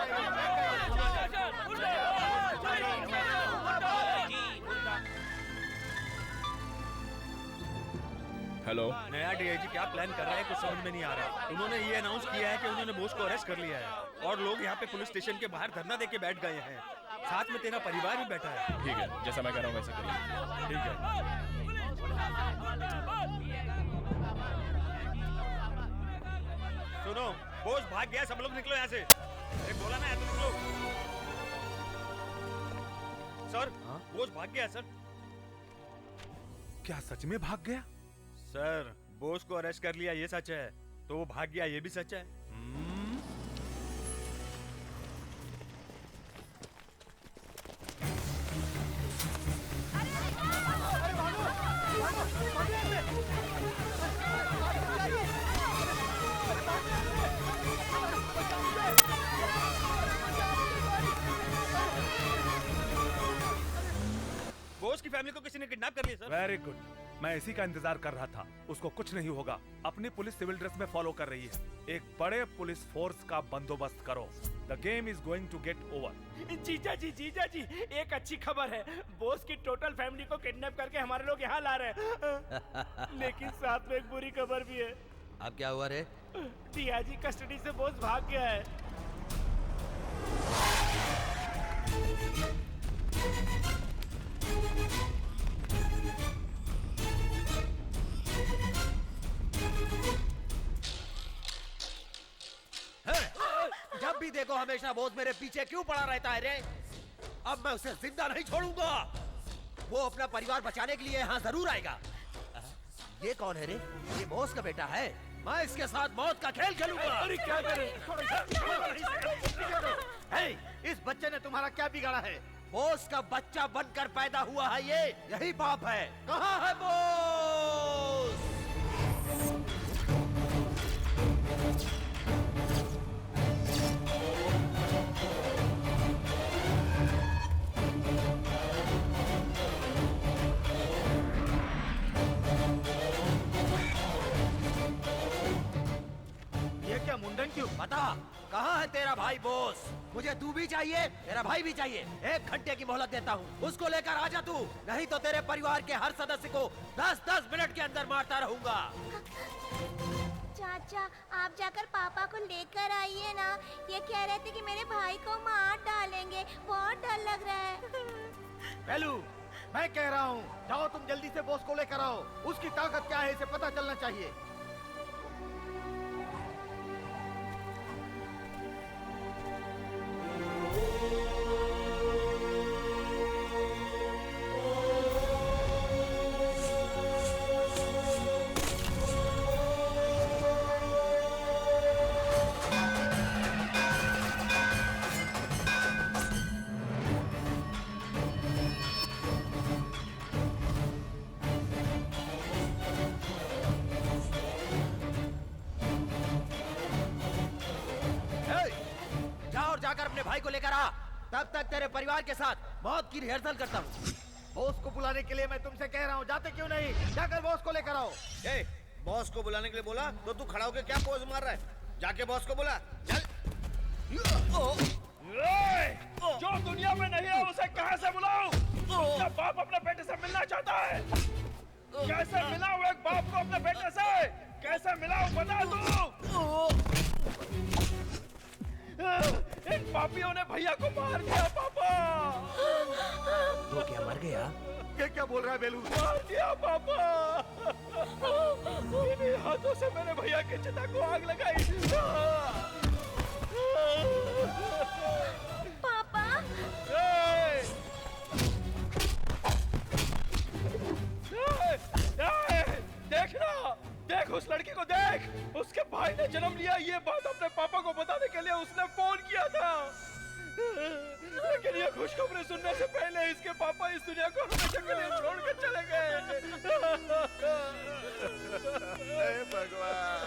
हेलो, नया डीआईजी क्या प्लान कर रहा है कुछ समझ में नहीं आ रहा। उन्होंने ये अनाउंस किया है कि उन्होंने बोस को अरेस्ट कर लिया है और लोग यहाँ पे पुलिस स्टेशन के बाहर धरना देके बैठ गए हैं। साथ में तेरा परिवार भी बैठा है। ठीक है, जैसा मैं कह रहा हूँ वैसा करिए। ठीक है। सुनो, बोस भाग गया, सब लोग निकलो यहाँ से। अरे बोला ना, यहाँ से निकलो। सर, बोस भाग गया सर। क्या सच में भाग गया? सर, बोस को अरेस्ट कर लिया ये सच है, तो वो भाग गया ये भी सच है। बोस की फैमिली को किसी ने किडनैप कर लिया सर। वेरी गुड, मैं इसी का इंतजार कर रहा था। उसको कुछ नहीं होगा। अपनी पुलिस सिविल ड्रेस में फॉलो कर रही है। एक बड़े पुलिस फोर्स का बंदोबस्त करो। The game is going to get over. जीजा जी, एक अच्छी खबर है। बॉस की टोटल फैमिली को किडनैप करके हमारे लोग यहाँ ला रहे हैं। लेकिन साथ में एक बुरी खबर भी है। अब क्या हुआ रे? डीआईजी कस्टडी से बॉस भाग गया है। जब भी देखो हमेशा बॉस मेरे पीछे क्यों पड़ा रहता है रे? अब मैं उसे जिंदा नहीं छोड़ूंगा। वो अपना परिवार बचाने के लिए यहाँ जरूर आएगा। ये कौन है रे? ये बॉस का बेटा है। मैं इसके साथ मौत का खेल खेलूंगा। अरे क्या करें? इस बच्चे ने तुम्हारा क्या बिगाड़ा है? बॉस का बच्चा बनकर पैदा हुआ है ये, यही पाप है। कहाँ है बॉस? ये क्या मुंडन क्यों? बता, कहाँ है तेरा भाई बॉस? मुझे तू भी चाहिए, तेरा भाई भी चाहिए। 1 घंटे की मोहलत देता हूँ, उसको लेकर आजा तू, नहीं तो तेरे परिवार के हर सदस्य को 10-10 मिनट के अंदर मारता रहूंगा। चाचा, आप जाकर पापा को लेकर आइए ना। ये कह रहे थे कि मेरे भाई को मार डालेंगे, बहुत डर लग रहा है। बेलू, मैं कह रहा हूँ, जाओ तुम जल्दी से बॉस को लेकर आओ। उसकी ताकत क्या है इसे पता चलना चाहिए। जाकर अपने भाई को लेकर आ। तब तक तेरे परिवार के साथ मौत की रिहर्सल करता हूँ। बॉस को बुलाने के लिए मैं तुमसे कह रहा हूँ, जाते क्यों नहीं? जाकर बॉस को लेकर आओ। बॉस को बुलाने के लिए बोला तो तू खड़ा होकर क्या पोज मार रहा है? जाके बॉस को बुला, चल। जो दुनिया में नहीं है उसे कहाँ से बुलाऊं? उसका बाप अपने बेटे से मिलना चाहता है। कैसे मिलाऊं एक बाप को अपने बेटे से? कैसे मिलाऊं बता दो। इन पापियों ने भैया को मार दिया पापा। तो क्या मर गया? ये क्या बोल रहा है बेलू? मार दिया पापा। इन्हीं हाथों से मेरे भैया की चिता को आग लगाई। पापा जन्म लिया ये बात अपने पापा को बताने के लिए उसने फोन किया था, लेकिन ये खुशखबरी सुनने से पहले इसके पापा इस दुनिया को हमेशा के लिए छोड़ कर चले गए। हे भगवान।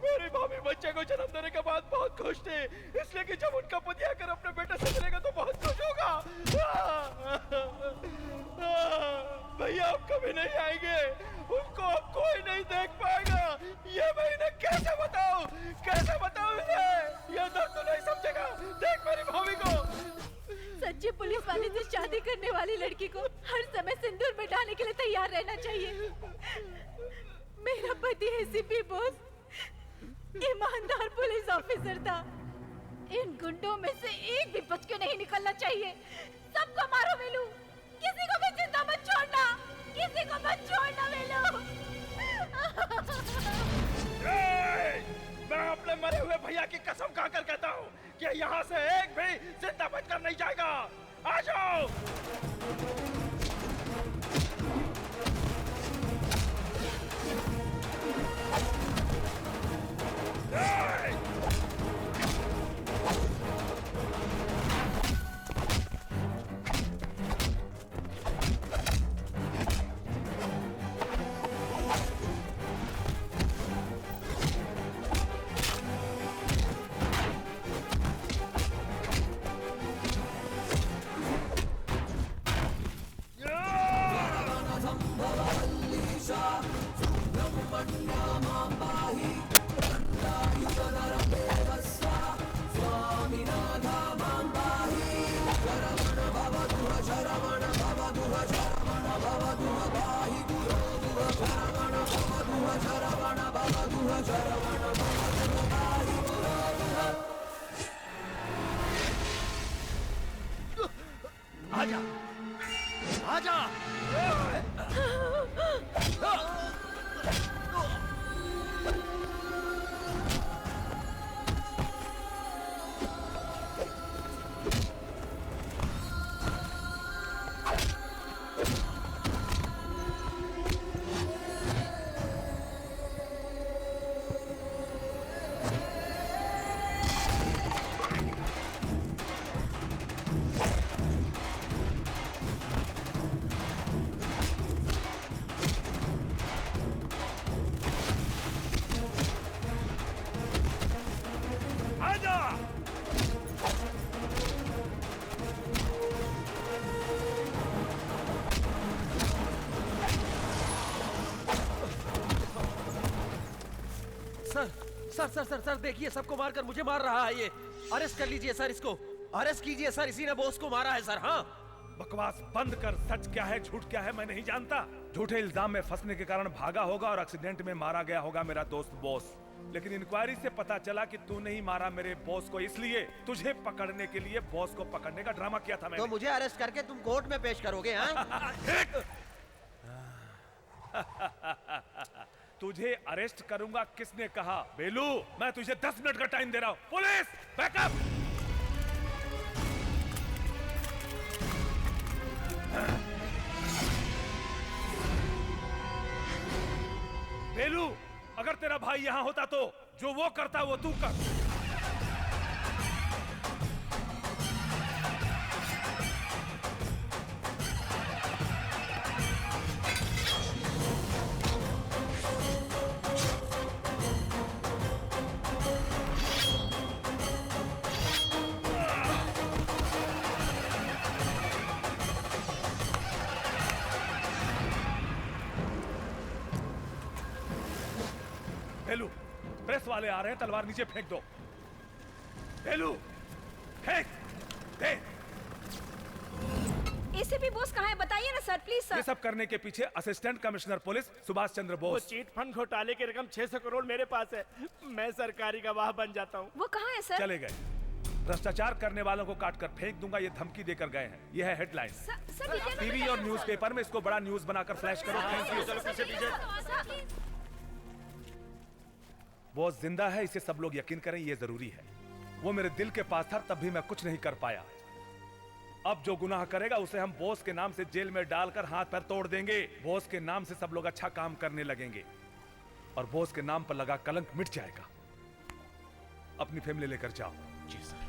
मेरी भाभी बच्चे को जन्म देने के बाद बहुत खुश थी, इसलिए कि जब उनका पति आकर अपने बेटे से मिलेगा तो बहुत खुश होगा। भैया अब कभी नहीं आएंगे, उनको अब कोई नहीं देख पाएगा। ये मैं इन्हें कैसे बताऊं इन्हें? ये दर्द तो नहीं समझेगा। देख मेरी भाभी को। सच्चे पुलिस वाले से शादी करने वाली लड़की को हर समय सिंदूर मिटाने के लिए तैयार रहना चाहिए। मेरा पति एसीपी बोस ईमानदार पुलिस ऑफिसर था। इन गुंडों में से एक भी बच के नहीं निकलना चाहिए। सबको मारो वेलू, किसी को भी जिंदा मत छोड़ना, किसी को मत छोड़ना वेलू। मैं अपने मरे हुए भैया की कसम खाकर कहता हूँ कि यहाँ से एक भी जिंदा बचकर नहीं जाएगा। आ जाओ। आजा, आजा। सर देखिए, सबको मारकर मुझे मार रहा है ये। अरेस्ट कर लीजिए सर, इसको अरेस्ट कीजिए सर, इसी ने बॉस को मारा है सर। हाँ, बकवास बंद कर। सच क्या है झूठ क्या है मैं नहीं जानता। झूठे इल्जाम में फंसने के कारण भागा होगा और एक्सीडेंट में मारा गया होगा मेरा दोस्त बॉस। लेकिन इंक्वायरी से पता चला कि तू नहीं मारा मेरे बॉस को, इसलिए तुझे पकड़ने के लिए बॉस को पकड़ने का ड्रामा किया था मैंने। तो मुझे अरेस्ट करके तुम कोर्ट में पेश करोगे? तुझे अरेस्ट करूंगा किसने कहा? बेलू, मैं तुझे 10 मिनट का टाइम दे रहा हूं। Police backup. बेलू, अगर तेरा भाई यहां होता तो जो वो करता वो तू कर। बेलू, प्रेस वाले आ रहे हैं, तलवार नीचे फेंक दो। बेलू, फेंक दे। एसीपी बोस कहाँ है? बताइए ना सर, प्लीज सर। ये सब करने के पीछे assistant commissioner police Subhash Chandra वो बोस। चीट फंड घोटाले की रकम 600 करोड़ मेरे पास है। मैं सरकारी गवाह बन जाता हूँ। वो कहाँ है सर? चले गए। भ्रष्टाचार करने वालों को काट कर फेंक दूंगा, ये धमकी देकर गए हैं। ये है हेडलाइन। टीवी और न्यूज़पेपर में इसको बड़ा न्यूज बनाकर फ्लैश करो। Thank you. वो जिंदा है, इसे सब लोग यकीन करें, ये जरूरी है। वो मेरे दिल के पास था, तब भी मैं कुछ नहीं कर पाया। अब जो गुनाह करेगा उसे हम बोस के नाम से जेल में डालकर हाथ पैर तोड़ देंगे। बोस के नाम से सब लोग अच्छा काम करने लगेंगे और बोस के नाम पर लगा कलंक मिट जाएगा। अपनी फैमिली लेकर जाओ। जी सर।